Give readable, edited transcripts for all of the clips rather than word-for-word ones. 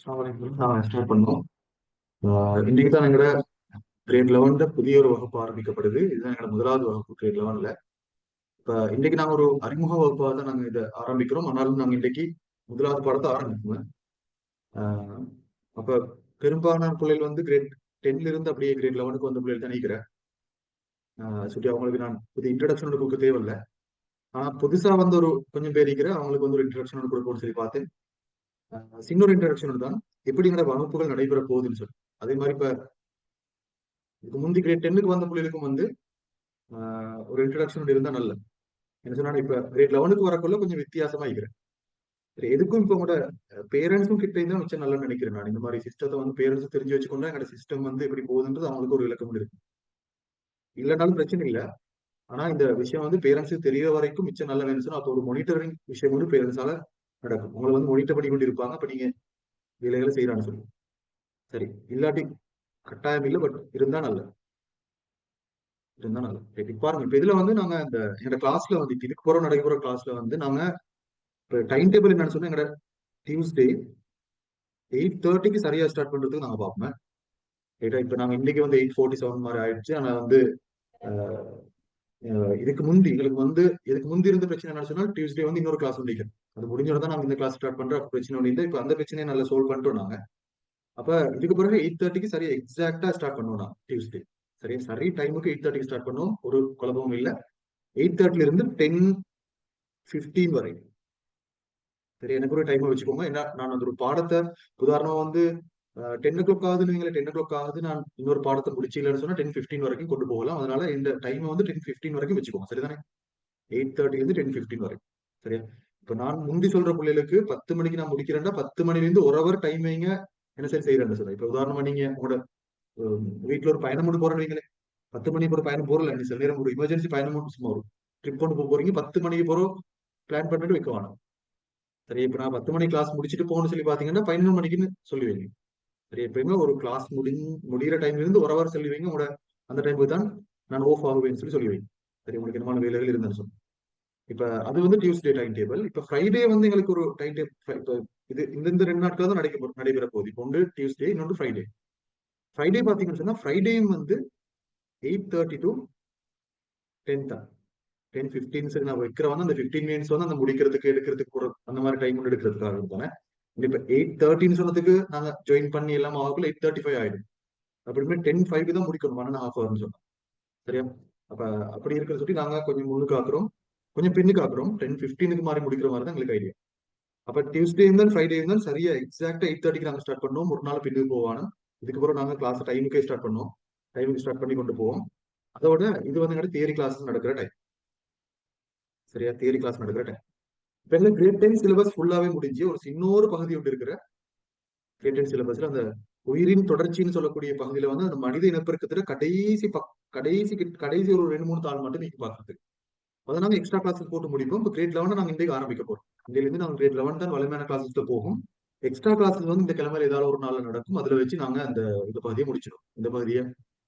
Start பண்ணோம். இன்னைக்கு தான் எங்களோட கிரேட் 11 புதிய ஒரு வகுப்பு ஆரம்பிக்கப்படுது. இதுதான் எங்களோட முதலாவது வகுப்பு கிரேட் 11. இப்ப இன்னைக்கு நாங்க ஒரு அறிமுக வகுப்பாக தான் நாங்க இதை ஆரம்பிக்கிறோம். ஆனாலும் நாங்க இன்னைக்கு முதலாவது பாடத்தை ஆரம்பிப்போம். ஆஹ் அப்ப பெரும்பாலான பிள்ளைகள் வந்து கிரேட் 10ல இருந்து அப்படியே கிரேட் 11க்கு வந்த பிள்ளைகள் தான் நினைக்கிறேன். சுட்டி அவங்களுக்கு நான் புது இன்ட்ரடக்ஷன் கொடுக்க தேவையில்லை. ஆனா புதுசா வந்து ஒரு கொஞ்சம் பேர் இருக்கிற அவங்களுக்கு வந்து ஒரு இன்ட்ரடக்ஷன் கொடுக்கணும்னு சொல்லி பார்த்தேன். சின்ன ஒரு இன்ட்ரடக்ஷன் தான் எப்படிங்கிற வகுப்புகள் நடைபெற போகுதுன்னு சொல்லி. அதே மாதிரி இப்ப இதுக்கு முந்தி கிரேட் 10க்கு வந்த பிள்ளைகளுக்கும் வந்து ஒரு இன்ட்ரடக்ஷன் இருந்தா நல்ல. என்ன சொன்னா இப்ப கிரேட் 11க்கு வரக்குள்ள கொஞ்சம் வித்தியாசமா இருக்கிறேன். சரி, எதுக்கும் இப்ப உங்களோட பேரண்ட்ஸும் கிட்ட இருந்தா மிச்சம் நல்லன்னு நினைக்கிறேன். நான் இந்த மாதிரி சிஸ்டத்தை வந்து பேரண்ட்ஸ் தெரிஞ்சு வச்சுக்கொண்டா எங்களோட சிஸ்டம் வந்து எப்படி போகுதுன்றது அவங்களுக்கு ஒரு விளக்கம் இருக்கு. இல்லைனாலும் பிரச்சனை இல்லை. ஆனா இந்த விஷயம் வந்து பேரண்ட்ஸுக்கு தெரியற வரைக்கும் மிச்சம் நல்ல வேணும் சொன்னா அப்போ ஒரு மானிட்டரிங் விஷயம் வந்து பேரண்ட்ஸால நடக்கும். உங்களை வந்து மானிட்டர் பண்ணி கொண்டு இருப்பாங்க. அப்ப நீங்க வேலைகளை செய்யறான்னு சொல்லி சரி இல்லாட்டி கட்டாயம் இல்லை. பட் இருந்தா நல்ல பாருங்க. இப்ப இதுல வந்து நாங்க இந்த எங்க கிளாஸ்ல வந்து இதுக்கு போற நடைபெற கிளாஸ்ல வந்து நாங்க டைம் டேபிள் என்னன்னு சொன்னா எங்க டியூஸ்டே 8:30க்கு சரியா ஸ்டார்ட் பண்றதுக்கு நாங்க பார்ப்போம். ரைட்டா இப்ப நாங்க இன்னைக்கு வந்து 8:47 மாதிரி ஆயிடுச்சு. ஆனா வந்து இதுக்கு முந்தி எங்களுக்கு வந்து இதுக்கு முந்தி இருந்த பிரச்சனை என்ன சொன்னா டியூஸ்டே வந்து இன்னொரு கிளாஸ் முடிக்கிறோம். அது முடிஞ்சோட தான் நாங்க இந்த கிளாஸ் ஸ்டார்ட் பண்றோம். பிரச்சனை ஒன்று இல்லை. இப்ப அந்த பிரச்சனையை நல்லா சோல்வ் பண்ணிட்டோம் நாங்க. அப்ப இதுக்கு பிறகு 8:30க்கு சரியா எக்ஸாக்டா ஸ்டார்ட் பண்ணுவோம் நான் டியூஸ்டே. சரி டைமுக்கு 8:30க்கு ஸ்டார்ட் பண்ணுவோம். ஒரு குழப்பமும் இல்லை. 8:30ல இருந்து 10:15 வரை. சரி, எனக்கு ஒரு டைம் வச்சுக்கோங்க. ஏன்னா நான் அந்த ஒரு பாடத்தை உதாரணமா வந்து 10 o'clock ஆகுதுன்னு நீங்களே 10 o'clock ஆகுது நான் இன்னொரு பாடத்தை முடிச்சிடலன்னு சொன்னா 10:15 வரைக்கும் கொண்டு போகலாம். அதனால இந்த டைமை வந்து 10:15 வரைக்கும் வச்சுக்கோங்க. சரிதானே? 8:30 இருந்து 10:15 வரை. சரியா? இப்ப நான் முந்தி சொல்ற பிள்ளைகளுக்கு 10 மணிக்கு நான் முடிக்கிறேன்னா 10 மணில இருந்து ஒரு ஹவர் டைம் வைங்க. என்ன சரி செய்யறேன்னு சொல்றேன். இப்ப உதாரணமா நீங்க உங்களோட வீட்டுல ஒரு பயணம் கொண்டு போறேன்னு வைங்களேன். 10 மணிக்கு ஒரு பயணம் போறல. நீ சில நேரம் ஒரு எமர்ஜென்சி பயணம் சும்மா ஒரு ட்ரிப் கொண்டு போறீங்க. 10 மணிக்கு போறோம் பிளான் பண்ணிட்டு வைக்க வேணும். சரி, இப்ப நான் 10 மணி கிளாஸ் முடிச்சுட்டு போகணும்னு சொல்லி பாத்தீங்கன்னா 11 மணிக்குன்னு சொல்லி வைங்க. சரி, எப்பயுமே ஒரு கிளாஸ் முடிகிற டைம்ல இருந்து ஒரு ஹவர் சொல்லி வைங்க. உங்களோட அந்த டைமுக்கு தான் நான் ஆஃப் ஆகுவேன்னு சொல்லி வைங்க. சரி, உங்களுக்கு என்னமான வேலைகள் இருந்தேன்னு சொல்லி. இப்ப அது வந்து டியூஸ்டே டைம் டேபிள். இப்ப ஃப்ரைடே வந்து எங்களுக்கு ஒரு டைம் டேபிள். இப்ப இது இந்த 2 நாட்கள் தான் நடைபெற போகுது. இப்போ ஒன்று டியூஸ்டே, இன்னொன்று ஃப்ரைடே. ஃப்ரைடே பாத்தீங்கன்னு சொன்னா ஃப்ரைடேயும் வந்து 8:30 to 10 தான். 10:15 நான் வைக்கிறவங்க அந்த 15 மினிட்ஸ் வந்து அந்த முடிக்கிறதுக்கு எடுக்கிறதுக்கு ஒரு அந்த மாதிரி டைம் ஒன்று எடுக்கிறதுக்காக தானே. இப்ப 8:30 சொன்னதுக்கு நாங்க ஜாயின் பண்ணி எல்லாம் ஆகுள்ள 8:35 ஆயிடும். அப்படிமே 10:05 தான் முடிக்கணும். 1.5 hours சொன்னோம். சரியா? அப்ப அப்படி இருக்கிற சொல்லி நாங்க கொஞ்சம் முன்னுக்கு ஆக்குறோம், கொஞ்சம் பின்னுக்கு ஆக்குறோம். 10:15க்கு மாதிரி முடிக்கிற மாதிரி தான் எங்களுக்கு ஐடியா. அப்ப டியூஸ்டே இருந்தால் ஃப்ரைடே இருந்தால் சரியா எக்ஸாக்டா 8:30க்கு நாங்க ஸ்டார்ட் பண்ணுவோம். ஒரு நாள் பின்னுக்கு போவானு. இதுக்கப்புறம் நாங்க கிளாஸ் டைமுக்கே ஸ்டார்ட் பண்ணுவோம். டைமுக்கு ஸ்டார்ட் பண்ணி கொண்டு போவோம். அதோட இது வந்து தியரி கிளாஸ் நடக்கிற டைம். சரியா? தியரி கிளாஸ் நடக்கிற டைம். இப்ப எங்க கிரேட் 10 சிலபஸ் ஃபுல்லாவே முடிஞ்சு ஒரு இன்னொரு பகுதி ஒன்று இருக்கிற கிரேட் 10 சிலபஸ்ல அந்த உயிரின் தொடர்ச்சின்னு சொல்லக்கூடிய பகுதியில வந்து அந்த மனித இனப்பெருக்கத்துல கடைசி ஒரு 2-3 தாள் மட்டும் நீங்க பாக்குறது. அதை நாங்க எக்ஸ்ட்ரா கிளாஸஸ் போட்டு முடிப்போம். இப்போ கிரேட் 11 நாங்க இன்றைக்கு ஆரம்பிக்க போறோம். இன்றையில இருந்து நாங்க கிரேட் 11 தான் வலிமையான கிளாஸஸ்ல போகும். எக்ஸ்ட்ரா கிளாஸஸ் வந்து இந்த கிழமையில ஏதாவது ஒரு நாள்ல நடக்கும். அதுல வச்சு நாங்க அந்த இந்த பகுதியை முடிச்சிடும். இந்த பகுதியை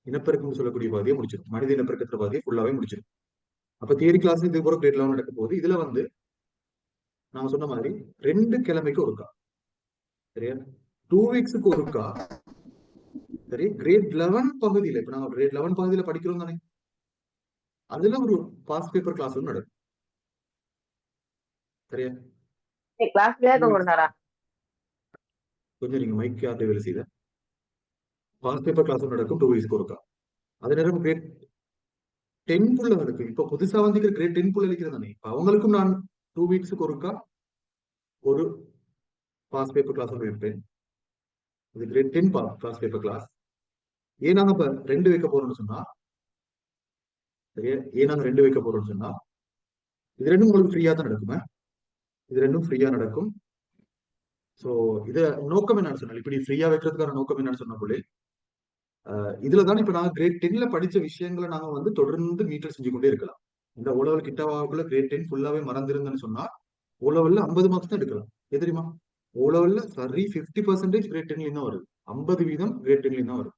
இனப்பெருக்கம் சொல்லக்கூடிய பகுதியை முடிச்சிடும். மனித இனப்பெருக்கத்துல பகுதியை ஃபுல்லாவே முடிச்சிடும். அப்ப தியரி கிளாஸ் இது கூட கிரேட் 11 நடக்க போகுது. இதுல வந்து நாங்க சொன்ன மாதிரி 2 கிழமைக்கு ஒருக்கா. சரியா? 2 வீக்ஸுக்கு ஒருக்கா. சரி, கிரேட் 11 பகுதியில இப்ப நாங்க கிரேட் 11 பகுதியில படிக்கிறோம் தானே, அதுல ஒரு பாஸ் பேப்பர் கிளாஸ் ஒன்று நடக்கும். சரியா? கொஞ்சம் நீங்க மைக் யார்ட்ட வேலை செய்த பாஸ் பேப்பர் கிளாஸ் நடக்கும் 2 வீக்ஸ்க்கு ஒருக்கா. அதே நேரம் கிரேட் 10 புள்ளவர்களுக்கு இப்ப புதுசா வந்து கிரேட் 10 புள்ள இருக்கிறது தானே, இப்ப அவங்களுக்கும் நான் 2 வீக்ஸுக்கு ஒருக்கா ஒரு பாஸ் பேப்பர் கிளாஸ் ஒன்று இருப்பேன். அது கிரேட் 10 பாஸ் பேப்பர் கிளாஸ். ஏன் நாங்க இப்ப 2 வைக்க போறோம்னு சொன்னா, சரியா, ஏன் நாங்க 2 வைக்க போறோம்னு சொன்னா இது ரெண்டும் உங்களுக்கு ஃப்ரீயா தான் நடக்குமே. இது ரெண்டும் ஃப்ரீயா நடக்கும். சோ இத நோக்கம் என்னன்னு சொன்னா, இப்படி ஃப்ரீயா வைக்கிறதுக்கான நோக்கம் என்னன்னு சொன்ன போலே இதுலதான் இப்ப நாங்க கிரேட் 10ல படிச்ச விஷயங்களை நாங்க வந்து தொடர்ந்து மீட்டர் செஞ்சு கொண்டே இருக்கலாம். இந்த உலகில் கிட்டவாக்குள்ள கிரேட் 10 ஃபுல்லாவே மறந்திருந்தேன்னு சொன்னா ஓலவல்ல 50 மார்க்ஸ் தான் எடுக்கலாம். எது தெரியுமா? ஓலவல்ல சரி 50% கிரேட் 10ல தான் வருது. 50% கிரேட் 10ல தான் வருது.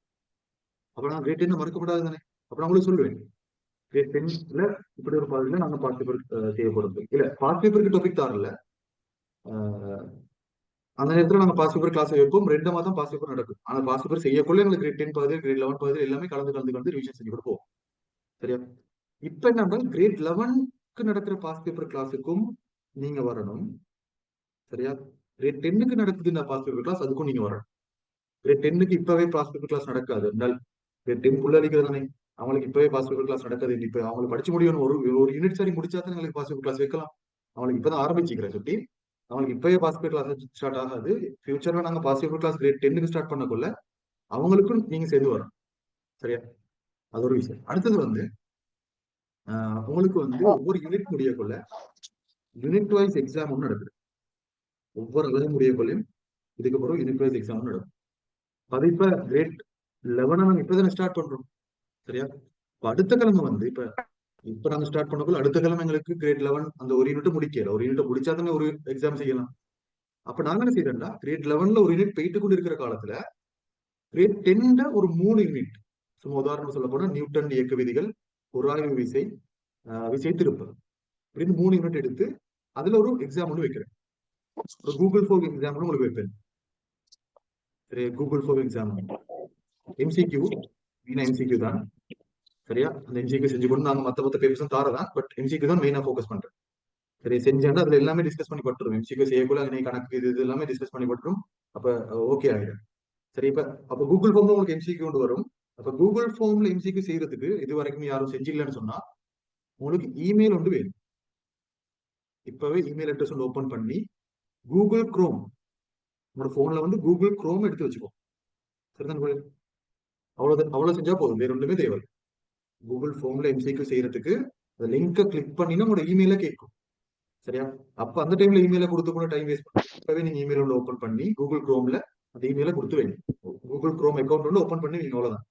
அப்ப நான் கிரேட் 10 மறக்கப்படாது தானே. அப்ப நான் உங்களுக்கு சொல்லுவேன் கிரேட் 10ல இப்படி ஒரு பாதியில நாங்க பாஸ் பேப்பர் செய்ய போறது இல்ல. பாஸ் பேப்பருக்கு டாபிக் தாரல. அந்த நேரத்துல நாங்க பாஸ் பேப்பர் கிளாஸ் வைப்போம். 2 மாதம் பாஸ் பேப்பர் நடக்கும். ஆனா பாஸ் பேப்பர் செய்யக்குள்ள எங்களுக்கு கிரேட் 10 பகுதி, கிரேட் 11 பகுதி எல்லாமே கலந்து ரிவிஷன் செஞ்சு கொடுப்போம். சரியா? இப்ப என்ன கிரேட் 11க்கு நடக்கிற பாஸ் பேப்பர் கிளாஸுக்கும் நீங்க வரணும். சரியா? கிரேட் 10க்கு நடக்குது பாஸ் பேப்பர் கிளாஸ், அதுக்கும் நீங்க வரணும். கிரேட் 10க்கு இப்பவே பாஸ் பேப்பர் கிளாஸ் நடக்காது. கிரேட் 10 புள்ள அடிக்கிறது தானே, அவங்களுக்கு இப்பவே பாஸ் பேப்பர் கிளாஸ் நடக்காது. இப்ப அவங்களுக்கு படிச்சு முடியணும். ஒரு யூனிட் சரி முடிச்சா தான் எங்களுக்கு பாஸ் பேப்பர் கிளாஸ் வைக்கலாம். அவங்களுக்கு இப்பதான் ஆரம்பிச்சுக்கிறேன் சுட்டி. அவங்களுக்கு இப்பவே பாஸ் பேப்பர் கிளாஸ் ஸ்டார்ட் ஆகாது. ஃபியூச்சர்ல நாங்க பாஸ் பேப்பர் கிளாஸ் கிரேட் 10க்கு ஸ்டார்ட் பண்ணக்குள்ள அவங்களுக்கும் நீங்க சேர்ந்து வரணும். சரியா? அது ஒரு விஷயம். அடுத்தது உங்களுக்கு ஒவ்வொரு யூனிட் முடியக்குள்ள யூனிட் வைஸ் எக்ஸாம் ஒன்று நடக்குது. ஒவ்வொரு அழகு முடியக்குள்ளையும் இதுக்கப்புறம் யூனிட் வைஸ் எக்ஸாம் நடக்கும். அது இப்ப கிரேட் 11 நாங்க இப்பதானே ஸ்டார்ட் பண்றோம். சரியா? அடுத்த கிழமை இப்ப நாங்க ஸ்டார்ட் பண்ணக்குள்ள அடுத்த கிழமை எங்களுக்கு கிரேட் 11 அந்த ஒரு யூனிட் முடிக்கல. ஒரு யூனிட் முடிச்சா தானே ஒரு எக்ஸாம் செய்யலாம். அப்ப நாங்க என்ன செய்யறோம்னா கிரேட் 11ல ஒரு யூனிட் போயிட்டு கொண்டு இருக்கிற காலத்துல கிரேட் 10ல ஒரு 3 யூனிட், சும்மா உதாரணம் சொல்ல போனா நியூட்டன் இயக்க விதிகள், உராய்வு விசை, விசை திருப்பல், அப்படின்னு 3 யூனிட் எடுத்து அதுல ஒரு எக்ஸாம் ஒன்று வைக்கிறேன். ஒரு கூகுள் ஃபோர்ம் எக்ஸாம் உங்களுக்கு வைப்பேன். சரி, கூகுள் ஃபோர்ம் எக்ஸாம் எம்சிக்யூ, மெயினா எம்சிக்யூ தான். சரியா? அந்த எம்சிக்யூ செஞ்சு கொண்டு நாங்க மத்த பேப்பர்ஸும் தாரதான், பட் எம்சிக்யூ தான் மெயினா ஃபோக்கஸ் பண்றேன். சரி, செஞ்சேன்னா அதுல எல்லாமே டிஸ்கஸ் பண்ணி பட்டுரும். எம்சிக்யூ செய்யக்குள்ள கணக்கு இது எல்லாமே டிஸ்கஸ் பண்ணி பட்டுரும். அப்ப ஓகே ஆகிடும். சரி, அப்ப கூகுள் ஃபார்ம்ல உங்களுக்கு எம்சிக்யூ கொண்டு வரும். அப்ப கூகுள் ஃபார்ம்ல எம்சிக்யூ செய்யறதுக்கு இது வரைக்கும் யாரும் செஞ்சிடலன்னு சொன்னா உங்களுக்கு இமெயில் ஒன்று வேணும். இப்பவே இமெயில் அட்ரஸ் ஒன்று ஓபன் பண்ணி கூகுள் குரோம், உங்களோட போன்ல கூகுள் குரோம் எடுத்து வச்சுக்கோ. சரிதான்? அவ்வளவு செஞ்சா போதும், வேற ஒன்றுமே தேவை. கூகுள் ஃபார்ம்ல எம்சிக்யூ செய்யறதுக்கு அந்த லிங்கை கிளிக் பண்ணினா உங்களோட இமெயில கேட்கும். சரியா? அப்ப அந்த டைம்ல இமெயில கொடுத்து கூட டைம் வேஸ்ட் பண்ணி இப்பவே நீங்க இமெயில் ஒன்று ஓபன் பண்ணி கூகுள் குரோம்ல அந்த இமெயில கொடுத்து வைங்க. கூகுள் குரோம் அக்கௌண்ட் ஒன்று ஓபன் பண்ணி நீங்க அவ்வளவுதான்.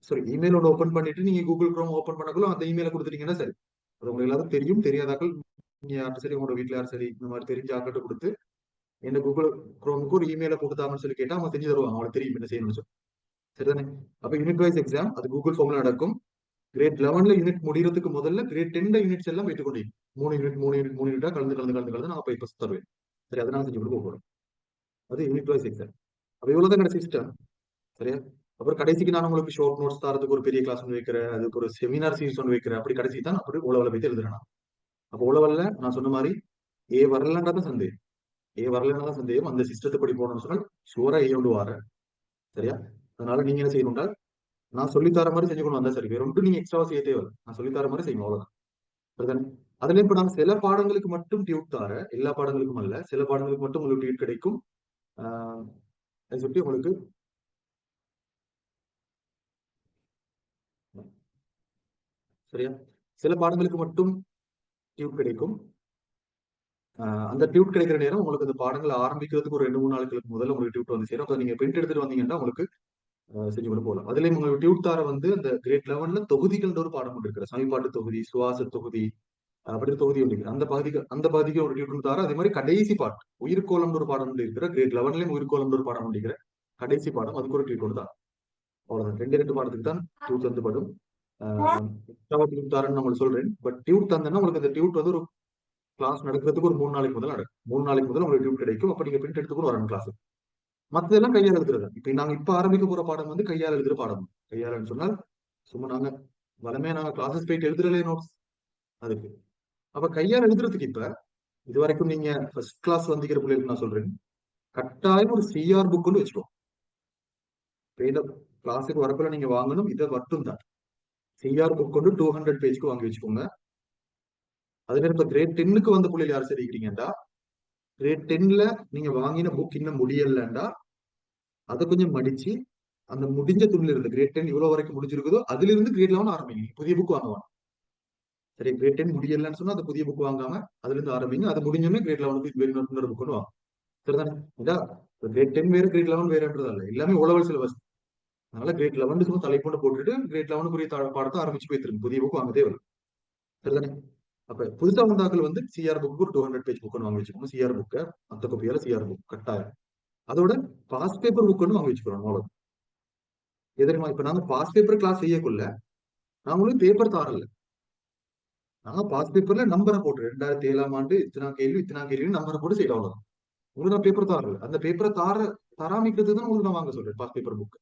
சரி, இமெயில் ஒன்று ஓபன் பண்ணிட்டு நீங்க கூகுள் குரோம் ஓபன் பண்ணக்குள்ள அந்த இமெயில கொடுத்துட்டீங்கன்னா சரி. அது உங்களுக்கு எல்லாரும் தெரியும். தெரியாதாக்கள் நீங்க யாரும் சரி, உங்களோட வீட்டுல யாரும் சரி இந்த மாதிரி தெரிஞ்ச ஆக்கிட்ட கொடுத்து என்ன கூகுள் குரோமுக்கு ஒரு இமெயில கொடுத்தாங்கன்னு சொல்லி கேட்டா அவங்க செஞ்சு தருவாங்க. அவங்களுக்கு தெரியும் என்ன செய்யணும்னு சொல்லி. சரிதானே? அப்ப யூனிட் வைஸ் எக்ஸாம் அது கூகுள் ஃபார்ம்ல நடக்கும். கிரேட் 11ல யூனிட் முடியறதுக்கு முதல்ல கிரேட் 10ல யூனிட்ஸ் எல்லாம் வைத்துக் கொண்டீங்க. 3 யூனிட்டா கலந்து நான் பேப்பர்ஸ் தருவேன். சரி, அதை நான் செஞ்சு கொடுக்க போறோம். அது யூனிட் வைஸ் எக்ஸாம். அப்ப இவ்வளவுதான் கிடைச்ச சிஸ்டம். சரியா? அப்புறம் கடைசிக்கு நான் உங்களுக்கு ஷார்ட் நோட்ஸ் தரதுக்கு ஒரு பெரிய கிளாஸ் ஒன்று வைக்கிறேன், அதுக்கு ஒரு செமினார் சீரிஸ் ஒன்று வைக்கிறேன். அப்படி கடைசி தான் அப்படி உழவலை வைத்து எழுதுறேன். அப்போ உழவல்ல நான் சொன்ன மாதிரி ஏ வரலன்றதான் சந்தேகம். ஏ வரலன்னா சந்தேகம். அந்த சிஸ்டத்தை படி போகணும்னு சொன்னால் ஷூரா ஏ ஒன்று வாரேன். சரியா? அதனால நீங்க என்ன செய்யணும்னா நான் சொல்லித்தர மாதிரி செஞ்சுக்கணும். அந்த சரி, வேற ஒன்றும் நீங்க எக்ஸ்ட்ராவா செய்ய தேவை. நான் சொல்லித்தர மாதிரி செய்யணும், அவ்வளவுதான். சரிதானே? அதுல இப்ப நான் சில பாடங்களுக்கு மட்டும் டியூட் தார, எல்லா பாடங்களுக்கும் அல்ல, சில பாடங்களுக்கு மட்டும் உங்களுக்கு டியூட் கிடைக்கும். அதை சுற்றி உங்களுக்கு சரியா, சில பாடங்களுக்கு மட்டும் டியூட் கிடைக்கும். அந்த டியூட் கிடைக்கிற நேரம் உங்களுக்கு அந்த பாடங்களை ஆரம்பிக்கிறதுக்கு ஒரு 2-3 நாட்களுக்கு முதல்ல உங்களுக்கு டியூட் வந்து சேரும். அப்ப நீங்க பிரிண்ட் எடுத்துட்டு வந்தீங்கன்னா உங்களுக்கு செஞ்சு கொண்டு போகலாம். அதுலயும் உங்களுக்கு டியூட் தார அந்த கிரேட் 11ல தொகுதிகள் ஒரு பாடம் கொண்டு இருக்கிற சமீபாட்டு தொகுதி, சுவாச தொகுதி, அப்படி தொகுதி ஒன்று அந்த பாதிக்கு ஒரு டியூட் தார. அதே மாதிரி கடைசி பாட்டு உயிர்கோளம் ஒரு பாடம் ஒன்று இருக்கிற கிரேட் 11லயும் உயிர்கோளம் ஒரு பாடம் ஒன்று கடைசி பாடம், அதுக்கு ஒரு டியூட் தான். அவ்வளவுதான். 2 பாடத்துக்கு தான் டியூட் வந்து படும். டியூட் தாரன்னு உங்களுக்கு சொல்றேன். பட் டியூட் தந்தேன்னா உங்களுக்கு அந்த டியூட் ஒரு கிளாஸ் நடக்கிறதுக்கு ஒரு 3 நாளைக்கு முதல்ல நடக்கும். 3 நாளைக்கு முதல்ல உங்களுக்கு டியூட் கிடைக்கும். அப்ப நீங்க பிரிண்ட் எடுத்து கூட வரணும் கிளாஸ். மத்ததெல்லாம் கையால் எழுதுறது. நாங்க இப்ப ஆரம்பிக்க போற பாடம் கையால் எழுதுற பாடம். கையாளன்னு சொன்னால் சும்மா நாங்க வளமையா நாங்க கிளாஸஸ் போயிட்டு எழுதுறலே நோட்ஸ் அதுக்கு. அப்ப கையால் எழுதுறதுக்கு இது வரைக்கும் நீங்க ஃபர்ஸ்ட் கிளாஸ் வந்திக்கிற பிள்ளைகளுக்கு நான் சொல்றேன், கட்டாயம் ஒரு சிஆர் புக்னு வச்சுக்கோ. கிளாஸுக்கு வரக்குள்ள நீங்க வாங்கணும். இதை மட்டும் தான் சிஆர் புக் கொண்டு 200 பேஜ்க்கு வாங்கி வச்சுக்கோங்க. அதே நேரம் இப்ப கிரேட் 10க்கு வந்த பிள்ளைகள் யார் சரிக்கிறீங்கடா, கிரேட் 10ல நீங்க வாங்கின புக் இன்னும் முடியலண்டா அதை கொஞ்சம் மடிச்சு அந்த முடிஞ்ச துணில இருந்து கிரேட் 10 இவ்வளவு வரைக்கும் முடிஞ்சிருக்குதோ அதுல இருந்து கிரேட் 11 ஆரம்பிங்க. புதிய புக் வாங்குவாங்க. சரி, கிரேட் 10 முடியலன்னு சொன்னா அந்த புதிய புக் வாங்காம அதுல இருந்து ஆரம்பிங்க. அது முடிஞ்சோடனே கிரேட் 11க்கு இன்னொரு புக் வாங்க. சரிதானே? கிரேட் 10 வேற கிரேட் 11 வேறன்றது அல்ல, எல்லாமே உளவல் சிலபஸ். அதனால கிரேட் 11 சும்மா தலைப்பொண்டு போட்டுட்டு கிரேட் 11 பாடத்தை ஆரம்பிச்சு போயிருங்க. புதிய புக் வாங்க தேவை. சரிதானே? அப்ப புதுசா வந்தாக்கள் சிஆர் புக் ஒரு 200 பேஜ் புக் வாங்கி வச்சுக்கோங்க. சிஆர் புக்க மத்த கோப்பியால சிஆர் புக் கட்டாயம். அதோட பாஸ் பேப்பர் புக் வாங்கி வச்சுக்கிறோம். அவ்வளவு எதிரமா. இப்ப நாங்க பாஸ் பேப்பர் கிளாஸ் செய்யக்குள்ள நான் உங்களுக்கு பேப்பர் தாரல. நாங்க பாஸ் பேப்பர்ல நம்பரை போட்டு 2007ஆம் ஆண்டு இத்தனா கேள்வி நம்பரை போட்டு செய்யலாம். அவ்வளவு உங்களுக்கு நான் பேப்பர் தாரல, அந்த பேப்பரை தராமிக்கிறதுக்கு தான் உங்களுக்கு நான் வாங்க சொல்றேன் பாஸ் பேப்பர் புக்.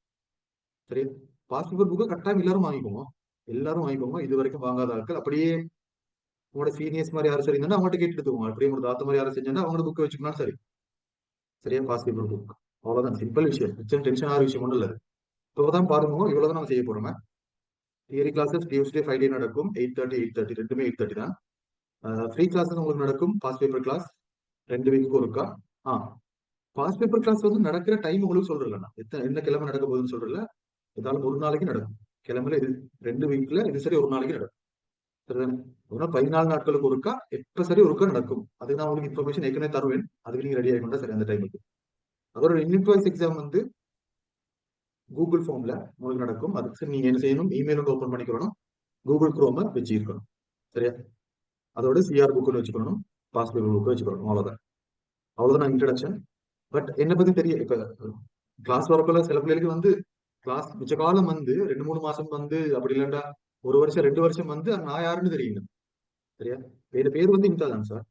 சரியா? பாஸ் பேப்பர் புக்கை கட்டாயம் எல்லாரும் வாங்கிக்கோங்க, எல்லாரும் வாங்கிக்கோங்க. இது வரைக்கும் வாங்காத ஆட்கள் அப்படியே உங்களோட சீனியர்ஸ் மாதிரி யாரும் சரி இருந்தா அவங்கள்ட்ட கேட்டு எடுத்துக்கோங்க. அப்படியே உங்களோட தாத்த மாதிரி யாரும் செஞ்சா அவங்களோட புக்கை வச்சுக்கணும். சரி, சரியா? பாஸ் பேப்பர் புக் அவ்வளவுதான், சிம்பிள் விஷயம், டென்ஷன் ஆகிற விஷயம் ஒன்றும் இல்லை. இப்போதான் பாருங்க, இவ்வளவுதான் நம்ம செய்ய போறோம். தியரி கிளாஸஸ் டியூஸ்டே ஃப்ரைடே நடக்கும், 8:30 8:30 ரெண்டுமே 8:30 தான். ஃப்ரீ கிளாஸஸ் உங்களுக்கு நடக்கும், பாஸ் பேப்பர் கிளாஸ் 2 வீக்குக்கு ஒருக்கா. பாஸ் பேப்பர் கிளாஸ் வந்து நடக்கிற டைம் உங்களுக்கு சொல்றேன், என்ன கிழமை நடக்க போகுதுன்னு சொல்றல. ஏதாலும் ஒரு நாளைக்கு நடக்கும் கிழமையில, இது 2 வீக்ல இது சரி ஒரு நாளைக்கு நடக்கும். சரிதானே? ஒரு நாள் 14 நாட்களுக்கு ஒருக்கா எப்ப சரி ஒருக்கா நடக்கும். அதுக்கு நான் உங்களுக்கு இன்ஃபர்மேஷன் ஏற்கனவே தருவேன், அதுக்கு நீங்க ரெடி ஆகிக்கொண்டா சரி அந்த டைமுக்கு. அதோட யூனிட் வைஸ் எக்ஸாம் வந்து கூகுள் ஃபார்ம்ல உங்களுக்கு நடக்கும். அதுக்கு நீங்க என்ன செய்யணும், இமெயில் வந்து ஓப்பன் பண்ணிக்கணும், கூகுள் குரோம வச்சு இருக்கணும். சரியா? அதோட சிஆர் புக்குன்னு வச்சுக்கணும், பாஸ் பேப்பர் புக்கு வச்சுக்கணும். அவ்வளவுதான், அவ்வளவுதான் இன்ட்ரடக்ஷன். பட் என்ன பத்தி தெரிய, இப்ப கிளாஸ் வரக்குள்ள சில பிள்ளைகளுக்கு வந்து கிளாஸ் மிச்ச காலம் வந்து 2 3 மாசம் வந்து அப்படி இல்லைண்டா 1 வருஷம் 2 வருஷம் வந்து நான் யாருன்னு தெரியல. சரியா? என் பேர் வந்து இம்தா தான் சார்,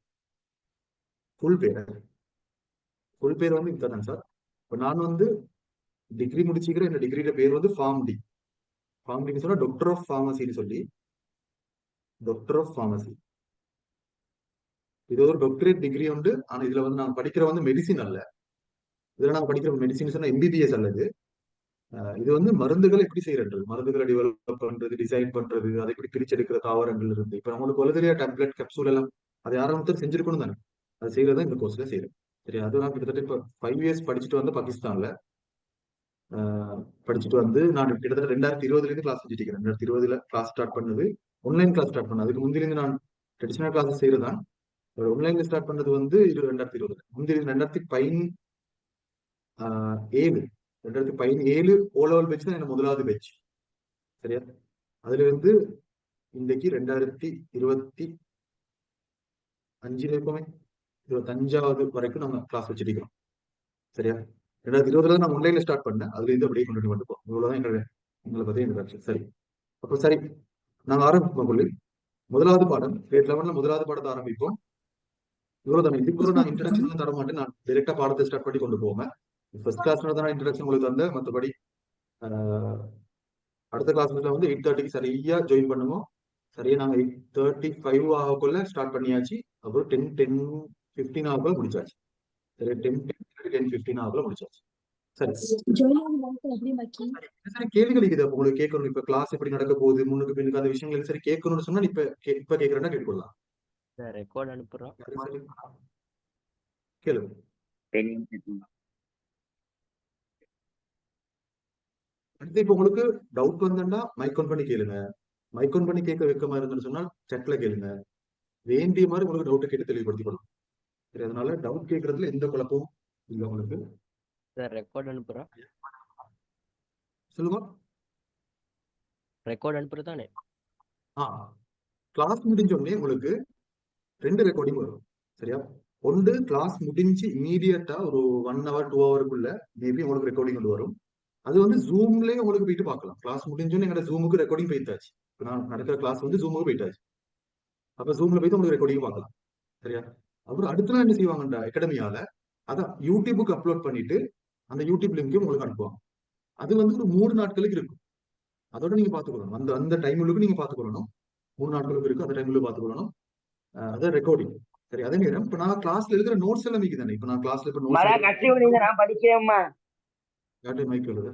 ஃபுல் பேர், ஃபுல் பேர் வந்து இம்தா தான் சார். இப்ப நான் வந்து டிகிரி முடிச்சுக்கிறேன், இந்த டிகிரியோட பேர் வந்து ஃபார்ம் டி. ஃபார்ம் டின்னு சொன்னா டாக்டர் ஆஃப் ஃபார்மசின்னு சொல்லி, டாக்டர் ஆஃப் ஃபார்மசி. இது ஒரு டாக்டரேட் டிகிரி உண்டு. ஆனா இதுல வந்து நாங்க படிக்கிற வந்து மெடிசின் அல்ல. இதுல நாங்க படிக்கிற மெடிசின் சொன்னா எம்பிபிஎஸ் அல்லது. இது வந்து மருந்துகள் எப்படி செய்யறது, மருந்துகளை டெவலப் பண்றது, டிசைன் பண்றது, அதை எப்படி பிரிச்செடுக்கிற தாவரங்கள் இருந்து. இப்ப நம்மளுக்கு வலுதலையா டேப்லெட் கேப்சூல் எல்லாம் அதை யாரும் ஒருத்தர் செஞ்சிருக்கணும் தானே, அது செய்யறதா இந்த கோர்ஸ்ல செய்யறோம். சரி, அது நான் கிட்டத்தட்ட இப்ப 5 இயர்ஸ் படிச்சுட்டு வந்து பாகிஸ்தான்ல படிச்சுட்டு வந்து நான் கிட்டத்தட்ட 2020 இருந்து கிளாஸ் வச்சுட்டு இருக்கேன். 2020 கிளாஸ் ஸ்டார்ட் பண்ணது, ஆன்லைன் கிளாஸ் ஸ்டார்ட் பண்ணது. அதுக்கு முந்திலிருந்து நான் ட்ரெடிஷனல் கிளாஸ் செய்யறதான். ஆன்லைன்ல ஸ்டார்ட் பண்ணது வந்து 2020 முந்தி 2017 2017 ஓ லெவல் பேட்ச் தான் என்ன முதலாவது பேட்ச். சரியா? அதுல இருந்து இன்றைக்கு 2025 இருக்கோமே, 25வது வரைக்கும் நம்ம கிளாஸ் வச்சிருக்கிறோம். சரியா? 2020 நான் ஆன்லைன்ல ஸ்டார்ட் பண்ணேன், அதுல இருந்து அப்படியே கொண்டு வந்துப்போம். இவ்வளவுதான் எங்களை பத்தி இன்ட்ரடக்ஷன். சரி, அப்போ சரி, நாங்க ஆரம்பிப்போம் சொல்லி முதலாவது பாடம் கிரேட் 11ல முதலாவது பாடத்தை ஆரம்பிப்போம். இவ்வளவுதான். இதுக்கு நான் இன்ட்ரடக்ஷன் தர மாட்டேன், நான் டைரக்டா பாடத்தை ஸ்டார்ட் பண்ணி கொண்டு போவேன். ஃபர்ஸ்ட் கிளாஸ்ல தான் இன்ட்ரடக்ஷன் உங்களுக்கு தந்த, மற்றபடி அடுத்த கிளாஸ்ல வந்து 8:30க்கு சரியா ஜாயின் பண்ணுவோம். சரியா? நாங்க 8:35 ஆகக்குள்ள ஸ்டார்ட் பண்ணியாச்சு. அப்புறம் 10:15 ஆகக்குள்ள முடிச்சாச்சு. சரி, 10:15 ஆகக்குள்ள முடிச்சாச்சு. சரி சரி, கேள்விகள் இருக்குது அப்ப உங்களுக்கு கேட்கணும். இப்ப கிளாஸ் எப்படி நடக்க போகுது, முன்னுக்கு பின்னுக்கு அந்த விஷயங்கள் சரி கேட்கணும்னு சொன்னா இப்ப கேட்கறேன்னா கேட்கலாம். ரெக்கார்ட் அனுப்புறோம், கேளுங்க. அடுத்து இப்ப உங்களுக்கு டவுட் வந்தா மைக் ஆன் பண்ணி கேளுங்க. மைக் ஆன் பண்ணி கேட்க வெக்கமா இருந்துன்னு சொன்னா சட்ல கேளுங்க. வேண்டிய மாதிரி உங்களுக்கு டவுட்டை கேட்டு தெளிவுபடுத்திக்கணும். சரி, அதனால டவுட் கேட்கறதுல எந்த குழப்பமும் இல்லை உங்களுக்கு. ரெக்கார்ட் அனுப்புறோம், சொல்லுங்க. ரெக்கார்ட் அனுப்புறதானே? கிளாஸ் முடிஞ்ச உடனே உங்களுக்கு 2 ரெக்கார்டிங் வரும். சரியா? ஒன்று கிளாஸ் முடிஞ்சு இமீடியட்டா ஒரு 1 hour 2 hourக்குள்ள மேபி உங்களுக்கு ரெக்கார்டிங் கொண்டு வரும். அது வந்து ஜூம்லயே உங்களுக்கு போயிட்டு பார்க்கலாம். கிளாஸ் முடிஞ்சோன்னு எங்க ஜூமுக்கு ரெக்கார்டிங் போயிட்டாச்சு. இப்ப நான் நடக்கிற கிளாஸ் வந்து ஜூமுக்கு போயிட்டாச்சு. அப்ப ஜூம்ல போயிட்டு உங்களுக்கு ரெக்கார்டிங் பார்க்கலாம். சரியா? அப்புறம் அடுத்த நாள் என்ன செய்வாங்கடா அகாடமியால அதான் யூடியூபுக்கு அப்லோட் பண்ணிட்டு அந்த யூடியூப் லிங்கையும் உங்களுக்கு அனுப்புவாங்க. அது வந்து ஒரு 3 நாட்களுக்கு இருக்கும். அதோட நீங்க பாத்துக்கணும், அந்த அந்த டைமுக்கு நீங்க பாத்துக்கணும். 3 நாட்களுக்கு இருக்கு, அந்த டைம்ல பாத்துக்கணும். அதான் ரெக்கார்டிங். சரி, அதே நேரம் இப்ப நான் கிளாஸ்ல எழுதுற நோட்ஸ் எல்லாம் மிக்கு தானே. இப்ப நான் கிளாஸ்ல இப்ப நோட்ஸ் நான் படிக்கிறேம்மா மைக் எழுத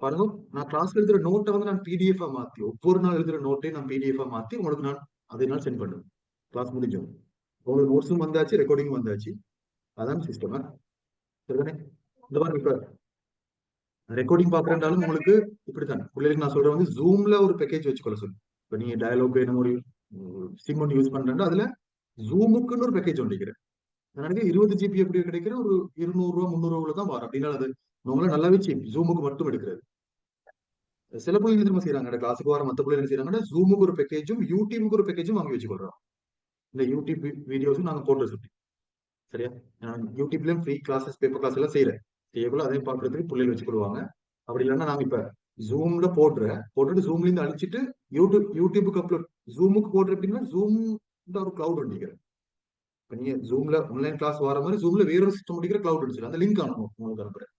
பாருங்க. நான் கிளாஸ்ல எழுதுற நோட்டை வந்து நான் பிடிஎஃப் மாத்தி, ஒவ்வொரு நாள் எழுதுற நோட்டையும் நான் பிடிஎஃப் மாத்தி உங்களுக்கு நான் அதே நாள் சென்ட் பண்ணுவேன். கிளாஸ் முடிஞ்சோம் உங்களுக்கு நோட்ஸும் வந்தாச்சு, ரெக்கார்டிங் வந்தாச்சு. அதான் சிஸ்டம். சரிதானே? இந்த மாதிரி இப்ப ரெக்கார்டிங் பாக்குறேன்றாலும் உங்களுக்கு இப்படித்தான் பிள்ளைகளுக்கு நான் சொல்றேன் வந்து ஜூம்ல ஒரு பேக்கேஜ் வச்சுக்கொள்ள சொல்லு. இப்ப நீங்க டயலாக் என்ன ஒரு சிம் ஒன்று யூஸ் பண்றேன், அதுல ஜூமுக்குன்னு ஒரு பேக்கேஜ் ஒன்றிக்கிறேன். எனக்கு 20 ஜிபி எப்படி கிடைக்கிற ஒரு 200 ரூபா 300 ரூபா தான் வரும். அப்படின்னா அது நம்மளால நல்லாவே சீப், ஜூமுக்கு மட்டும் எடுக்கிறது. சில பிள்ளைங்க திரும்ப செய்யறாங்க, கிளாஸுக்கு வர மற்ற பிள்ளைங்க என்ன செய்யறாங்கன்னா ஜூமுக்கு ஒரு பேக்கேஜும் யூடியூபுக்கு ஒரு பேக்கேஜும் வாங்கி வச்சுக்கொள்றோம். இந்த யூடியூப் வீடியோஸும் நாங்க போட்டு சுட்டி. சரியா? நான் யூடியூப்லயும் ஃப்ரீ கிளாஸஸ் பேப்பர் கிளாஸ் எல்லாம் செய்யக்குள்ள அதையும் பாக்குறதுக்கு பிள்ளைகள் வச்சுக்கிடுவாங்க. அப்படி இல்லைன்னா நாங்க இப்ப ஜூம்ல போட்டுட்டு ஜூம்ல இருந்து அழிச்சிட்டு யூடியூபுக்கு அப்லோட், ஜூமுக்கு போடுற அப்படின்னா ஜூம் ஒரு கிளவுட் ஒண்டிக்கிறேன். இப்ப நீங்க ஜூம்ல ஆன்லைன் கிளாஸ் வர மாதிரி ஜூம்ல வேறொரு சிஸ்டம் முடிக்கிற கிளவுட் இருந்துச்சு அந்த லிங்க் அனுப்பும் உங்களுக்கு அனுப்புறேன்.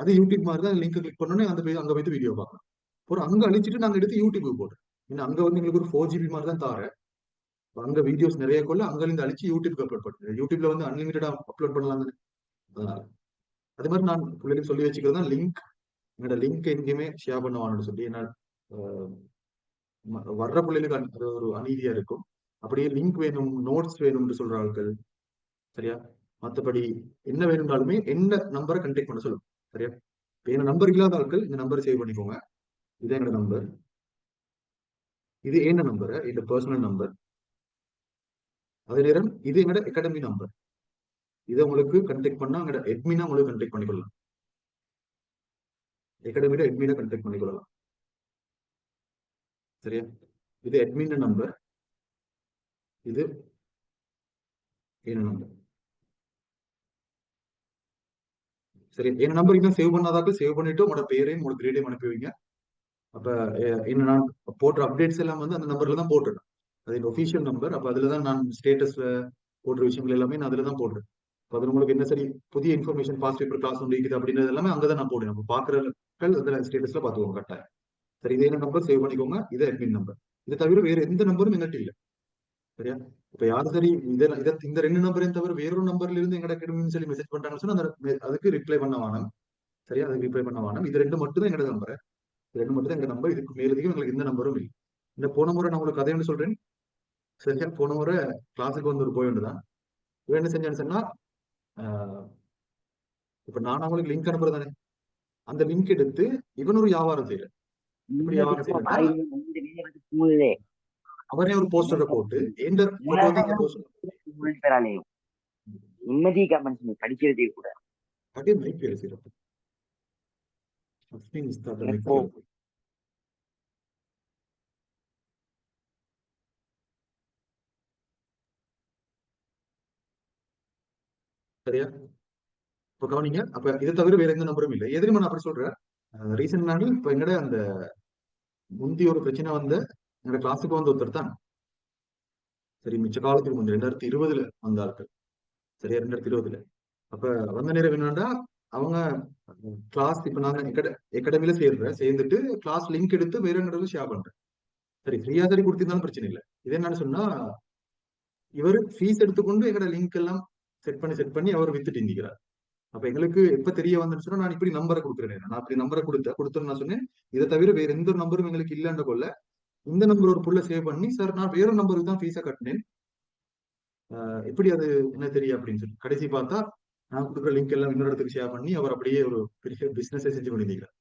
அது யூடியூப் மாதிரி தான் லிங்க் கிளிக் பண்ணோன்னே அங்க போய் வீடியோ பார்க்கலாம். அப்புறம் அங்க அழிச்சிட்டு நாங்க எடுத்து யூடியூபுக்கு போட்டோம். ஏன்னா அங்க வந்து எங்களுக்கு ஒரு 4 GB மாதிரி தான் தார அங்க வீடியோஸ் நிறைய கொள்ள அங்கிருந்து அழிச்சு யூடியூப்க்கு அப்லோட் பண்ணுறேன். யூடியூப்ல வந்து அன்லிமிட்டடா அப்லோட் பண்ணலாம் தானே. அதனால அது மாதிரி நான் பிள்ளைகளுக்கு சொல்லி வச்சுக்கிறது தான் லிங்க். என்னோட லிங்க் எங்கேயுமே ஷேர் பண்ணுவான்னு சொல்லி ஏன்னா வர்ற பிள்ளைகளுக்கு அது ஒரு அநீதியா இருக்கும். அப்படியே லிங்க் வேணும் நோட்ஸ் வேணும்னு சொல்ற ஆட்கள் சரியா. மற்றபடி என்ன வேணும்னாலுமே என்ன நம்பரை கண்டெக்ட் பண்ண சொல்லும் சரியா. என்ன நம்பர் இல்லாத ஆட்கள் இந்த நம்பர் சேவ் பண்ணிக்கோங்க. இது என்னோட நம்பர், இது என்ன நம்பர், இந்த பர்சனல் நம்பர். அதே நேரம் இது எங்களோட அகாடமி நம்பர். இதை உங்களுக்கு கண்டெக்ட் பண்ணா எங்களோட எட்மினா உங்களுக்கு கண்டெக்ட் பண்ணிக்கொள்ளலாம். அகாடமியோட எட்மினா கண்டெக்ட் பண்ணிக்கொள்ளலாம் சரியா. இது அட்மின் நம்பர், இது என்ன நம்பர் சரி. என்ன நம்பர் இன்னும் சேவ் பண்ணாதாக்கள் சேவ் பண்ணிட்டு உங்களோட பேரையும் உங்களோட கிரேடையும் அனுப்பி வைங்க. அப்ப என்ன நான் போடுற அப்டேட்ஸ் எல்லாம் வந்து அந்த நம்பர்ல தான் போட்டுருக்கேன். அது ஒஃபிஷியல் நம்பர். அப்ப அதுலதான் நான் ஸ்டேட்டஸ்ல போடுற விஷயங்கள் எல்லாமே நான் அதுல தான் போடுறேன். அப்ப அது உங்களுக்கு என்ன சரி புதிய இன்ஃபர்மேஷன் பாஸ்ட் பேப்பர் கிளாஸ் ஒன்று இருக்குது அப்படின்றது எல்லாமே அங்கதான் நான் போடுவேன். அப்ப பாக்குறவர்கள் அதுல ஸ்டேட்டஸ்ல பாத்துக்கோங்க கட்டாயம். சரி இது என்ன நம்பர் சேவ் பண்ணிக்கோங்க. இது அட்மின் நம்பர். இதை தவிர வேற எந்த நம்பரும் எங்கிட்ட இல்லை சரியா. இப்ப யாரு சரி இந்த 2 நம்பரையும் தவிர வேறொரு நம்பர்ல இருந்து எங்கட அகாடமின்னு சொல்லி மெசேஜ் பண்றாங்கன்னு சொன்னா அதுக்கு ரிப்ளை பண்ண வேணாம் சரியா. அதுக்கு ரிப்ளை பண்ண வேணாம். இது 2 மட்டும் தான் எங்கட நம்பர். 2 மட்டும் தான் எங்க நம்பர். இதுக்கு மேலதிகம் எங்களுக்கு எந்த நம்பரும் இல்லை. இந்த போன முறை நான் உங்களுக்கு கதைன்னு சொல்றேன் சரியா. போன முறை கிளாஸுக்கு வந்து ஒரு போய் ஒன்றுதான் இவன் என்ன செஞ்சான்னு சொன்னா இப்ப நான் அவங்களுக்கு லிங்க் அனுப்புறது தானே. அந்த லிங்க் எடுத்து இவன் ஒரு வியாபாரம் செய்யற. எப்படி வியாபாரம் செய்யறா அவரே ஒரு போஸ்டரை போட்டு எந்த போட்டோ வந்து இந்த போஸ்டர் நிம்மதி கமெண்ட்ஸ் படிக்கிறதே கூட அதே மைக் வேலை செய்யறது சரியா. இப்ப கவனிங்க. அப்ப இதை தவிர வேற எந்த நம்பரும் இல்லை. எதிரிமா நான் அப்படி சொல்றேன். ரீசெண்ட் நாள் இப்ப எங்கட அந்த முந்தி ஒரு பிரச்சனை வந்து எங்க கிளாஸுக்கு வந்து ஒருத்தர் தான் சரி மிச்ச காலத்துக்கு முந்தைய 2020 வந்த ஆட்கள் சரியா. 2020 அப்ப வந்த நேரம் என்னன்னா அவங்க கிளாஸ் இப்ப நாங்க அகாடமில சேர்ந்துட்டு கிளாஸ் லிங்க் எடுத்து வேற இடத்துல ஷேர் பண்றேன். சரி ஃப்ரீயா சரி கொடுத்திருந்தாலும் பிரச்சனை இல்லை. இது என்னன்னு சொன்னா இவர் ஃபீஸ் எடுத்துக்கொண்டு எங்கட லிங்க் எல்லாம் செட் பண்ணி அவர் வித்துட்டு இருந்திக்கிறார். அப்ப எங்களுக்கு எப்ப தெரிய வந்துன்னு சொன்னா நான் இப்படி நம்பரை கொடுக்குறேன். நான் அப்படி நம்பரை கொடுத்தேன்னு நான் சொன்னேன். இதை தவிர வேற எந்த ஒரு நம்பரும் எங்களுக்கு இல்லைன்ற கொள்ள இந்த நம்பர் ஒரு புள்ள சேவ் பண்ணி சார் நான் வேற நம்பருக்கு தான் ஃபீஸை கட்டினேன் எப்படி அது என்ன தெரியும் அப்படின்னு சொல்லி கடைசி பார்த்தா நான் கொடுக்குற லிங்க் எல்லாம் இன்னொரு இடத்துக்கு ஷேர் பண்ணி அவர் அப்படியே ஒரு பெரிய பிசினஸை செஞ்சு கொண்டிருக்கிறார்.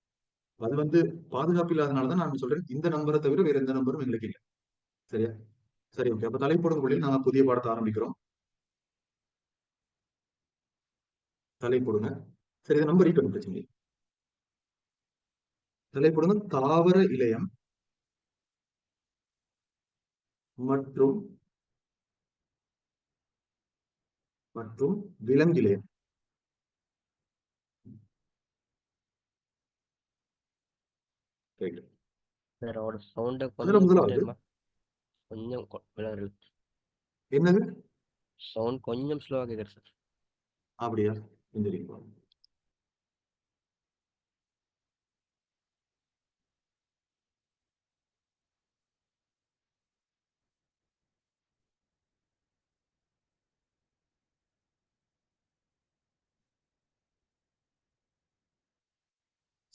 அது வந்து பாதுகாப்பு இல்லாதனாலதான் நான் சொல்றேன் இந்த நம்பரை தவிர வேற எந்த நம்பரும் எங்களுக்கு இல்லை சரியா. சரி ஓகே. அப்ப தலைப்போடும் வழியில் நாங்க புதிய பாடத்தை ஆரம்பிக்கிறோம். தலைப்போடுங்க. சரி இதை நம்பர் ரீட் பிரச்சனை. தலைப்போடுங்க தாவர இலையம் மற்றும் விலங்கிலையம். சார் அவரோட சவுண்டை அதுல கொஞ்சம் முதலாவது கொஞ்சம் விலகுது. என்னது சவுண்ட் கொஞ்சம் ஸ்லோவா கேக்குது சார். அப்படியா இந்த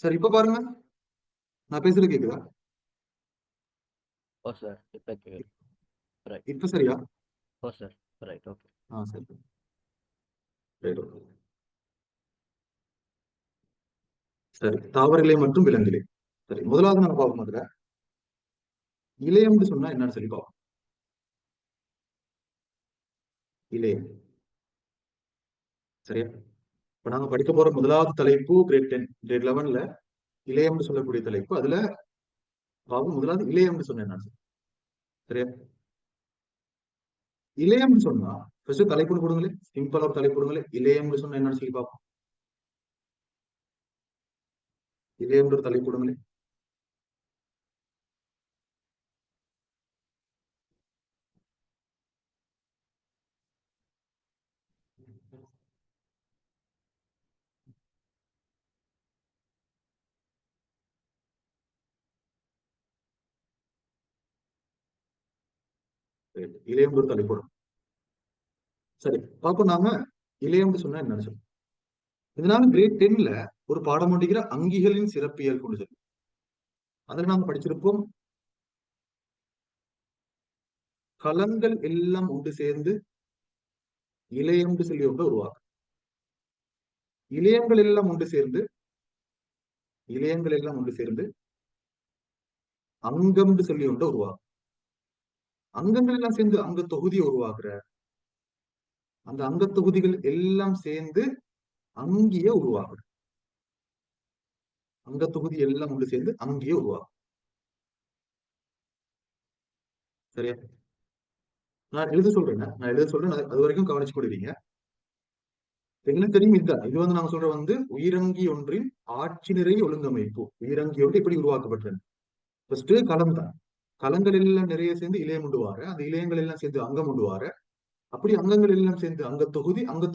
சார் இப்ப பாருங்க நான் பேசுறது கேக்குதா? ஓ சார் இப்போ கேக்குது. ரைட். இப்ப சரியா? ஓ சார் ரைட் ஓகே. சரி ரைட் ஓகே. சரி தாவர இலை மற்றும் விலங்கிலை. சரி முதலாவது நம்ம பார்ப்போம். அதுல இலையம்னு சொன்னா என்னன்னு சொல்லி பார்ப்போம். இலையம் சரியா. இப்ப நாங்க படிக்க போற முதலாவது தலைப்பு கிரேட் 10 கிரேட் 11ல இலையம்னு சொல்லக்கூடிய தலைப்பு. அதுல பாவம் முதலாவது இலையம்னு சொன்னேன் நான் சரியா. இலையம்னு சொன்னா ஃபர்ஸ்ட் தலைப்புன்னு கொடுங்களே. சிம்பிளா ஒரு தலைப்பு கொடுங்களே. இலையம்னு சொன்னா என்னன்னு சொல்லி பார்ப்போம். இலையம்ன்ற ஒரு தலைப்பு கொடுங்களே. இளையம் ஒரு தலைப்படும். சரி, பார்ப்போம் நாம இளையம்னு சொன்னா என்னன்னு சொல்லி. இதனால கிரேட் 10ல ஒரு பாடம் ஒன்றிக்கிற அங்கிகளின் சிறப்பியல் கொண்டு சொல்லி அதுல நாம படிச்சிருப்போம். களங்கள் எல்லாம் ஒன்று சேர்ந்து இளையம்னு சொல்லி ஒன்று உருவாக்கும். இளையங்கள் எல்லாம் ஒன்று சேர்ந்து இளையங்கள் எல்லாம் ஒன்று சேர்ந்து அங்கம்னு சொல்லி ஒன்று உருவாகும். அங்கங்கள் எல்லாம் சேர்ந்து அங்க தொகுதியை உருவாக்குற அந்த அங்க தொகுதிகள் எல்லாம் சேர்ந்து அங்கிய உருவாகுது. அங்க தொகுதி எல்லாம் ஒன்று சேர்ந்து அங்கிய உருவாகும். சரியா? நான் எழுத சொல்றேன் அது வரைக்கும் கவனிச்சு கொள்வீங்க. எங்களுக்கு தெரியும் இதுதான். இது வந்து நாங்க சொல்ற வந்து உயிரங்கி ஒன்றின் ஆட்சி நிறை ஒழுங்கமைப்பு. உயிரங்கி ஒன்று எப்படி உருவாக்கப்பட்டது? ஃபர்ஸ்ட் களம் தான். களங்கள் எல்லாம் நிறைய சேர்ந்து இளையம் உண்டுவார, அந்த இளையங்கள் எல்லாம் சேர்ந்து அங்கம் உண்டுவார, அப்படி அங்கங்கள் எல்லாம் சேர்ந்து அங்க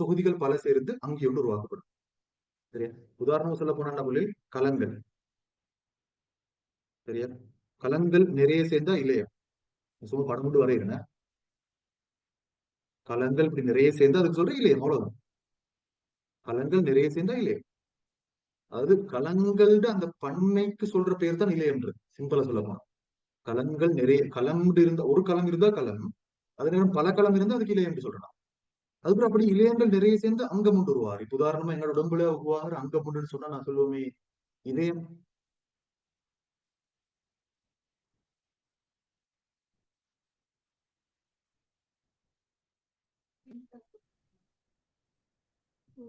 தொகுதிகள் பல சேர்ந்து அங்கி ஒன்று உருவாக்கப்படும். சரியா? உதாரணம் சொல்ல போனா களங்கள். சரியா? களங்கள் நிறைய சேர்ந்தா இளையம். சும்மா படம் கொண்டு வரைகிறேன். களங்கள் இப்படி நிறைய சேர்ந்து அதுக்கு சொல்ற இளையம், அவ்வளவுதான். களங்கள் நிறைய சேர்ந்தா இளையம். அதாவது களங்கள் அந்த பன்மைக்கு சொல்ற பேர் தான் இளையம்ன்றது. சிம்பிளா சொல்ல போனா களங்கள் நிறைய களம் இருந்தா ஒரு களம் இருந்தா களம், அதே நேரம் பல களம் இருந்தா அதுக்கு இளையம் என்று சொல்றோம். அதுக்கப்புறம் அப்படி இளையங்கள் நிறைய சேர்ந்து அங்கம் உண்டு உருவாரு. இப்ப உதாரணமா எங்களோட உடம்புல உருவாகிற அங்கம் உண்டுன்னு சொன்னா நான் சொல்லுவோமே இதயம்.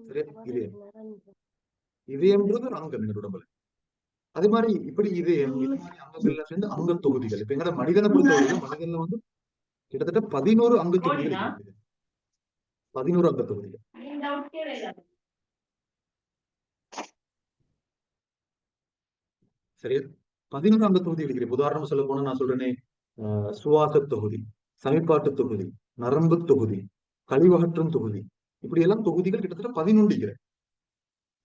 சரியா? இதயம்ன்றது ஒரு அங்கம் எங்களோட உடம்புல. அதே மாதிரி இப்படி இதயம் இது மாதிரி அங்கங்கள்லாம் சேர்ந்து அங்க தொகுதிகள். இப்ப எங்களோட மனிதனை பொறுத்தவரைக்கும் மனிதன்ல வந்து கிட்டத்தட்ட 11 அங்க தொகுதிகள் இருக்குது. 11 அங்க தொகுதிகள். சரியா? 11 அங்க தொகுதி இருக்கிறது. உதாரணம் சொல்ல போனா நான் சொல்றேனே சுவாச தொகுதி, சமிபாட்டு தொகுதி, நரம்பு தொகுதி, கழிவகற்றும் தொகுதி, இப்படி எல்லாம் தொகுதிகள் கிட்டத்தட்ட 11.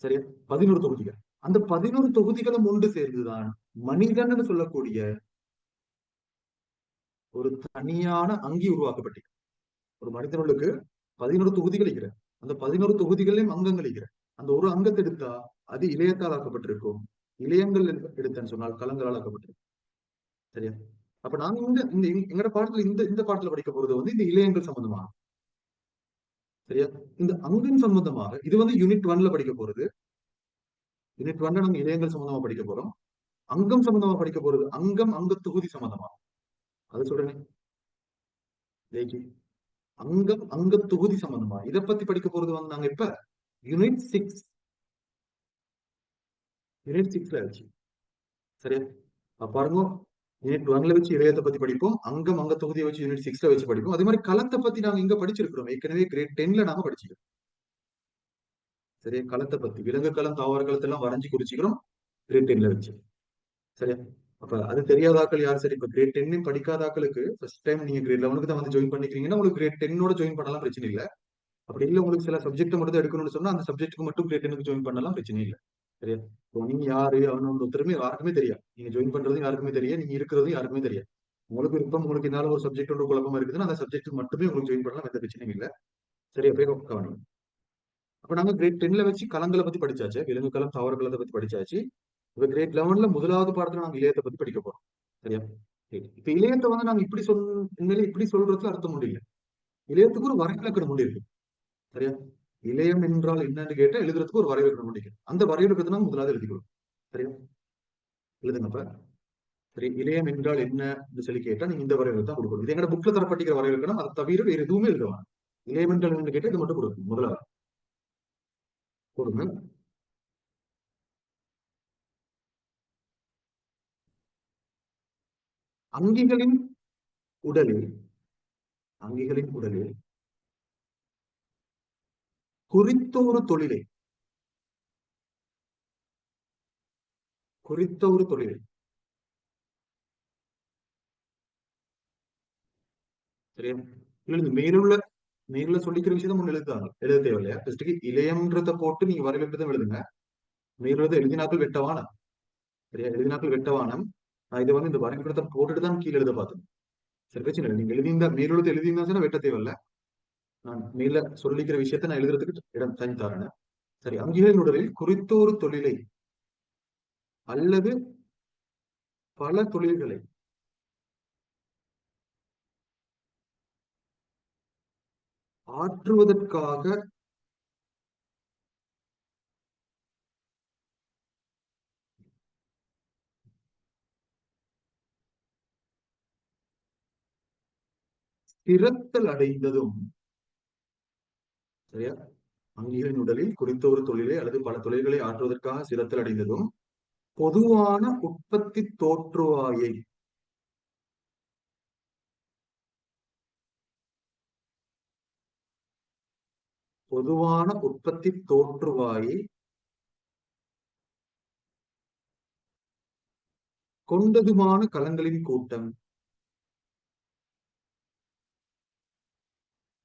சரியா? 11 தொகுதிகள். அந்த 11 தொகுதிகளும் ஒன்று சேர்ந்துதான் மனிதன் சொல்லக்கூடிய ஒரு தனியான அங்கி உருவாக்கப்பட்டு ஒரு மனிதனுக்கு 11 தொகுதிகள் இருக்கிற அந்த 11 தொகுதிகளையும் அங்கங்கள் இருக்கிற அந்த ஒரு அங்கத்தை எடுத்தா அது இளையத்தால் ஆக்கப்பட்டிருக்கும். இளையங்கள் எடுத்தேன்னு சொன்னால் களங்களால் ஆக்கப்பட்டிருக்கும். சரியா? அப்ப நாங்க இந்த எங்கட பாடத்துல இந்த பாடத்துல படிக்க போறது வந்து இந்த இளையங்கள் சம்பந்தமாக. சரியா? இந்த அங்கம் சம்பந்தமாக இது வந்து யூனிட் 1ல படிக்க போறது. யூனிட் 1ல நம்ம இளையங்கள் சம்பந்தமா படிக்க போறோம். அங்கம் சம்பந்தமா படிக்க போறது அங்க தொகுதி சம்பந்தமா. அது சொல்றேன். அங்கம் அங்க தொகுதி சம்பந்தமா இதை பத்தி படிக்க போறது வந்து நாங்க இப்ப யூனிட் 6ல வச்சு. சரியா? பாருங்க, யூனிட் 1ல வச்சு இளையத்தை பத்தி படிப்போம். அங்கம் அங்க தொகுதியை வச்சு யூனிட் 6ல வச்சு படிப்போம். அதே மாதிரி களத்தை பத்தி நாங்க இங்க படிச்சிருக்கிறோம். ஏற்கனவே கிரேட் 10ல நாம படிச்சிருக்கோம். சரியா? களத்தை பத்தி விலங்கு களம் தாவர களத்தை எல்லாம் வரைஞ்சி குறிச்சிக்கிறோம் கிரேட் 10ல வச்சு. சரியா? அப்ப அது தெரியாதாக்கள் யார்? சரி, இப்ப கிரேட் 10 படிக்காதாக்களுக்கு ஃபர்ஸ்ட் டைம் நீங்க கிரேட் 11க்கு தான் வந்து ஜாயின் பண்ணிக்கிறீங்கன்னா உங்களுக்கு கிரேட் 10ஓட ஜாயின் பண்ணலாம், பிரச்சனை இல்லை. அப்படி இல்லை உங்களுக்கு சில சப்ஜெக்ட் மட்டும் எடுக்கணும்னு சொன்னா அந்த சப்ஜெக்ட்டுக்கு மட்டும் கிரேட் 10க்கு ஜாயின் பண்ணலாம், பிரச்சனை இல்லை. சரியா? இப்போ நீங்க யாரு அவனோட ஒருத்தருமே யாருக்குமே தெரியாது. நீங்க ஜாயின் பண்றது யாருக்குமே தெரியாது, நீங்க இருக்கிறது யாருக்குமே தெரியாது. உங்களுக்கு விருப்பம் உங்களுக்கு என்னால ஒரு சப்ஜெக்ட் ஒன்று குழப்பமா இருக்குதுன்னா அந்த சப்ஜெக்ட் மட்டுமே உங்களுக்கு ஜாயின் பண்ணலாம், எந்த பிரச்சனையும் இல்லை. சரியா? போய் கவனம். அப்ப நாங்க கிரேட் 10ல வச்சு களங்களை பத்தி படிச்சாச்சு, விலங்கு களம் தாவர களத்தை பத்தி படிச்சாச்சு. இப்ப கிரேட் 11ல முதலாவது பாடத்துல நாங்க இளையத்தை பத்தி படிக்க போறோம். சரியா? இப்ப இளையத்தை வந்து நாங்க இப்படி சொல்றதுல அர்த்தம் முடியல. இளையத்துக்கு ஒரு வரைவிலக்கணம் ஒன்று இருக்கு. சரியா? இளையம் என்றால் என்னன்னு கேட்டா எழுதுறதுக்கு ஒரு வரைவிலக்கணம் ஒன்று இருக்கு. அந்த வரைவிலக்கணத்தை நாங்க முதலாவது எழுதிக்கிறோம். சரியா? எழுதுங்கப்ப. சரி, இளையம் என்றால் என்ன சொல்லி கேட்டா நீங்க இந்த வரைவிலக்கணம் தான் கொடுக்கணும். இது எங்க புக்ல தரப்பட்டிருக்கிற வரைவிலக்கணம். அதை தவிர வேற எதுவுமே எழுதுவாங்க. இளையம் என்றால் என்னன்னு கேட்டா இது மட்டும் கொடுக்கணும். முதலாவது கொடுங்க. அங்கிகளின் உடலில் குறித்த ஒரு தொழிலை சரியா? எழுது. மேலுள்ள சொல்லிக்கிற விஷயம் ஒண்ணு எழுத தேவையில்லையா? ஃபர்ஸ்ட்டுக்கு இளையம்ன்றத போட்டு நீங்க வரைவிலக்கணம் எழுதுங்க. மேலுள்ளது எழுதினாக்கள் வெட்டவானம். சரியா? எழுதினாக்கள் வெட்டவானம். நான் இதை வந்து இந்த வரைவிலக்கணத்தை போட்டுட்டு தான் கீழே எழுத பார்த்தேன். சரி, பிரச்சனை இல்லை. நீங்க எழுதியிருந்தா மேலெழுத்து எழுதியிருந்தா சொன்னா வெட்ட தேவையில்ல. நான் மேல சொல்லிக்கிற விஷயத்த நான் எழுதுறதுக்கு இடம் தனி தரேன். சரி, அங்கீகார உடலில் குறித்த ஒரு தொழிலை அல்லது பல தொழில்களை ஆற்றுவதற்காக திறத்தல் அடைந்ததும், சரியா, அங்கீகாரின் உடலில் குறித்த ஒரு தொழிலை அல்லது பல தொழில்களை ஆற்றுவதற்காக சிரத்தல் அடைந்ததும் பொதுவான உற்பத்தி தோற்றுவாயை பொதுவான உற்பத்தி தோற்றுவாயை கொண்டதுமான கலங்களின் கூட்டம்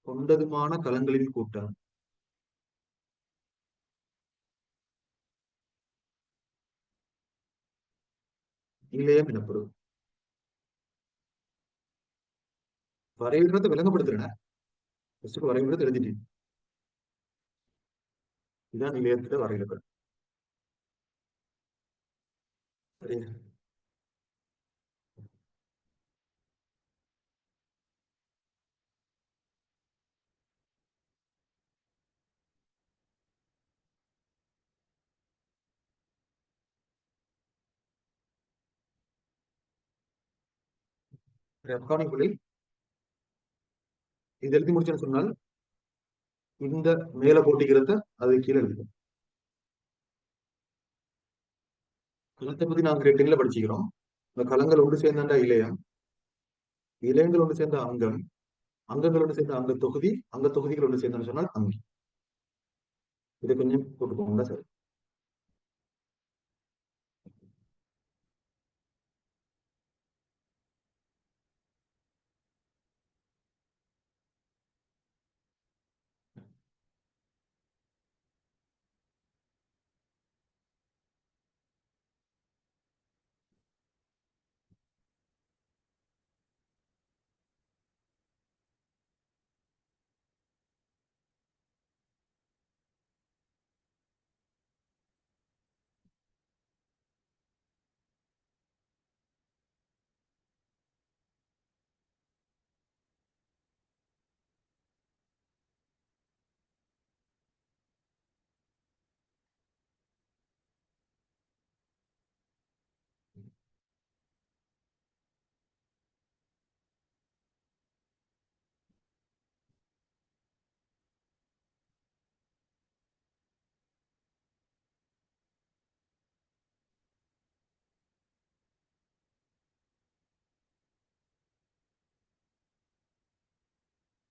கொண்டதுமான கலங்களின் கூட்டம் இளையம் எனப்படும். வரைகிறத விளங்கப்படுத்துறேன். வரைகிறத எழுதிட்டேன். இதுதான் இளையத்துல வரைகிறது. சரி, கவனிப்புகளில் இது எழுதி முடிச்சேன்னு சொன்னால் இந்த மேல போட்டிக்கிறத அது கீழே எழுதும். களத்தை பத்தி நாங்க ரேட்டிங்ல படிச்சுக்கிறோம். இந்த களங்கள் ஒன்று சேர்ந்தாண்டா இளையம், இளையங்கள் ஒன்று சேர்ந்த அங்கம், அங்கங்கள் ஒன்று சேர்ந்த அங்க தொகுதி, அங்க தொகுதிகள் ஒன்று சேர்ந்தான்னு சொன்னால் அங்கி. இதை கொஞ்சம் போட்டுக்கோங்க சார்.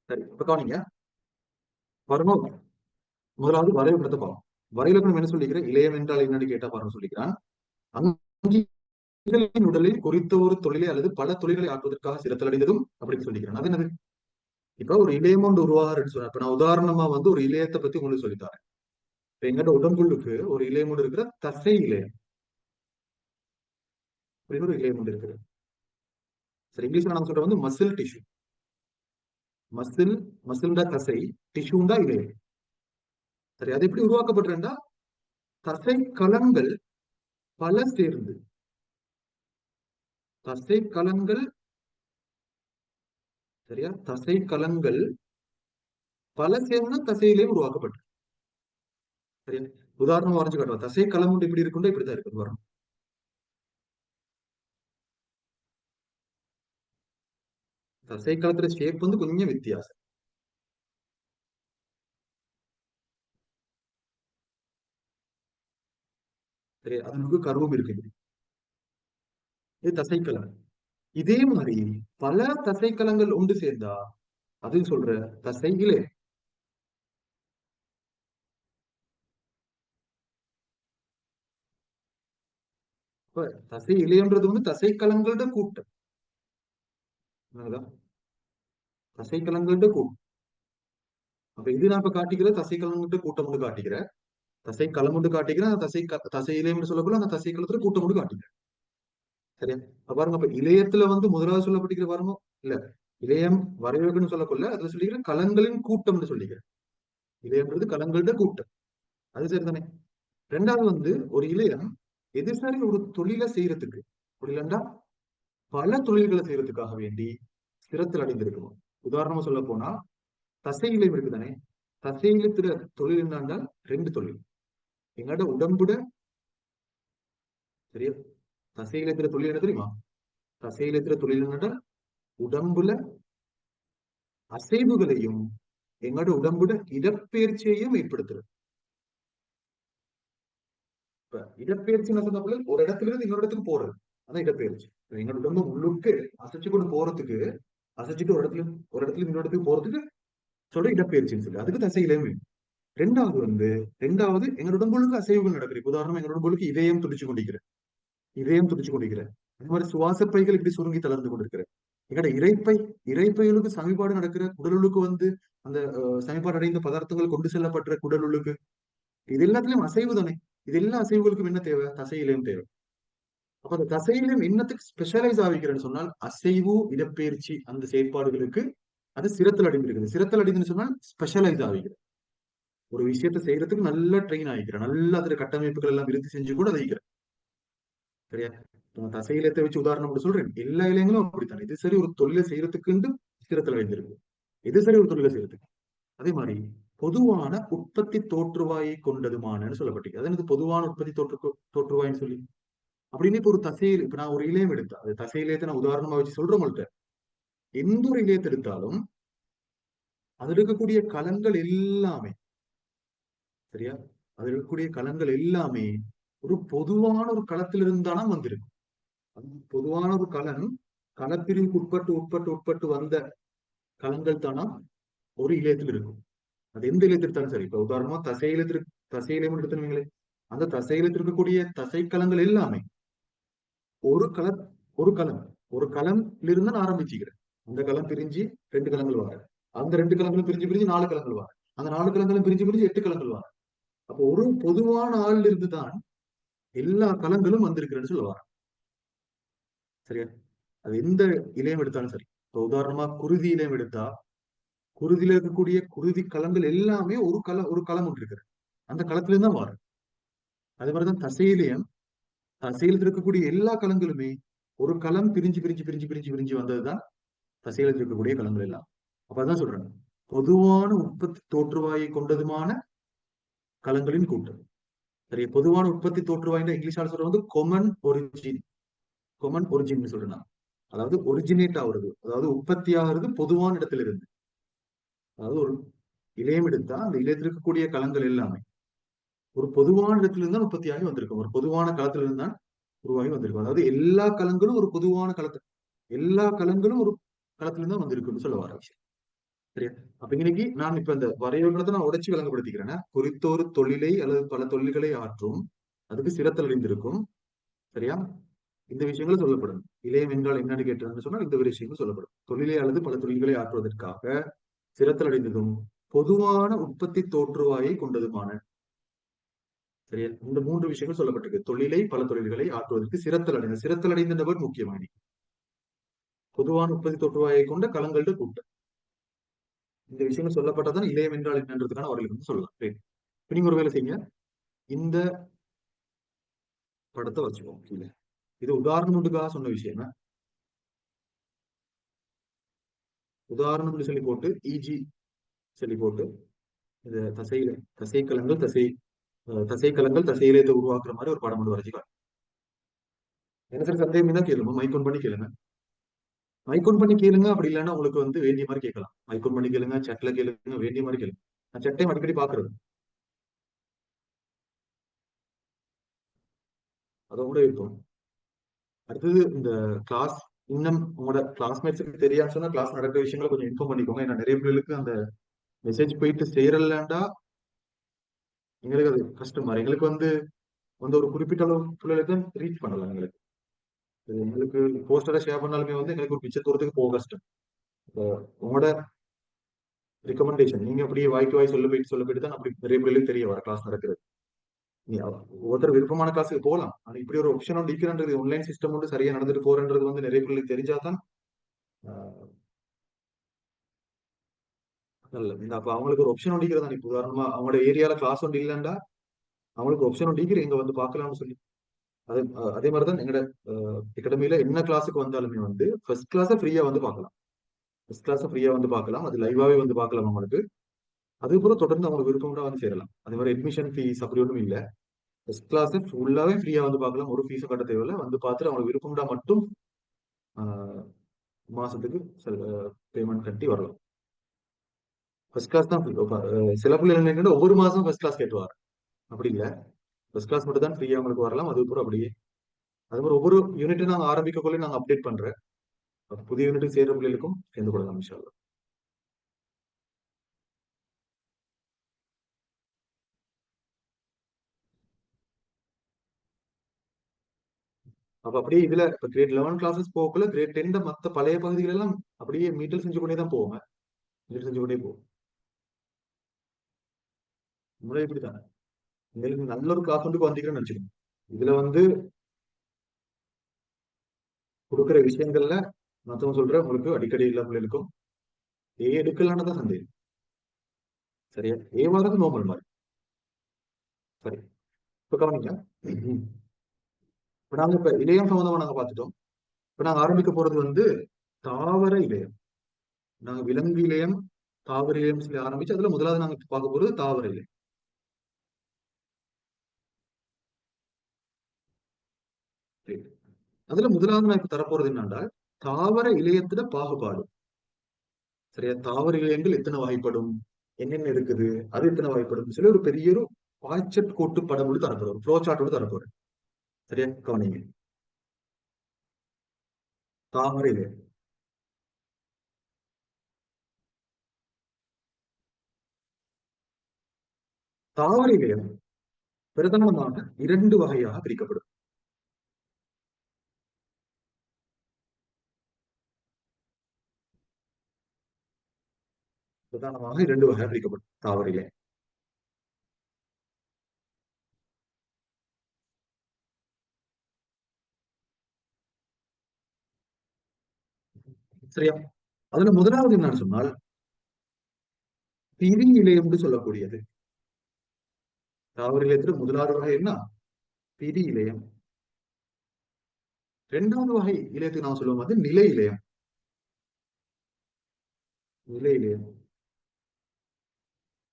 சரி, இப்ப கவனிங்க. வரணும். முதலாவது வரைபடத்தை பார்ப்போம். வரையிலக்கணம் என்ன சொல்லிக்கிறேன்? இளையம் என்றால் என்னன்னு கேட்டா பாருங்க சொல்லிக்கிறான். அங்கிகளின் உடலில் குறித்த ஒரு தொழிலை அல்லது பல தொழில்களை ஆற்றுவதற்காக சிரத்தல் அடைந்ததும் அப்படின்னு சொல்லிக்கிறேன். அது என்னது? இப்ப ஒரு இளையம் ஒன்று உருவாகிறன்னு சொன்னா, இப்ப நான் உதாரணமா ஒரு இளையத்தை பத்தி உங்களுக்கு சொல்லித்தரேன். இப்ப எங்கிட்ட உடம்புள்ளுக்கு ஒரு இளையம் ஒன்று இருக்கிற தசை இளையம் அப்படின்னு ஒரு இளையம் ஒன்று இருக்குது. சரி, இங்கிலீஷ்ல நாம சொல்ற மசில் டிஷ்யூ. மசில்டா தசை, டிஷ்யூண்டா இளையம். சரி, அது எப்படி உருவாக்கப்பட்டிருந்தா தசை கலங்கள் பல சேர்ந்து, தசை கலங்கள், சரியா, தசை கலங்கள் பல சேர்ந்து தசையிலேயும் உருவாக்கப்பட்டு. சரியா, உதாரணம் வரைஞ்சு காட்டுவோம். தசை களம் இப்படி இருக்குண்டா இப்படித்தான் இருக்கு வரும். தசை களத்துல ஷேப் கொஞ்சம் வித்தியாசம். சரி, அதுக்கு கருவும் இருக்குது. இது தசைக்கலம். இதே மாதிரி பல தசைக்கலங்கள் ஒன்று சேர்ந்தா அது சொல்ற தசையிலே. இப்ப தசை இலைன்றது தசைக்கலங்களோட கூட்டம். தசைக்கலங்களோட கூட்டம். அப்ப இது நான் இப்ப காட்டிக்கிற தசைக்கலங்கள்ட்ட கூட்டம் ஒன்று காட்டிக்கிறேன். தசை களம் ஒன்று காட்டிக்கிறேன். தசை இலையம் சொல்லக்குள்ள அந்த தசைக்களத்துல கூட்டம் ஒன்று காட்டிக்கிறேன். சரியா, பாருங்க. அப்ப இளையத்துல முதலாவது சொல்லப்பட்டிருக்கிற பாருங்க இல்ல, இளையம் வரையறுன்னு சொல்லக்கொள்ள அதுல சொல்லிக்கிறேன் கலங்களின் கூட்டம்னு சொல்லிக்கிறேன். இளையம்ன்றது கலங்களோட கூட்டம். அது சரிதானே. ரெண்டாவது வந்து ஒரு இளையம் எதிர்சாரி ஒரு தொழிலை செய்யறதுக்கு, தொழிலண்டா பல தொழில்களை செய்யறதுக்காக வேண்டி ஸ்திரத்தில் அடைந்திருக்கணும். உதாரணமா சொல்ல போனா தசை இலையம் இருக்குதானே. தசை இலத்துல தொழில் என்னண்டால் 2 தொழில். எங்களோட உடம்புட சரியா, தசை இலத்துல தொழில் என்ன தெரியுமா? தசை இலத்துல தொழில் என்னண்டால் உடம்புல அசைவுகளையும் எங்களோட உடம்புட இடப்பெயர்ச்சியையும் ஏற்படுத்துறது. இப்ப இடப்பெயர்ச்சின்னு சொன்ன ஒரு இடத்துல இருந்து இன்னொரு இடத்துக்கு போறது, அதான் இடப்பெயர்ச்சி. எங்களோட உடம்பு உள்ளுக்கு அசைச்சு கொண்டு போறதுக்கு, அசைச்சுட்டு ஒரு இடத்துல இன்னொரு இடத்துக்கு போறதுக்கு சொல்ற இடப்பெயர்ச்சின்னு சொல்லி, அதுக்கு தசை இலையம் வேணும். ரெண்டாவது எங்களோட உடம்புக்கு அசைவுகள் நடக்குது. உதாரணம், எங்களோட உடம்புக்கு இதயம் துடிச்சு கொண்டிருக்கிறேன், அது மாதிரி சுவாச பைகள் இப்படி சுருங்கி தளர்ந்து கொண்டிருக்கிற எங்கட இறைப்பைகளுக்கு சமிபாடு நடக்கிற குடலுக்கு வந்து அந்த சமிபாடு அடைந்த பதார்த்தங்கள் கொண்டு செல்லப்படுற குடலுக்கு, இது எல்லாத்துலயும் அசைவு தானே. இது எல்லா அசைவுகளுக்கும் என்ன தேவை? தசையிலையும் தேவை. அப்ப அந்த தசையிலையும் என்னத்துக்கு ஸ்பெஷலைஸ் ஆகிக்கிறேன்னு சொன்னால் அசைவு இடப்பெயர்ச்சி அந்த செயற்பாடுகளுக்கு அது சிரத்தில் அடைந்திருக்குது. சிரத்தில் அடைந்துன்னு சொன்னால் ஸ்பெஷலைஸ் ஆகிக்கிறேன். ஒரு விஷயத்த செய்யறதுக்கு நல்லா ட்ரெயின் ஆகிக்கிறேன், நல்லா அதுல கட்டமைப்புகள் எல்லாம் விருத்தி செஞ்சு கூட அதிக்கிறேன். சரியா, தசை இலத்தை வச்சு உதாரணம் சொல்றேன். எல்லா இலையங்களும் அப்படித்தான். இது சரி ஒரு தொழிலை செய்யறதுக்கு ஸ்திரத்தில் அடைந்திருக்கு, இது சரி ஒரு தொழிலை செய்யறதுக்கு. அதே மாதிரி பொதுவான உற்பத்தி தோற்றுவாயை கொண்டதுமானு சொல்லப்பட்டிருக்கு. அது எனக்கு பொதுவான உற்பத்தி தோற்றுவாயின்னு சொல்லி அப்படின்னு இப்ப ஒரு தசையில், இப்ப நான் ஒரு இலையம் எடுத்தா அது தசை இலையத்தை நான் உதாரணமா வச்சு சொல்றேன் உங்கள்கிட்ட. எந்த ஒரு இலையத்தை எடுத்தாலும் அதுல இருக்கக்கூடிய கலங்கள் எல்லாமே சரியா, அதுல இருக்கக்கூடிய கலங்கள் எல்லாமே ஒரு பொதுவான ஒரு களத்திலிருந்து தானே வந்திருக்கு. பொதுவான ஒரு களப்பிரிவுக்கு உட்பட்டு வந்த களங்கள் தானா ஒரு இலையத்தில் இருக்கும். அது எந்த இலையத்தில் இருந்தாலும் சரி. இப்ப உதாரணமா தசையிலம் எடுத்துனீங்களே, அந்த தசையிலத்தில் இருக்கக்கூடிய தசைக்கலங்கள் எல்லாமே ஒரு களம்ல இருந்து நான் ஆரம்பிச்சுக்கிறேன். அந்த களம் பிரிஞ்சு 2 களங்கள் வர, அந்த 2 களங்களும் பிரிஞ்சு 4 களங்கள் வர, அந்த 4 களங்களும் பிரிஞ்சு 8 களங்கள் வர. அப்போ ஒரு பொதுவான ஆள்ல இருந்து தான் எல்லா களங்களும் வந்திருக்கிறேன்னு சொல்லுவாங்க. சரியா, அது எந்த இலையம் எடுத்தாலும் சரி. இப்போ உதாரணமா குருதி இலையம் எடுத்தா குருதியில இருக்கக்கூடிய குருதி களங்கள் எல்லாமே ஒரு களம் ஒன்று இருக்கிறது, அந்த களத்துல இருந்து தான் வரும். அதே மாதிரிதான் தசையில இருக்கக்கூடிய எல்லா களங்களுமே ஒரு களம் பிரிஞ்சு வந்ததுதான் தசையில இருக்கக்கூடிய களங்கள் எல்லாம். அப்பதான் சொல்றேன், பொதுவான உற்பத்தி தோற்றுவாயை கொண்டதுமான களங்களின் கூட்டம். சரி, பொதுவான உற்பத்தி தோற்றுவாய் இங்கிலீஷால சொல்ற வந்து கொமன் ஒரிஜின் சொல்றேன். அதாவது ஒரிஜினேட் ஆகுறது, அதாவது உற்பத்தி ஆகிறது பொதுவான இடத்துல இருந்து. அதாவது ஒரு இலையம் எடுத்தா அந்த இலையத்தில் இருக்கக்கூடிய களங்கள் எல்லாமே ஒரு பொதுவான இடத்துல இருந்து தான் உற்பத்தியாகி வந்திருக்கும், ஒரு பொதுவான களத்துல இருந்து தான் உருவாகி வந்திருக்கும். அதாவது எல்லா களங்களும் ஒரு களத்துல இருந்து தான் வந்திருக்குன்னு சொல்ல வர விஷயம். சரியா, அப்ப இன்னைக்கு நான் இப்ப இந்த வரைவுகளை நான் உடைச்சு விளங்கப்படுத்திக்கிறேன்னா, குறித்தொரு தொழிலை அல்லது பல தொழில்களை ஆற்றும் அதுக்கு சிரத்தல் அடைந்திருக்கும். சரியா, இந்த விஷயங்கள் சொல்லப்படும். இளையம் என்றால் என்னன்னு கேட்டான்னு சொன்னால் இந்த விஷயங்கள் சொல்லப்படும். தொழிலை அல்லது பல தொழில்களை ஆற்றுவதற்காக சிரத்தல் அடைந்ததும் பொதுவான உற்பத்தி தோற்றுவாயை கொண்டதுமான. சரியா, இந்த 3 விஷயங்கள் சொல்லப்பட்டிருக்கு. தொழிலை பல தொழில்களை ஆற்றுவதற்கு சிரத்தல் அடைந்த நபர் முக்கியமான பொதுவான உற்பத்தி தோற்றுவாயை கொண்ட களங்கள்ட கூட்டம். இந்த விஷயங்கள் சொல்லப்பட்டதான் இளையம் என்றால் என்னன்றதுக்கான அவர்களுக்கு சொல்லலாம். இப்ப நீங்க ஒரு வேலை செய்யுங்க, இந்த படத்தை வச்சுக்கோங்க கீழே. இது உதாரணத்துக்காக சொன்ன விஷயம். உதாரணம் சொல்லி போட்டு இஜி சொல்லி போட்டு இந்த தசைக்கலங்கள் தசையிலத்தை உருவாக்குற மாதிரி ஒரு படம் வந்து வரைஞ்சிக்கலாம். என்ன சார் சந்தேகம் தான் கேளுங்க, மைக்கோன் பண்ணி கேளுங்க. அப்படி இல்லைன்னா உங்களுக்கு வந்து வேண்டிய மாதிரி கேட்கலாம். மைக்கோன் பண்ணி கேளுங்க, சட்ல கேளுங்க, வேண்டிய மாதிரி கேளுங்க. நான் சட்டையும் அடிக்கடி பாக்குறது அதோட இருக்கும். அடுத்தது இந்த கிளாஸ் இன்னும் உங்களோட கிளாஸ்மேட்ஸுக்கு தெரியாம சொன்னா கிளாஸ் நடக்கிற விஷயங்களை கொஞ்சம் இன்ஃபார்ம் பண்ணிக்கோங்க. ஏன்னா நிறைய பேருக்கு அந்த மெசேஜ் போயிட்டு சேரலாண்டா எங்களுக்கு அது கஷ்டம் மாதிரி. எங்களுக்கு வந்து ஒரு குறிப்பிட்ட அளவு பிள்ளைகளுக்கு ரீச் பண்ணலாம். எங்களுக்கு போஸ்டரை ஷேர் பண்ணாலுமே வந்து எங்களுக்கு ஒரு பிக்சர் தூரத்துக்கு போக கஷ்டம். உங்களோட ரெக்கமெண்டேஷன் நீங்க அப்படியே வாய்க்கு வாய் சொல்ல போயிட்டு தான் அப்படி நிறைய பேருக்கு தெரிய வர கிளாஸ் நடக்கிறது. நீ ஒவ்வொருத்தர் விருப்பமான கிளாஸுக்கு போகலாம், ஆனா இப்படி ஒரு ஆப்ஷன் ஒன்று இருக்கிறன்றது, ஆன்லைன் சிஸ்டம் வந்து சரியா நடந்துட்டு போறன்றது வந்து நிறைய பேருக்கு தெரிஞ்சாதான் நல்ல இந்த அப்ப அவங்களுக்கு ஒரு ஆப்ஷன் ஒண்டிக்கிறது தான். இப்ப உதாரணமா அவங்களோட ஏரியால கிளாஸ் ஒன்று இல்லைண்டா அவங்களுக்கு ஆப்ஷன் ஒண்டிக்கிற எங்க வந்து பார்க்கலாம்னு சொல்லி அதே அதே மாதிரிதான் எங்களோட அகாடமியில என்ன கிளாஸுக்கு வந்தாலுமே வந்து ஃபர்ஸ்ட் கிளாஸை ஃப்ரீயா வந்து பார்க்கலாம். ஃபர்ஸ்ட் கிளாஸை ஃப்ரீயா வந்து பார்க்கலாம். அது லைவாவே வந்து பார்க்கலாம் அவங்களுக்கு. அதுக்கப்புறம் தொடர்ந்து அவங்களுக்கு விருப்பம்னா வந்து சேரலாம். அதே மாதிரி அட்மிஷன் ஃபீஸ் அப்படி ஒன்றும் இல்லை. ஃபர்ஸ்ட் கிளாஸ் ஃபுல்லாவே ஃப்ரீயா வந்து பார்க்கலாம். ஒரு ஃபீஸும் கட்ட தேவையில்ல. வந்து பார்த்துட்டு அவங்களுக்கு விருப்பம்னா மட்டும் ஆஹ், மாசத்துக்கு பேமெண்ட் கட்டி வரலாம். ஃபர்ஸ்ட் கிளாஸ் தான் free. சில பிள்ளைகள் என்னன்னா ஒவ்வொரு மாசம் ஃபர்ஸ்ட் கிளாஸ் கேட்டுவார். அப்படி இல்லை. ஃபர்ஸ்ட் கிளாஸ் மட்டும் தான் ஃப்ரீயா உங்களுக்கு வரலாம். அதுக்கப்புறம் அப்படியே அது மாதிரி ஒவ்வொரு யூனிட்டும் நாங்கள் ஆரம்பிக்கக்குள்ளே நாங்கள் அப்டேட் பண்றேன். அப்ப புதிய யூனிட் சேர்ற பிள்ளைகளுக்கும் சேர்ந்து கொள்ளலாம் இன்ஷா அல்லாஹ். அப்ப அப்படியே இதுல இப்ப கிரேட் 11 கிளாஸஸ் போகக்குள்ள கிரேட் 10 மத்த பழைய பகுதிகள் எல்லாம் அப்படியே மீட்டல் செஞ்சு கொண்டே தான் போவோங்க. மீட்டல் செஞ்சு கொண்டே போவோம். முறை இப்படித்தானே உங்களுக்கு நல்ல ஒரு கிளாஸ் வந்து வந்தீங்கன்னு நினைச்சுக்கோங்க. இதுல வந்து கொடுக்குற விஷயங்கள்ல மத்தவங்க சொல்ற உங்களுக்கு அடிக்கடி எல்லா பிள்ளைகளுக்கும் எடுக்கலான்னு தான் சந்தேகம். சரியா வாரது நோமல் மாதிரி. சரி இப்ப கவனிங்க. இப்ப நாங்க இப்ப இளையம் சம்பந்தமா நாங்க பார்த்துட்டோம். இப்ப நாங்க ஆரம்பிக்க போறது வந்து தாவர இலையம். நாங்க விலங்கு இலையம் தாவர இலையம் சொல்லி ஆரம்பிச்சு அதுல முதலாவது நாங்க பார்க்க போறது தாவர இலையம். சரி. அதுல முதலாவது நான் இப்ப தரப்போறது என்னன்னா தாவர இலையத்துல பாகுபாடு. சரியா தாவர இலையங்கள் எத்தனை வகைப்படும் என்னென்ன இருக்குது அது எத்தனை வகைப்படும் சொல்லி ஒரு பெரிய ஒரு பாய்ச்சட் கோட்டு படம் தரப்போம் ஃப்ளோ சார்ட்டோடு தரப்போறேன். சரியா கவனிங்க. தாவர இலையம் தாவர இலையம் பிரதானமாக இரண்டு வகையாக பிரிக்கப்படும். பிரதானமாக இரண்டு வகையாக பிரிக்கப்படும் தாவர இலையம். சரியா அதுல முதலாவது என்னன்னு சொன்னால் பிரி இலையம் என்று சொல்லக்கூடியது. தாவர இலையத்துல முதலாவது வகை என்ன பிரி இலையம். இரண்டாவது வகை இலையத்துக்கு நான் சொல்லுவோம் வந்து நிலை இலையம். நிலை இலையம்.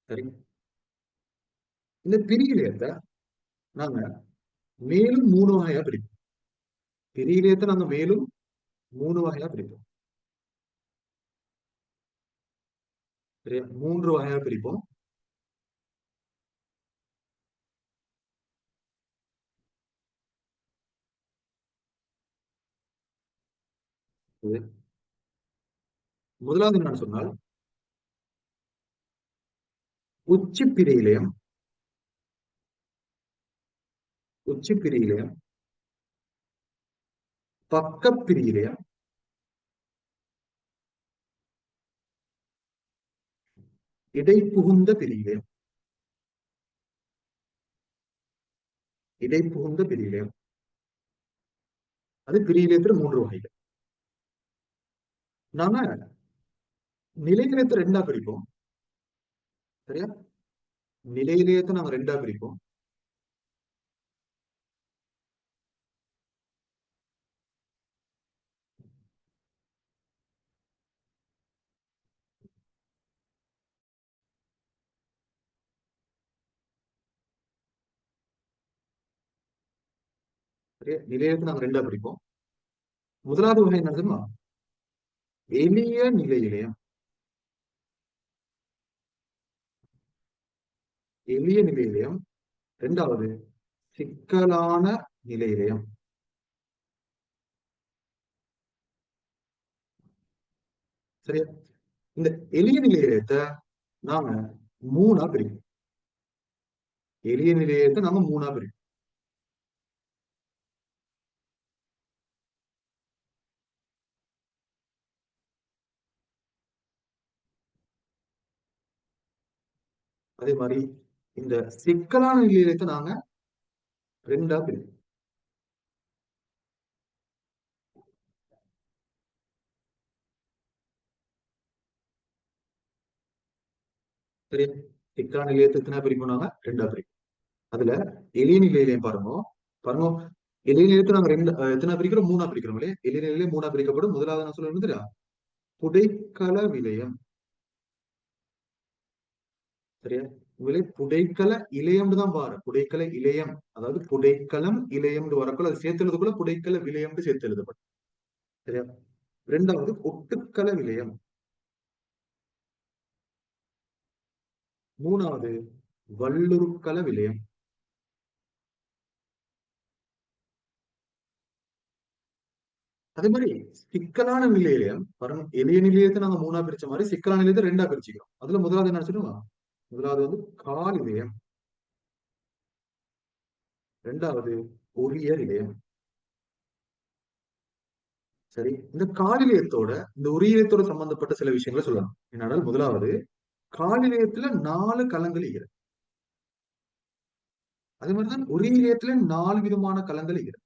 சரி இந்த பிரி இலையத்தை நாங்க மேலும் மூணு வகையா பிரிப்போம். பிரி இலையத்தை நாங்க மேலும் மூணு வகையா பிரிப்போம். சரியா மூன்று வகையா பிரிப்போம். இது முதலாவது என்னன்னு சொன்னால் உச்சி பிரி இலையம். உச்சி பிரி இலையம் பக்க பிரி இலையம் இடைப்புகுந்த பிரி இலையம். இடைப்புகுந்த பிரி இலையம் அது பிரி இலையத்துல மூன்று வகைகள். நாம நிலை இலையத்தை ரெண்டா பிரிப்போம். சரியா நிலை இலையத்தை நாங்க ரெண்டா பிரிப்போம். சரியா நிலையத்தை நாங்க ரெண்டா பிரிப்போம். முதலாவது வகை என்ன தெரியுமா எளிய நிலை இலையம். எளிய நிலை இலையம். இரண்டாவது சிக்கலான நிலை இலையம். சரியா இந்த எளிய நிலை இலையத்தை நாம மூணா பிரிப்போம். எளிய நிலையத்தை நாம மூணா பிரிப்போம். அதே மாதிரி இந்த சிக்கலான நிலை இலையத்தை நாங்க ரெண்டா பிரிப்போம். சரியா? சிக்கலான நிலையத்தை எத்தனை பிரிக்கணும்னாங்க ரெண்டா பிரிக்கும். அதுல எளிய நிலையிலையும் பாருங்க பாருங்க, எளிய நிலையத்தை நாங்க ரெண்டு எத்தனை பிரிக்கிறோம்? மூணா பிரிக்கிறோம் இல்லையா? எளிய நிலையிலே மூணா பிரிக்கப்படும். முதலாவது நான் சொல்ல புடைக்கல விலையம். சரியா? உங்களே புடைக்கல இலையம்னு தான் பாரு. புடைக்கல இலையம், அதாவது புடைக்கலம் இலையம்னு வரக்குள்ள அது சேர்த்து எழுதுக்குள்ள புடைக்கல விலையம்னு சேர்த்து எழுதப்படும். சரியா? இரண்டாவது ஒட்டுக்கல விலையம். மூணாவது வல்லுருக்கல விலையம். அதே மாதிரி சிக்கலான நிலையிலையும் பாருங்க, எளிய நிலையத்தை நாங்க மூணா பிரிச்ச மாதிரி சிக்கலான நிலையத்தை ரெண்டா பிரிச்சுக்கிறோம். அதுல முதலாவது என்ன சொல்லுவோம்? முதலாவது கால் இலையம். இரண்டாவது உரிய இலையம். சரி, இந்த காலிலேயத்தோட இந்த உரியிலயத்தோட சம்பந்தப்பட்ட சில விஷயங்களை சொல்லணும். என்னன்னா, முதலாவது காலிலேயத்துல 4 கலங்கள் இருக்கிறது. அதே மாதிரிதான் உரியிலயத்துல 4 விதமான கலங்கள் இருக்கிறது.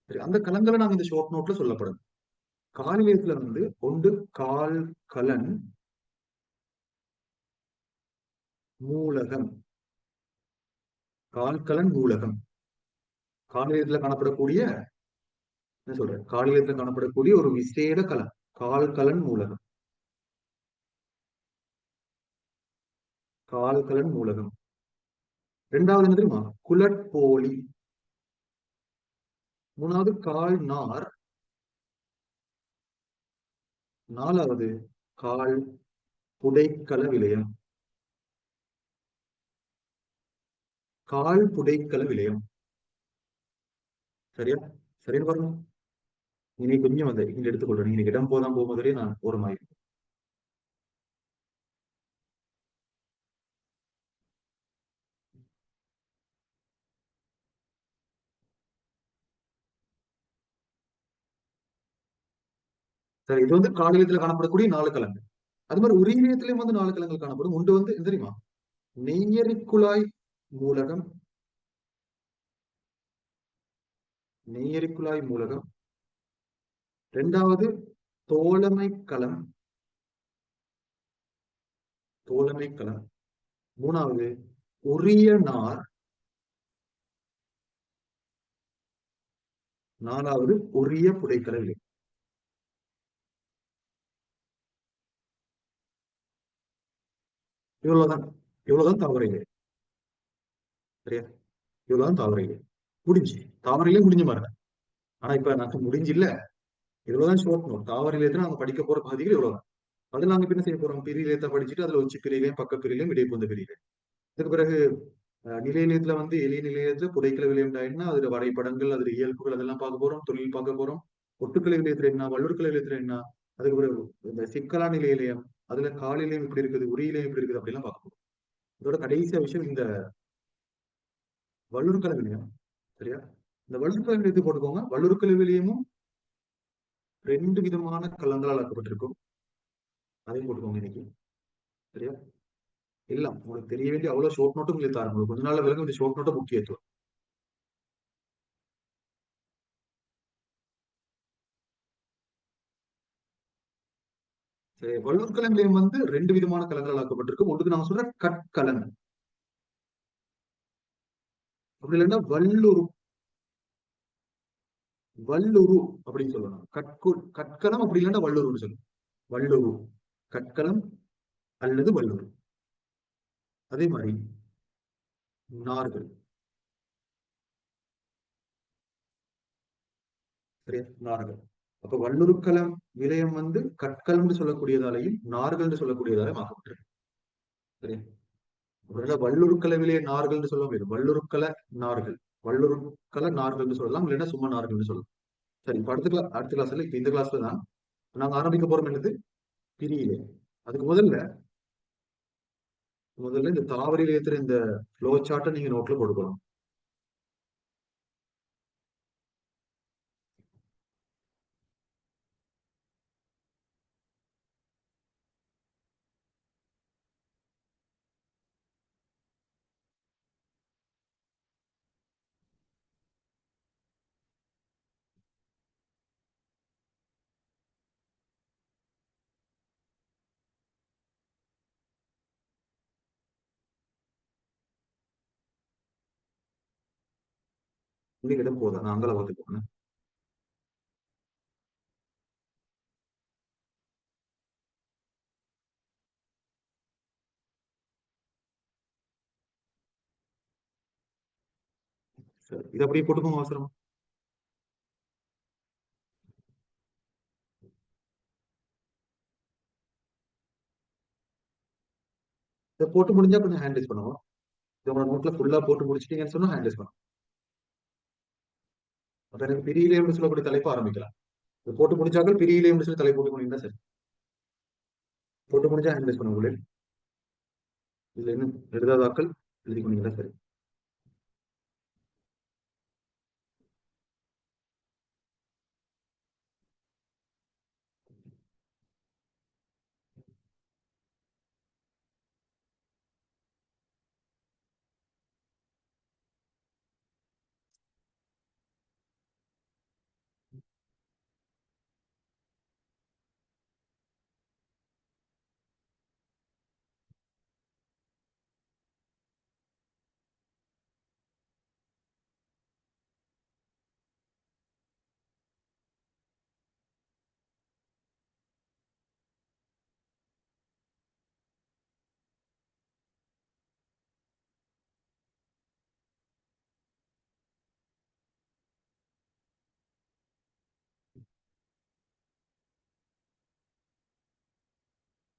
சரி, அந்த கலங்களை நாங்க இந்த ஷார்ட் நோட்ல சொல்லப்படும். காலிலேயத்துல ஒன்று கால் கலன் மூலகம். கால்கலன் மூலகம் காலிலேயத்துல காணப்படக்கூடிய, என்ன சொல்றேன், காலிலேயத்துல காணப்படக்கூடிய ஒரு விசேட கலன் கால்கலன் மூலகம். கால்கலன் மூலகம். இரண்டாவது என்ன தெரியுமா? குலட்போலி. மூணாவது கால் நார். நாலாவது கால் புடைக்கல விலையம். கால் புடைக்கல விலையம். சரியா? சரியா பாருங்க. இனி கொஞ்சம் வந்து இங்க எடுத்துக்கொள்றேன். நீங்க இடம் போதான் போகும்போதே நான் ஓரமாயி. சரி, இது காலிலயத்துல காணப்படக்கூடிய 4 கலங்கள். அது மாதிரி உரியிலயத்திலயும் 4 கலங்கள் காணப்படும். ஒன்று என்ன தெரியுமா? நெய்யரிக்குழாய் மூலகம். நெய்யரிக்குழாய் மூலகம். இரண்டாவது தோழமை களம். தோழமை களம். மூணாவது உரிய நார். நாலாவது உரிய புடைக்கல விலை. இவ்வளவுதான். இவ்வளவுதான் தாவரைகள். சரியா? இவ்வளவுதான் தாவரைகள். முடிஞ்சு. தாவரையிலே முடிஞ்ச பாருங்க. ஆனா இப்ப நான் முடிஞ்சு இல்ல. இவ்வளவுதான் ஷோர்ட் நோட். தாவரையிலே நாங்க படிக்க போற பகுதிகள் இவ்வளவுதான். அதுல நாங்க இப்ப என்ன செய்ய போறோம்? பிரியிலேயத்தை படிச்சுட்டு அதுல உச்சி பிரியிலையும் பக்க பிரியிலையும் இடைப்போந்த பிரியிலையும். அதுக்கு பிறகு நிலையிலயத்துல எளிய நிலையத்துல புதைக்கல விலையம் என்ன, அதுல வரைபடங்கள், அதுல இயல்புகள் அதெல்லாம் பார்க்க போறோம். தொழில் பார்க்க போறோம். ஒட்டுக்கலை விலையத்துல என்ன, வள்ளுவர்கலை விலையத்துல என்ன, அதுக்கு பிறகு இந்த சிக்கலான நிலையிலையும் அதுல காலிலையும் இப்படி இருக்குது, உரியிலையும் இப்படி இருக்குது, அப்படிலாம் பார்க்க போறோம். இதோட கடைசியா விஷயம் இந்த வள்ளுவர்கலை விலையம். சரியா? இந்த வள்ளுவர்கலை விலையத்தை போட்டுக்கோங்க. வள்ளுவர்கலை விலையமும் 2 விதமான கலங்களால் ஆக்கப்பட்டிருக்கும். அதையும் போட்டுக்கோங்க இன்னைக்கு. சரியா? எல்லாம் உங்களுக்கு தெரிய வேண்டிய அவ்வளவு ஷோர்ட் நோட்டும் உங்களுக்கு தரும். உங்களுக்கு கொஞ்ச நாள் விலங்கு இந்த ஷோர்ட் நோட்டை முக்கியத்துவம். சரி, வள்ளூர் நிலையம் 2 விதமான கலங்களால் ஆக்கப்பட்டிருக்கு. ஒன்றுக்கு நாங்க சொல்ற கற்கலன், அப்படி இல்லைன்னா வல்லுரு. வல்லுரு அப்படின்னு சொல்லணும். கற்களம் அப்படி இல்லைன்னா வல்லுருன்னு சொல்லணும். வல்லுரு, கற்களம் அல்லது வல்லுரு. அதே மாதிரி நார்கள். சரியா? நார்கள். அப்ப வல்லுருக்களம் விலையம் கற்களம்னு சொல்லக்கூடியதாலையும் நார்கள் சொல்லக்கூடியதாலையும் ஆக்கப்பட்டிருக்கு. சரியா? ஒருவேளை வல்லுருக்கள விலைய நார்கள்னு சொல்ல முடியும். வல்லுருக்கள நார்கள், வல்லுருக்கள நார்கள்னு சொல்லலாம், இல்லைன்னா சும்மா நார்கள்னு சொல்லலாம். சரி, இப்ப அடுத்த கிளாஸ்ல இப்ப இந்த கிளாஸ்ல தான் நாங்க ஆரம்பிக்க போறோம் என்னது? பிரியிலே. அதுக்கு முதல்ல இந்த தாவரியில் ஏத்துற இந்த ஃப்ளோ சார்ட்டை நீங்க நோட்ல போட்டுக்கணும். உங்களுக்கு இடம் போதா? நான் அங்கே பார்த்து போனேன். சரி, இதை அப்படியே போட்டுக்கோங்க அவசரம். இதை போட்டு முடிஞ்சா கொஞ்சம் ஹேண்ட் ரைஸ் பண்ணுவோம். இதை உங்க நோட்ல ஃபுல்லா போட்டு முடிச்சிட்டீங்கன்னு சொன்னா ஹேண்ட் ரைஸ் பண்ணுவோம். அப்ப எனக்கு பிரியிலே என்று சொல்லக்கூடிய தலைப்பு ஆரம்பிக்கலாம். இதை போட்டு முடிச்சாக்கள் பிரியிலே என்று சொல்லி தலைப்பு போட்டு போனீங்கன்னா சரி. போட்டு முடிஞ்சா ஹேண்ட் ரைஸ் பண்ணுவோம். இதுல இன்னும் எழுதாதாக்கள் எழுதி கொண்டீங்கன்னா சரி.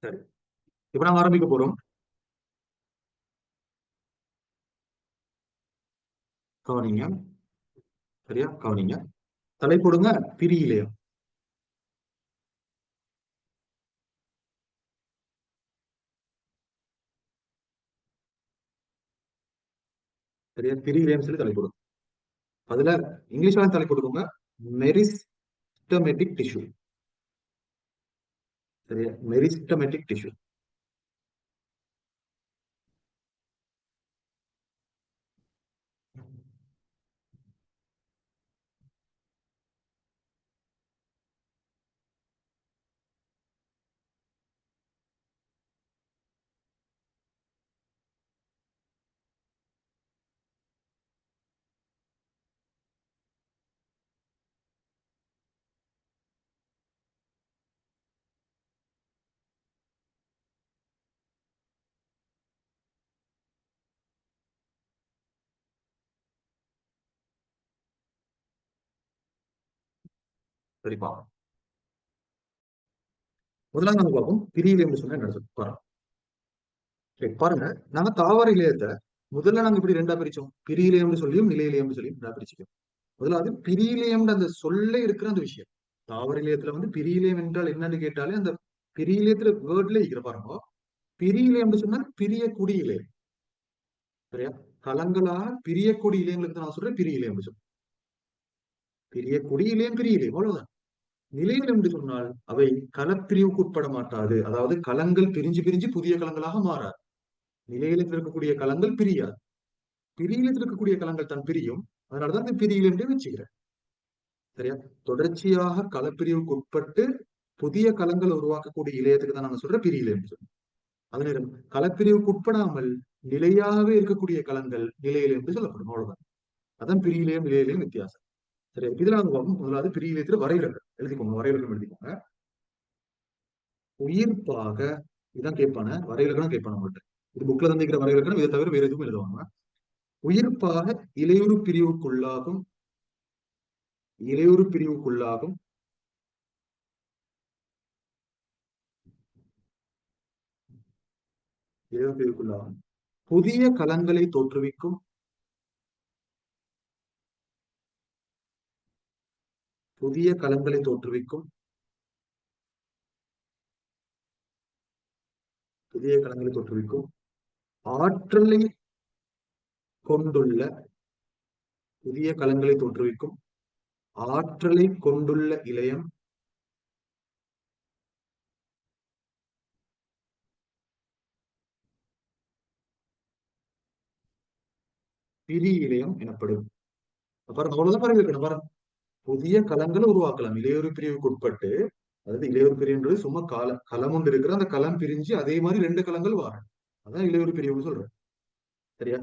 சரி, இப்ப நாங்க ஆரம்பிக்க போறோம். கவனிங்க. சரியா? கவனிங்க. தலைப்பொடுங்க பிரியிலேயம். சரியா? பிரியிலேயம் சொல்லி தலைப்பொடுங்க. அதுல இங்கிலீஷ்ல தலைப்பொடுங்க மெரிஸ்டமெட்டிக் டிஷ்யூ. சரியா? Meristematic tissue. சரிப்பா. முதலாவது நாங்க பார்ப்போம் பிரியிலேயம் சொன்னா என்ன சொல்லு பாருங்க. சரி, பாருங்க. நாங்க தாவர இலையத்தை முதல்ல நாங்க இப்படி ரெண்டா பிரிச்சோம். பிரியிலேயம்னு சொல்லியும் நிலையிலேயம்னு சொல்லியும் ரெண்டா பிரிச்சுக்கோம். முதலாவது பிரியிலேயம் அந்த சொல்ல இருக்கிற அந்த விஷயம். தாவர இலையத்துல வந்து பிரியிலேயம் என்றால் என்னன்னு கேட்டாலே அந்த பிரியிலேயத்துல வேர்ட்ல இருக்கிற பாருங்க. பிரியிலேயம்னு சொன்னா பிரியக்கூடிய இலையம். சரியா? கலங்களாக பிரியக்கூடிய இலையங்களுக்கு நான் சொல்றேன் பிரியிலேயம் சொல்றேன். பிரியக்கூடிய இலையம் பிரியிலேயம் அவ்வளவுதான். நிலையில் என்று சொன்னால் அவை கலப்பிரிவுக்கு உட்பட மாட்டாது. அதாவது கலங்கள் பிரிஞ்சு பிரிஞ்சு புதிய கலங்களாக மாறாது. நிலையிலத்தில் இருக்கக்கூடிய கலங்கள் பிரியாது. பிரியிலத்தில் இருக்கக்கூடிய கலங்கள் தான் பிரியும். அதனாலதான் இந்த பிரியில் என்று வச்சுக்கிறேன். சரியா? தொடர்ச்சியாக கலப்பிரிவுக்கு உட்பட்டு புதிய கலங்கள் உருவாக்கக்கூடிய இலையத்துக்கு தான் நாங்க சொல்ற பிரியில என்று சொல்றோம். அதே நேரம் கலப்பிரிவுக்கு உட்படாமல் நிலையாகவே இருக்கக்கூடிய கலங்கள் நிலையில என்று சொல்லப்படும். அவ்வளவுதான். அதான் பிரியிலையும் நிலையிலையும் வித்தியாசம். சரி, இதுல நாங்க பார்ப்போம். முதலாவது பிரியிலத்துல வரையிலங்கள் எழுதிக்கோங்க. வரையிலக்கம் எழுதிக்கோங்க. உயிர்ப்பாக இதான் கேட்பான வரையிலக்கணம் கேட்பான உங்கள்கிட்ட. இது புக்ல தந்திக்கிற வரையிலக்கணம் இதை தவிர வேற எதுவும் எழுதுவாங்க. உயிர்ப்பாக இலையுறு பிரிவுக்குள்ளாகும் இலையுறு பிரிவுக்குள்ளாகும் இலையுறு பிரிவுக்குள்ளாகும் புதிய கலங்களை தோற்றுவிக்கும் புதிய கலங்களை தோற்றுவிக்கும் புதிய கலங்களை தோற்றுவிக்கும் ஆற்றலை கொண்டுள்ள புதிய கலங்களை தோற்றுவிக்கும் ஆற்றலை கொண்டுள்ள இலையம் பிரி இலையம் எனப்படும். பாருங்க, அவ்வளவுதான் பாருங்க. பாருங்க, புதிய கலங்களை உருவாக்கலாம் இளையோரு பிரிவுக்கு உட்பட்டு. அதாவது இளையோரு பிரிவுன்றது சும்மா களம் ஒன்று இருக்கிற அந்த களம் பிரிஞ்சு அதே மாதிரி ரெண்டு களங்கள் வாரும். அதான் இளையோரு பிரிவுன்னு சொல்றேன். சரியா?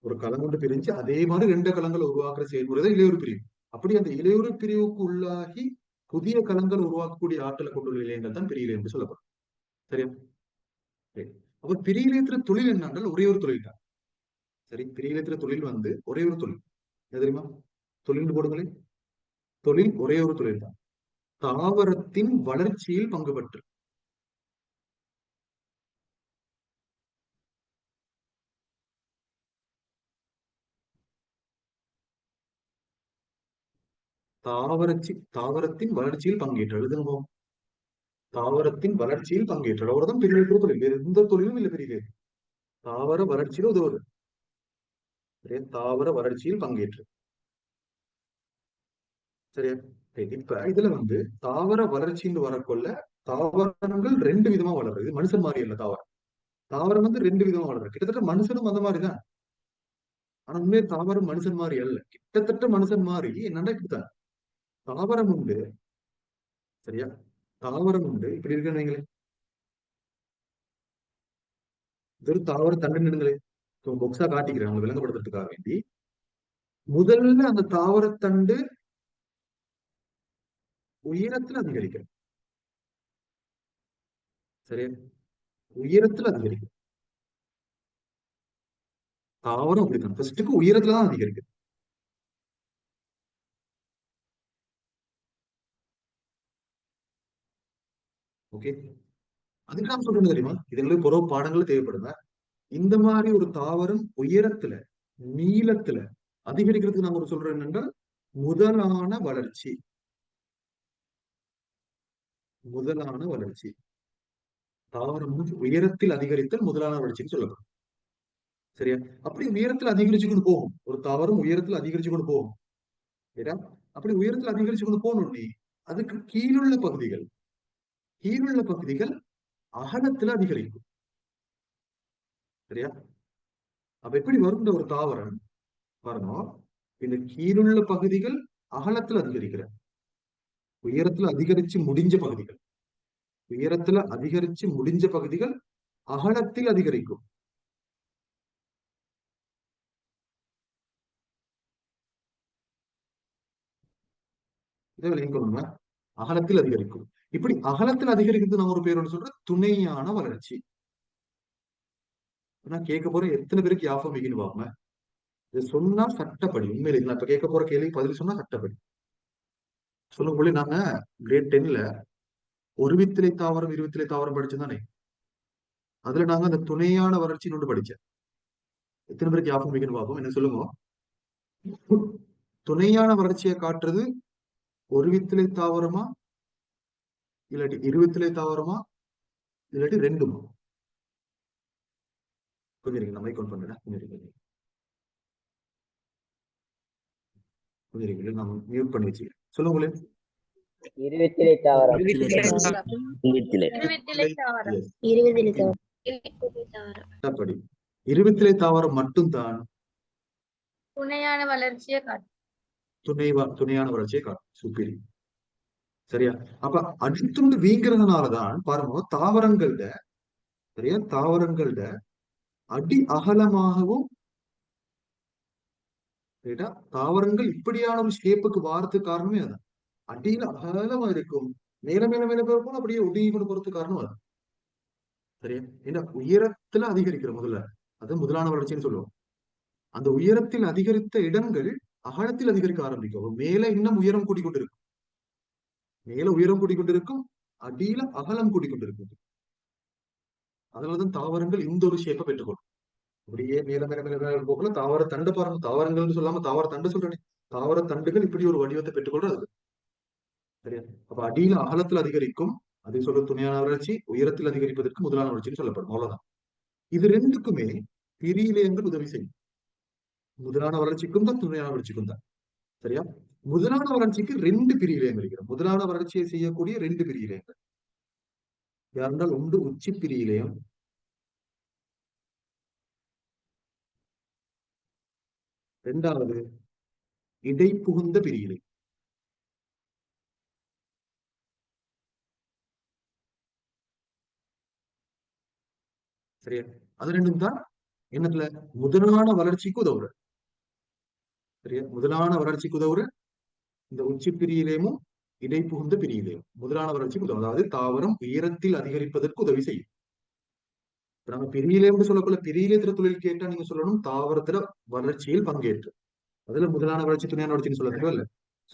ஒரு களம் கொண்டு பிரிஞ்சு அதே மாதிரி 2 களங்களை உருவாக்குற செயல்முறை தான் இலையுறு பிரிவு. அப்படி அந்த இலையுறு பிரிவுக்கு உள்ளாகி புதிய களங்கள் உருவாக்கக்கூடிய ஆற்றலை கொண்டுள்ள இலையங்கள் தான் பிரியிலை என்று சொல்லப்படும். சரியா? சரி. அப்ப பிரியிலேத்திர தொழில் என்னென்றால் ஒரே ஒரு தொழில் தான். சரி, பிரியிலேத்திர தொழில் வந்து ஒரே ஒரு தொழில். என்ன தெரியுமா? தொழில் போடுங்களேன். தொழில் ஒரே ஒரு தொழில் தான். தாவரத்தின் வளர்ச்சியில் பங்கு பெற்று. தாவரத்தின் வளர்ச்சியில் பங்கேற்று எழுதுங்க. தாவரத்தின் வளர்ச்சியில் பங்கேற்று அவர்தான் பிரிவிலேத்திர தொழில். வேறு எந்த தொழிலும் இல்லை பிரிவிலே. தாவர வளர்ச்சியில் உதவுது. சரியா? தாவர வளர்ச்சியில் பங்கேற்று. சரியா? இப்ப இதுல வந்து தாவர வளர்ச்சின்னு வரக்கொள்ள தாவரங்கள் 2 விதமா வளருது. இது மனுஷன் மாதிரி இல்ல தாவரம். தாவரம் வந்து 2 விதமா வளருது. கிட்டத்தட்ட மனுஷனும் அந்த மாதிரிதான். ஆனா உண்மையே தாவரம் மனுஷன் மாதிரி அல்ல. கிட்டத்தட்ட மனுஷன் மாதிரி என்னன்னா இப்படித்தான். தாவரம் உண்டு. சரியா? தாவரம் உண்டு. இப்படி இருக்குன்னு வைங்களேன். இது ஒரு தாவர தண்டு நிடுங்களே. பொக்ஸா காட்டிக்கிறேன் உங்களுக்கு விளங்கப்படுத்துறதுக்காக வேண்டி. முதல்ல அந்த தாவரத்தண்டு உயரத்துல அதிகரிக்கும். சரியா? உயரத்துல அதிகரிக்கும். தாவரம் அப்படித்தான். ஃபர்ஸ்ட்டுக்கு உயரத்துல தான் அதிகரிக்கும். ஓகே, அதுக்கு நான் சொல்றது தெரியுமா? இதுல புற பாடங்கள் தேவைப்படுங்க. இந்த மாதிரி ஒரு தாவரம் உயரத்துல நீளத்துல அதிகரிக்கிறதுக்கு நாம ஒரு சொல்றோம் என்னென்றால் முதலான வளர்ச்சி. முதலான வளர்ச்சி. தாவரம் வந்து உயரத்தில் அதிகரித்தல் முதலான வளர்ச்சின்னு சொல்லப்படும். சரியா? அப்படி உயரத்தில் அதிகரிச்சு கொண்டு போகும். ஒரு தாவரம் உயரத்தில் அதிகரிச்சு கொண்டு போகும். சரியா? அப்படி உயரத்தில் அதிகரிச்சு கொண்டு போகணும்னே அதுக்கு கீழுள்ள பகுதிகள் அகலத்துல அதிகரிக்கும். சரியா? அப்ப எப்படி வருகின்ற ஒரு தாவரம் பாருங்க, இந்த கீழுள்ள பகுதிகள் அகலத்துல அதிகரிக்கிற உயரத்துல அதிகரிச்சு முடிஞ்ச பகுதிகள். உயரத்துல அதிகரிச்சு முடிஞ்ச பகுதிகள் அகலத்தில் அதிகரிக்கும். இதை விளங்கிக்கணுங்க. அகலத்தில் அதிகரிக்கும். இப்படி அகலத்தில் அதிகரிக்கிறது நம்ம ஒரு பேரோட சொல்ற துணையான வளர்ச்சி. நான் கேட்க போற எத்தனை பேருக்கு யாபம் வைக்கணும் பாப்போங்க. இது சொன்னா சட்டப்படி உண்மையில நான் இப்ப கேட்க போற கேள்வி பதில் சொன்னா சட்டப்படி சொல்லுங்க. நாங்க கிரேட் 10ல ஒரு வித்திலை தாவரம் இருவித்திலை தாவரம் படிச்சுதானே. அதுல நாங்க அந்த துணையான வளர்ச்சின்னு ஒன்று படிச்சேன். எத்தனை பேருக்கு யாபம் வைக்கணும் பார்ப்போம். என்ன சொல்லுங்க. துணையான வளர்ச்சியை காட்டுறது ஒரு வித்திலை தாவரமா இல்லாட்டி இருவித்திலை தாவரமா இல்லாட்டி ரெண்டுமா? கொஞ்சம் இருக்கு, நான் மைக் ஆன் பண்றேன். கொஞ்சம் இருக்கு, நான் மியூட் பண்ணி வச்சுக்கிறேன். சொல்லுங்களேன். இருவித்திலை தாவரம். அப்படி இருவித்திலை தாவரம் மட்டும்தான் துணையான வளர்ச்சியை காட்டும். துணையான வளர்ச்சியை காட்டும். சுப்பீரி. சரியா? அப்ப அடுத்துண்டு வீங்கிறதுனாலதான் பாருங்க தாவரங்கள்ட சரியா தாவரங்கள்ட அடி அகலமாகவும் தாவரங்கள் இப்படியான ஒரு ஷேப்புக்கு வாரத்துக்கு காரணமே அதான். அடியில அகலமா இருக்கும். மேல மேல மேல போகும் அப்படியே ஒடுங்கி கொண்டு போறதுக்கு காரணம் அது. சரியா? ஏன்னா உயரத்துல அதிகரிக்கிற முதல்ல அது முதலான வளர்ச்சின்னு சொல்லுவோம். அந்த உயரத்தில் அதிகரித்த இடங்கள் அகலத்தில் அதிகரிக்க ஆரம்பிக்கும். மேல இன்னும் உயரம் கூடிக்கொண்டிருக்கும். மேல உயரம் கூடிக்கொண்டிருக்கும். அடியில அகலம் கூடிக்கொண்டிருக்கும். அதனாலதான் தாவரங்கள் இந்த ஒரு ஷேப்பை பெற்றுக்கொள்ளும். அப்படியே மேல மேல மேல மேல போகல தாவர தண்டு பாருங்க. தாவரங்கள்னு சொல்லாம தாவர தண்டு சொல்றேன். தாவர தண்டுகள் இப்படி ஒரு வடிவத்தை பெற்றுக்கொள்றது. சரியா? அப்ப அடியில அகலத்தில் அதிகரிக்கும். அதை சொல்ற துணையான வளர்ச்சி. உயரத்தில் அதிகரிப்பதற்கு முதலான வளர்ச்சின்னு சொல்லப்படும். அவ்வளவுதான். இது ரெண்டுக்குமே பிரியிலேயங்கள் உதவி செய்யும். முதலான வளர்ச்சிக்கும் தான் துணையான வளர்ச்சிக்கும் தான். சரியா? முதலான வளர்ச்சிக்கு 2 பிரியிலேயங்கள் இருக்கிறோம். முதலான வளர்ச்சியை செய்யக்கூடிய 2 பிரியிலேயங்கள் யாருந்தால் ஒன்று உச்சி பிரியிலேயம், இரண்டாவது இடைப்புகுந்த பிரியிலை. சரியா? அது ரெண்டும் தான் என்னத்துல முதலான வளர்ச்சிக்கு உதவுற. சரியா? முதலான வளர்ச்சிக்கு உதவுற இந்த உச்சி பிரியிலேயும் இடை புகுந்த பிரியிலேயும் முதலான வளர்ச்சிக்கு உதவும். அதாவது தாவரம் உயரத்தில் அதிகரிப்பதற்கு உதவி செய்யும். இப்ப நம்ம பிரியிலேன்னு சொல்லக்குள்ள பிரியிலேத்திர தொழில் கேட்டா நீங்க சொல்லணும் தாவரத்துல வளர்ச்சியில் பங்கேற்று. அதுல முதலான வளர்ச்சி துணையான வளர்ச்சின்னு சொல்ல தேவையில்ல.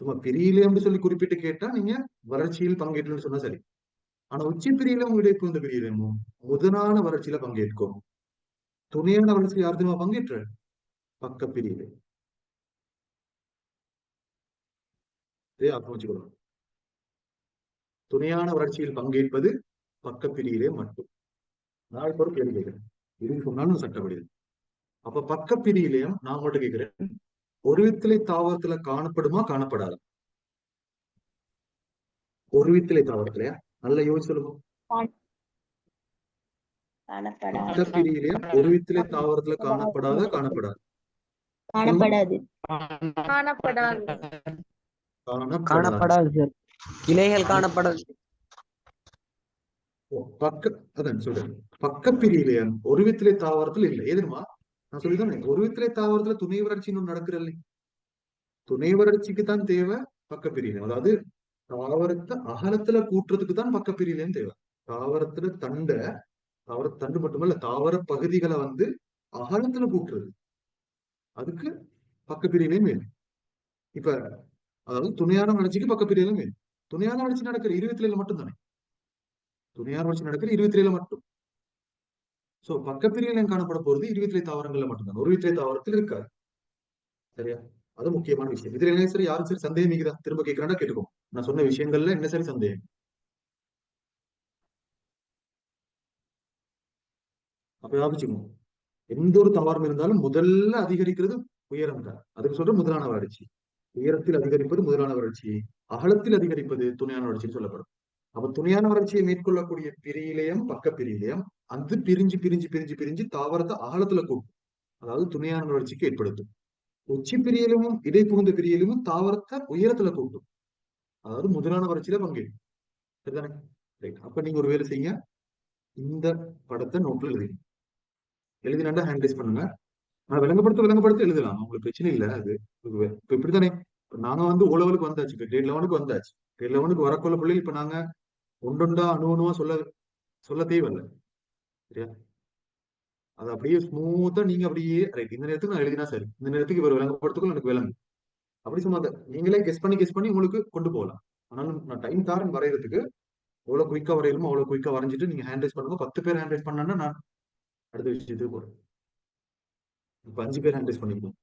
சும்மா பிரியிலேன்னு சொல்லி குறிப்பிட்டு கேட்டா நீங்க வளர்ச்சியில் பங்கேற்றுன்னு சொன்னா சரி. ஆனா உச்சி பிரியிலும் இடை புகுந்த பிரியிலேயும் முதலான வளர்ச்சியில பங்கேற்கும். துணையான வளர்ச்சி யார் தெரியுமா பங்கேற்ற? பக்க பிரியிலே. வச்சுக்கணும். துணையான வளர்ச்சியில் பங்கேற்பது பக்க பிரியிலே மட்டும். நான் இப்ப ஒரு கேள்வி கேட்கிறேன். இது சொன்னாலும் சட்டப்படி. அப்ப பக்க பிரியிலையும் நான் மட்டும் கேட்கிறேன், ஒரு வித்திலை தாவரத்துல காணப்படுமா காணப்படாது? ஒரு வித்திலை தாவரத்திலயா? நல்ல யோசிச்சு சொல்லுங்க. பக்க பிரியிலையும் ஒரு வித்திலை தாவரத்துல காணப்படாத காணப்படாது? காணப்படாது. காணப்படாது. காணப்படாது சார். இலைகள் காணப்படாது. அதான் சொல்றேன். பக்க பிரியிலையும் ஒரு வித்திலை தாவரத்துல இல்லை. எதுமா நான் சொல்லிதானே ஒரு வித்திலை தாவரத்துல துணை வறட்சின்னு நடக்கிறல்ல. துணை வறட்சிக்கு தான் தேவை பக்க பிரியிலையும். அதாவது தாவரத்தை அகலத்துல கூட்டுறதுக்கு தான் பக்க பிரியிலையும் தேவை. தாவரத்துல தாவர தண்டு மட்டுமல்ல தாவர பகுதிகளை அகலத்துல கூட்டுறது அதுக்கு பக்க பிரிவிலையும் வேணும். இப்ப அதாவது துணையான வளர்ச்சிக்கு பக்க பிரிவிலையும் வேணும். துணையான வளர்ச்சி நடக்கிற 27 மட்டும் தானே. துணையான வளர்ச்சி நடக்கிற 27 மட்டும். சோ பக்க பிரிவிலையும் காணப்பட போறது 27 தாவரங்கள்ல மட்டும்தான். ஒரு வித்திலை தாவரத்தில் இருக்காது. சரியா? அது முக்கியமான விஷயம். இதுல என்ன சரி யாரும் சரி சந்தேகம் நீங்க திரும்ப கேட்கிறாண்டா கேட்டுக்கோ. நான் சொன்ன விஷயங்கள்ல என்ன சரி சந்தேகம்? அப்ப ஞாபகம் எந்த ஒரு தாவரம் இருந்தாலும் முதல்ல அதிகரிக்கிறது உயரம் தான். அதுக்கு சொல்ற முதலான வளர்ச்சி. உயரத்தில் அதிகரிப்பது முதலான வளர்ச்சி, அகலத்தில் அதிகரிப்பது துணையான வளர்ச்சின்னு சொல்லப்படும். அப்ப துணையான வளர்ச்சியை மேற்கொள்ளக்கூடிய பிரியிலையும் பக்க பிரியிலையும் அது பிரிஞ்சு பிரிஞ்சு பிரிஞ்சு பிரிஞ்சு தாவரத்தை அகலத்துல கூட்டும். அதாவது துணையான வளர்ச்சிக்கு ஏற்படுத்தும். உச்சி பிரியிலும் இடை புகுந்த பிரியிலும் தாவரத்தை உயரத்துல கூட்டும். அதாவது முதலான வளர்ச்சியில பங்கேற்கும். சரிதானே? அப்ப நீங்க ஒரு வேலை செய்யுங்க. இந்த படத்தை நோட்ல எழுதினாண்டா ஹேண்ட் ரைஸ் பண்ணுங்க. ஆனா விளங்கப்படுத்த எழுதலாம். உங்களுக்கு பிரச்சனை இல்லை. அது இப்ப இப்படித்தானே. இப்ப நாங்க ஓ லெவலுக்கு வந்தாச்சு. இப்ப கிரேட் 11க்கு வந்தாச்சு. கிரேட் 11க்கு வரக்குள்ள பிள்ளைகள் இப்ப நாங்க ஒன்றொண்டா அணுவா சொல்ல தேவையில்லை. சரியா? அது அப்படியே ஸ்மூத்தா நீங்க அப்படியே ரைட் இந்த நேரத்துக்கு நான் எழுதினா சரி, இந்த நேரத்துக்கு இவர் விளங்கப்படுத்துக்குள்ள எனக்கு விளங்கு அப்படி சும்மா நீங்களே கெஸ் பண்ணி உங்களுக்கு கொண்டு போகலாம். ஆனாலும் நான் டைம் தாரன் வரைகிறதுக்கு எவ்வளவு குயிக்கா வரையணுமோ அவ்வளவு குயிக்கா வரைஞ்சிட்டு நீங்க ஹேண்ட் ரைஸ் பண்ணுங்க. 10 பேர் ஹேண்ட் ரைஸ் பண்ணா நான் அடுத்த விஷயத்துக்கு போறேன். இப்ப 5 பேர் ஹேண்ட் ரைஸ் பண்ணிக்கணும்.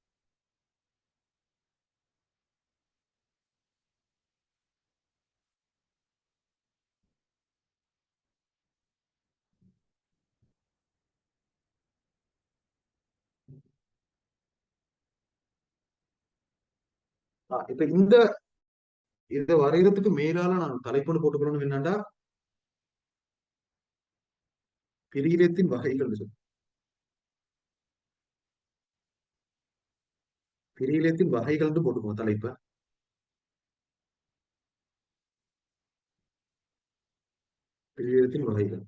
இப்ப இதை வரைகிறதுக்கு மேலால நான் தலைப்புன்னு போட்டுக்கணும்னு என்னன்னா பிரியிலத்தின் வகைகள் சொல்லு. பிரியிலத்தின் வகைகள் போட்டுக்கோங்க தலைப்ப. பிரியிலத்தின் வகைகள்.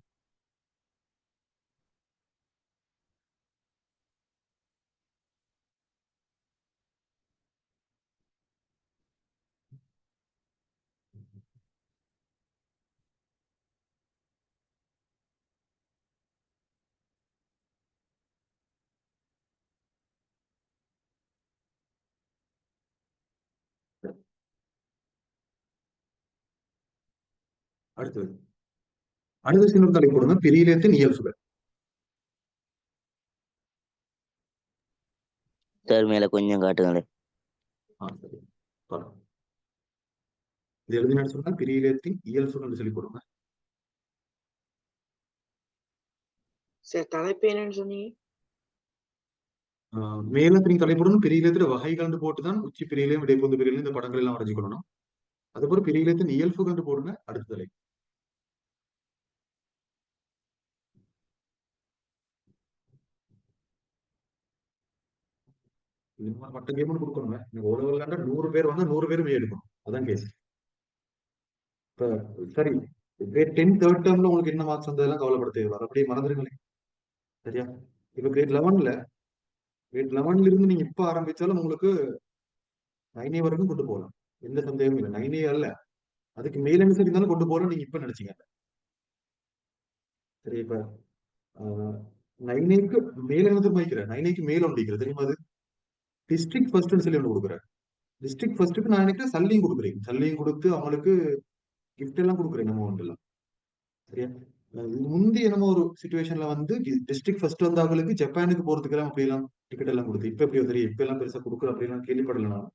அடுத்த சின்ன தலைப்பு போடுங்க பிரியிலத்தின் இயல்புகள். சார் மேல கொஞ்சம் காட்டுங்களேன். இது எழுதினா சொன்னா பிரியிலத்தின் இயல்புகள் சொல்லி போடுங்க. சார் தலைப்பு என்னன்னு சொன்னீங்க? மேல நீங்க தலைப்படணும் பிரியிலத்தின் வகைகள் போட்டுதான் உச்சி பிரியிலையும் இடைப்பொந்து பிரியிலையும் இந்த படங்கள் எல்லாம் வரைஞ்சுக்கணும். அதுக்கப்புறம் பிரியிலத்தின் இயல்புகள் போடுங்க அடுத்த தலைப்பு. மற்ற கேம்னு கொடுக்கணுங்க. எனக்கு ஒரு விளையாண்டா 100 பேர் 100 பேரும் எடுக்கணும். அதான் கேஸ். இப்ப சரி கிரேட் 10 தேர்ட் டேர்ம்ல உங்களுக்கு என்ன மார்க்ஸ் வந்ததெல்லாம் கவலைப்பட தேவையில்லை. அப்படியே மறந்துருங்களே. சரியா? இப்ப கிரேட் 11ல இருந்து நீங்க இப்ப ஆரம்பிச்சாலும் உங்களுக்கு 9A வரைக்கும் கொண்டு போகலாம். எந்த சந்தேகமும் இல்லை. 9A அல்ல, அதுக்கு மேல என்ன இருந்தாலும் கொண்டு போகலாம் நீங்க இப்ப நினைச்சீங்க. சரி, இப்ப 9Aக்கு மேல என்ன தெரியுமா வைக்கிறேன்? 9Aக்கு மேல ஒன்று வைக்கிறேன் தெரியுமா? அது டிஸ்ட்ரிக்ட் ஃபர்ஸ்ட்னு சொல்லி ஒன்று கொடுக்குறேன். டிஸ்ட்ரிக்ட் ஃபர்ஸ்ட்டுக்கு நான் எனக்கு சல்லியும் கொடுக்குறேன். சல்லியும் கொடுத்து அவங்களுக்கு கிஃப்ட் எல்லாம் கொடுக்குறேன் நம்ம ஒன்றுலாம். சரியா? முந்தைய நம்ம ஒரு சுச்சுவேஷன்ல வந்து டிஸ்ட்ரிக்ட் ஃபர்ஸ்ட் வந்தவங்களுக்கு ஜப்பானுக்கு போறதுக்கு எல்லாம் அப்படியெல்லாம் டிக்கெட் எல்லாம் கொடுத்து இப்ப எப்படி தெரியும், இப்ப எல்லாம் பெருசா கொடுக்குற அப்படிலாம் கேள்விப்படல நான்.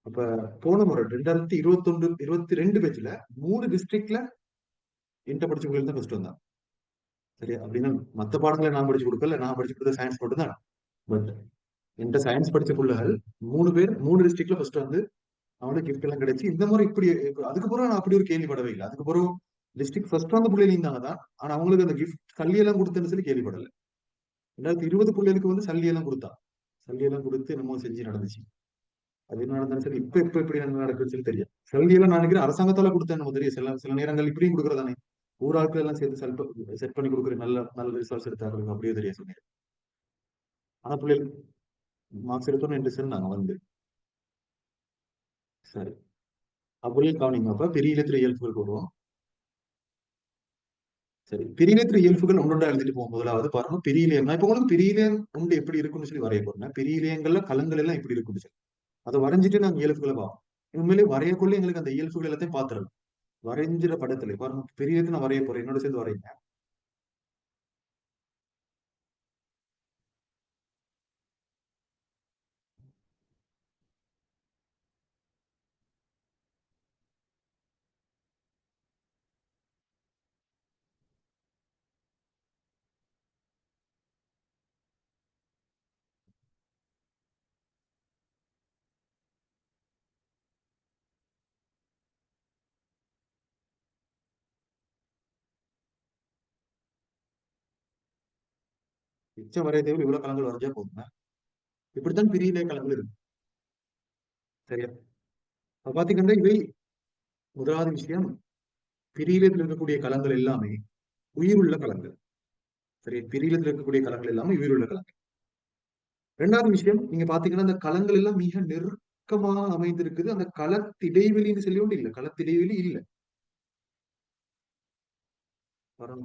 அப்ப போன முறை 2021-22 பேட்ச்ல 3 டிஸ்ட்ரிக்ட்ல இன்டர் படிச்சவங்களுக்கு தான் ஃபர்ஸ்ட் வந்தாங்க. சரியா? அப்படின்னா மத்த பாடங்களை நான் படிச்சு கொடுக்கல, நான் படிச்சு கொடுத்த சயின்ஸ் மட்டும் தான். பட் என்கிட்ட சயின்ஸ் படிச்ச பிள்ளைகள் 3 பேர் 3 டிஸ்ட்ரிக்ட்ல ஃபர்ஸ்ட் வந்து அவனுக்கு கிஃப்ட் எல்லாம் கிடைச்சு இந்த மாதிரி இப்படி அதுக்கப்புறம் நான் அப்படி ஒரு கேள்விப்படவே இல்லை. அதுக்கப்புறம் டிஸ்ட்ரிக்ட் ஃபர்ஸ்ட் வந்த பிள்ளைகள் இருந்தாங்க தான், ஆனா அவங்களுக்கு அந்த கிஃப்ட் சல்லி எல்லாம் கொடுத்தேன்னு சொல்லி கேள்விப்படல. 2020 பிள்ளைகளுக்கு வந்து சல்லி எல்லாம் கொடுத்து நம்ம செஞ்சு நடந்துச்சு. அது என்ன நடந்தாலும் சரி, இப்ப இப்படி நடக்குதுன்னு சொல்லி தெரியும். சல்லி எல்லாம் நான் நினைக்கிறேன் அரசாங்கத்தால கொடுத்தேன் நம்ம தெரியும். சில நேரங்கள் இப்படியும் கொடுக்குறதானே, ஊராட்கள் எல்லாம் சேர்த்து செட் பண்ணி கொடுக்குற நல்ல ரிசல்ட்ஸ் எடுத்தாங்க அப்படியே தெரிய சொன்னேன். ஆனா பிள்ளைகள் மார்க்ஸ் எடுத்தோன்னு இன்ட்ரெஸ்ட் நாங்க வந்து சரி அப்படியே கவனிங்க. அப்ப பெரிய இயல்புகள் வருவோம். சரி, பிரியிலேத்திர இயல்புகள் ஒன்றொன்றா எழுதிட்டு போகும். முதலாவது பாருங்க பிரியிலேயம். நான் இப்ப உங்களுக்கு பிரியிலேயம் ஒன்று எப்படி இருக்குன்னு சொல்லி வரைய போறேன். பிரியிலேயங்கள்ல கலங்கள் எல்லாம் எப்படி இருக்குன்னு சொல்லி அதை வரைஞ்சிட்டு நாங்க இயல்புகளை பார்ப்போம். உண்மையிலேயே வரையக்குள்ள எங்களுக்கு அந்த இயல்புகள் எல்லாத்தையும் பாத்துறோம். வரைஞ்சிட படத்துல பாருங்க பெரியது நான் வரைய போறேன், என்னோட சேர்ந்து வரையுங்க. மிச்சம் வரைய தேவை இவ்வளவு கலங்கள் வரைஞ்சா போதுங்க. இப்படித்தான் பிரியிலே கலங்கள் இருக்கு. சரியா? அப்ப பாத்தீங்கன்னா இவை முதலாவது விஷயம், பிரியிலத்தில் இருக்கக்கூடிய கலங்கள் எல்லாமே உயிருள்ள கலங்கள். சரி, பிரியிலத்தில் இருக்கக்கூடிய கலங்கள் எல்லாமே உயிருள்ள கலங்கள். இரண்டாவது விஷயம், நீங்க பாத்தீங்கன்னா அந்த கலங்கள் எல்லாம் மிக நெருக்கமா அமைந்திருக்குது. அந்த களத்திடைவெளின்னு சொல்லி ஒன்று இல்லை, களத்திடைவெளி இல்லை.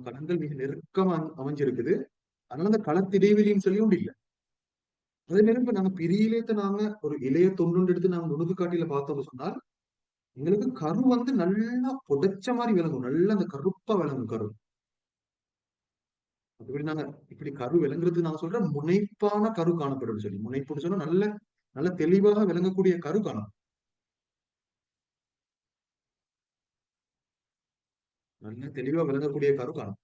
கலங்கள் மிக நெருக்கமா அமைஞ்சிருக்குது. அதனால அந்த களத்திடைவெளின்னு சொல்லி ஒன்று இல்லை. அதே நேரம் இப்ப நாங்க பிரியிலேத்த நாங்க ஒரு இளைய தொண்டு எடுத்து நாங்க நுணுக்கு காட்டியில பார்த்தோம்னு சொன்னால் எங்களுக்கு கரு வந்து நல்லா புடைச்ச மாதிரி விளங்கும். நல்லா அந்த கருப்பா விளங்கும் கரு. அப்படி நாங்க இப்படி கரு விளங்குறது நாங்க சொல்ற முனைப்பான கரு காணப்படும் சொல்லி. முனைப்புன்னு சொன்னா நல்ல தெளிவாக விளங்கக்கூடிய கரு காணும். நல்ல தெளிவா விளங்கக்கூடிய கரு காணும்.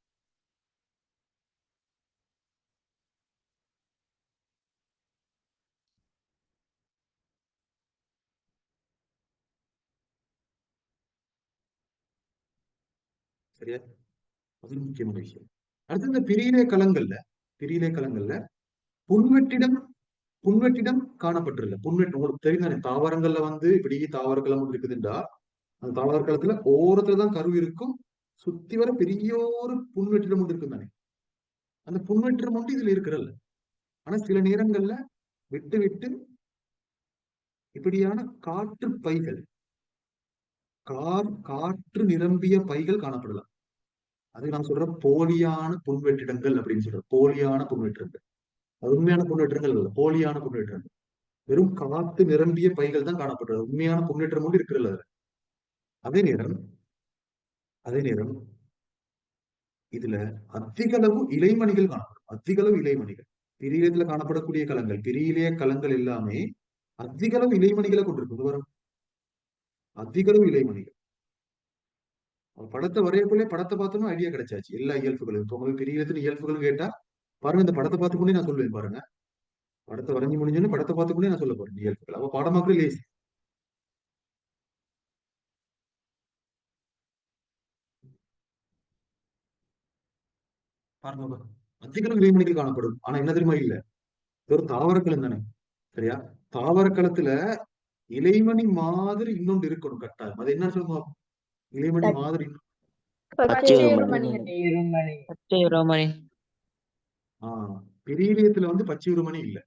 சரியா? அது முக்கியமான விஷயம். அடுத்து இந்த பிரியிலே கலங்கள்ல புன்வெற்றிடம் காணப்பட்டிருக்க. புன்வெட்டு உங்களுக்கு தெரியும், தாவரங்கள்ல வந்து இப்படி தாவரக்களம் ஒன்று இருக்குதுன்றா அந்த தாவரக்களத்துல ஓரத்துலதான் கரு இருக்கும், சுத்தி வர பெரிய ஒரு புன்வெற்றிடம் ஒன்று இருக்கும் தானே. அந்த புன்வெற்றிடம் ஒன்று இதுல இருக்கிறல்ல. ஆனா சில நேரங்கள்ல விட்டு இப்படியான காற்று பைகள், காற்று நிரம்பிய பைகள் காணப்படலாம். அது நான் சொல்ற போலியான புன்வெற்றிடங்கள் அப்படின்னு சொல்றேன். போலியான புன்வெற்றிடங்கள். அது உண்மையான புன்வெற்றிடங்கள் இல்ல, போலியான புன்வெற்றிடங்கள். வெறும் காத்து நிரம்பிய பைகள் தான் காணப்படுறது. உண்மையான புன்வெற்றம் ஒன்று இருக்கிறது அதுல. அதே நேரம் இதுல அதிக அளவு இலைமணிகள் காணப்படும். அதிக அளவு இலைமணிகள் பிரியிலத்துல காணப்படக்கூடிய கலங்கள், பிரியிலேய கலங்கள் எல்லாமே அதிக அளவு இலைமணிகளை கொண்டிருக்கும். வரும் அதிக அளவு இலைமணிகள். படத்தை வரையக்குள்ளே படத்தை பார்த்தோம்னா ஐடியா கிடைச்சாச்சு எல்லா இயல்புகளும். இப்போ உங்களுக்கு பிரியிலத்தின் இயல்புகளும் கேட்டா பாருங்க, இந்த படத்தை பார்த்துக்கொண்டே நான் சொல்லுவேன். பாருங்க, படத்தை வரைஞ்சு முடிஞ்சோன்னு படத்தை பார்த்துக்கொண்டே நான் சொல்ல போறேன் இயல்புகள். அப்ப பாடமாக்குற லேசி. பாருங்க, அதிக அளவு இலைமணிகள் காணப்படும். ஆனா என்ன தெரியுமா இல்ல, இது ஒரு தாவரக்களம் தானே. சரியா? தாவரக்களத்துல இலைமணி மாதிரி இன்னொன்று இருக்கணும் கட்டாயம். அது என்ன சொல்லுவோம்? இலைமணி மாதிரி பச்சை பச்சை மணி. மணிகள். பச்சை ரோமணி. பெரியிலியத்துல வந்து பச்சை உருமணி இல்ல.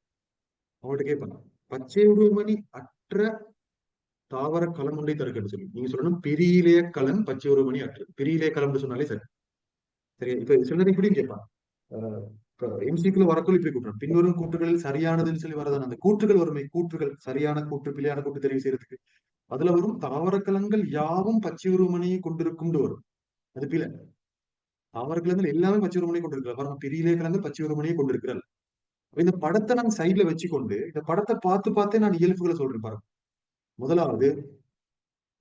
அவங்கள்ட்ட கேட்பாங்க, பச்சை உருமணி அற்ற தாவர களம் ஒன்றை தருக்கன்னு சொல்லி நீங்க சொல்லணும். பெரியிலேய கலன் பச்சை உருமணி அற்று. பெரியிலேய களம்னு சொன்னாலே சரி. சரி, இப்ப சில நேரம் இப்படியும் கேட்பாங்க. எம்சிக்குள்ள வரக்குள்ள இப்படி கூப்பிடுறோம். பின்வரும் கூற்றுகளில் சரியானதுன்னு சொல்லி வரதான அந்த கூற்றுகள் வறுமை கூற்றுகள் சரியான கூற்று பிழையான கூற்று தெரிவு செய்யறதுக்கு அதுல வரும் தாவரக்கலங்கள் யாவும் பச்சை உருமணியை கொண்டிருக்கும்னு வரும். அது பிழை. தாவரக்கலங்கள் எல்லாமே பச்சை உருமணியை கொண்டிருக்கிறார். பாருங்க, பெரிய கலங்கள் பச்சை உருமணியை கொண்டிருக்கிறார். இந்த படத்தை நான் சைட்ல வச்சுக்கொண்டு இந்த படத்தை பார்த்து பார்த்தே நான் இயல்புகளை சொல்றேன் பாருங்க. முதலாவது,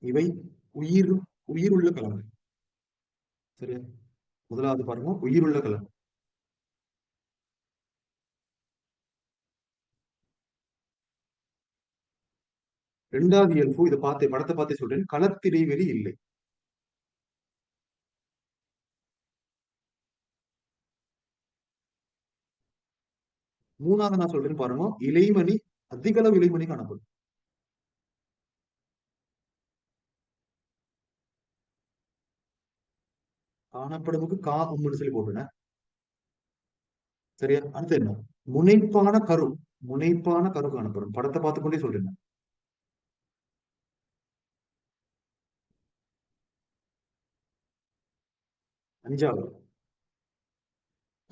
இவை உயிர் உயிருள்ள கலங்கள். சரியா? முதலாவது பாருங்க, உயிருள்ள கலங்கள். இரண்டாவது இயல்பு, இதை பார்த்து படத்தை பார்த்தே சொல்றேன், களத்திடைவெளி இல்லை. மூணாவது நான் சொல்றேன் பாருங்க, இலைமணி அதிக அளவு இலைமணி காணப்படும். காணப்படுவதற்கு கா உம்முன்னு சொல்லி போட்டுனேன். சரியா? அடுத்து என்ன? முனைப்பான கரு. முனைப்பான கரு காணப்படும். படத்தை பார்த்துக்கொண்டே சொல்றேன். அஞ்சாவது,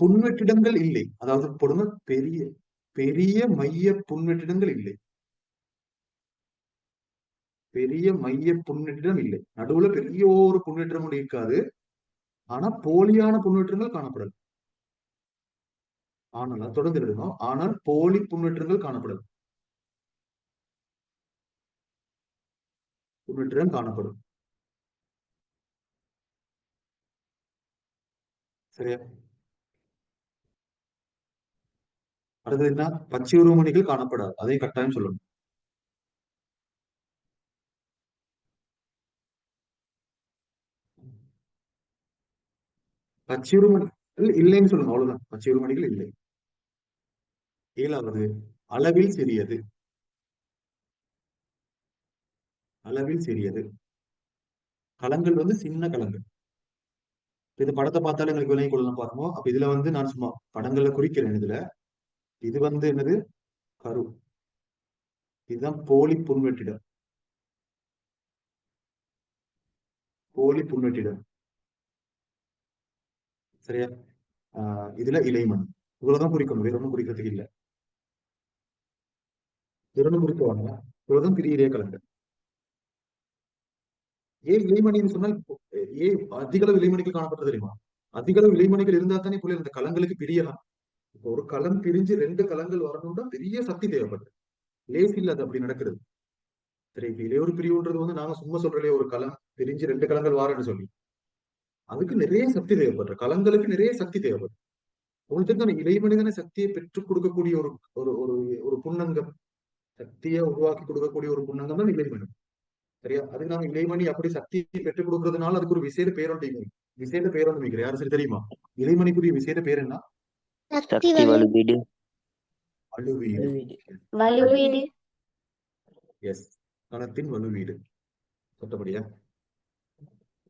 புன்வெற்றிடங்கள் இல்லை. அதாவது பொடுங்க பெரிய பெரிய மைய புன்வெற்றிடங்கள் இல்லை. பெரிய மைய புன்வெற்றிடம் இல்லை. நடுவுல பெரிய ஒரு புன்வெற்றிடம் கூட இருக்காது. ஆனா போலியான புன்வெற்றங்கள் காணப்படலாம். ஆனால் தொடர்ந்து எழுதணும். ஆனால் போலி புன்வெற்றங்கள் காணப்படும். புன்வெற்றிடம் காணப்படும். சரியா? அடுத்தது என்ன? பச்சை உருவமணிகள் காணப்படாது. அதையும் கட்டாயம் சொல்லணும். பச்சை உருவமணிகள் இல்லைன்னு சொல்லணும். அவ்வளவுதான். பச்சை உருவமணிகள் இல்லை. ஏழாவது, அளவில் சிறியது. அளவில் சிறியது. களங்கள் வந்து சின்ன களங்கள். இந்த படத்தை பார்த்தாலும் எங்களுக்கு விளங்கி கொள்ளலாம் பாருங்க. அப்ப இதுல வந்து நான் சும்மா படங்கள்ல குறிக்கிறேன். இதுல இது வந்து என்னது? கரு. இதுதான் போலி புன்வெற்றிடம். போலி புன்வெற்றிடம். சரியா? இதுல இலைமண். இவ்வளவுதான் குறிக்கணும். வேற ஒன்றும் குறிக்கிறதுக்கு இல்ல. வேற ஒன்றும் குறிக்குவாங்க. இவ்வளவுதான் பெரிய இலைய கலங்கள். ஏன் இலைமணின்னு சொன்னால் ஏன் அதிக அளவு இலைமணிகள் காணப்பட்டது தெரியுமா? அதிக அளவு இலைமணிகள் இருந்தா தானே போல இந்த களங்களுக்கு பிரியலாம். இப்போ ஒரு களம் பிரிஞ்சு 2 களங்கள் வரணும்னா பெரிய சக்தி தேவைப்படுது. லேஸ் இல்ல அது அப்படி நடக்கிறது. சரி, இப்ப இளையோர் பிரிவுன்றது வந்து நாங்க சும்மா சொல்றோம், ஒரு களம் பிரிஞ்சு 2 களங்கள் வாரன்னு சொல்லி. அதுக்கு நிறைய சக்தி தேவைப்படுற களங்களுக்கு நிறைய சக்தி தேவைப்படுது. உங்களுக்கு தெரிஞ்ச இலைமனிதன சக்தியை பெற்றுக் கொடுக்கக்கூடிய ஒரு ஒரு ஒரு ஒரு புன்னங்கம், சக்தியை உருவாக்கி கொடுக்கக்கூடிய ஒரு புன்னங்கம் தான் இலைமணி. சரியா? அதுக்கு நாங்க இலைமணி அப்படி சக்தியை பெற்றுக் கொடுக்கறதுனால அதுக்கு ஒரு விசேட பேரொன்று. விசேட பேரொன்று வைக்கிறேன். யாரும் சரி தெரியுமா? இலைமணிக்குரிய விசேட பேர் என்ன? சக்தி வலுவீடு. வலுவீடு. வலுவீடு. எஸ், களத்தின் வலுவீடு. சொத்தபடியா?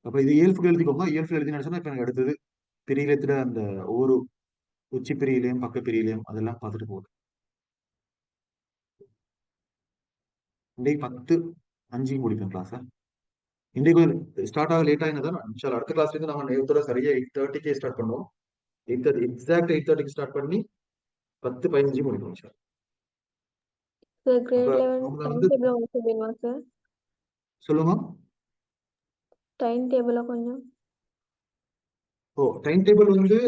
அப்ப இது இயல்புகள் எழுதிக்கோங்க. இயல்புகள் எழுதினா சொன்னா இப்ப எனக்கு அடுத்தது பிரியிலத்துல அந்த ஒவ்வொரு உச்சி பிரியிலையும் பக்க பிரியிலையும் அதெல்லாம் பார்த்துட்டு போகுது. இன்றைக்கு 10:05 முடிப்பேன் கிளாஸ். இன்றைக்கு ஸ்டார்ட் ஆக லேட் ஆயினதான் அடுத்த கிளாஸ்ல இருந்து நம்ம நேரத்தோட சரியா 8:30 ஸ்டார்ட் பண்ணுவோம். 8:30 எக்ஸாக்ட் 8:30 ஸ்டார்ட் பண்ணி 10:15 முடிப்போம் சார். சார் கிரேட் அப்ப 11 அவங்க டைம் வந்து டேபிள் உங்களுக்கு சொல்லிடுமா சார்? சொல்லுங்க. டைம் டேபிள கொஞ்சம். டைம் டேபிள் வந்து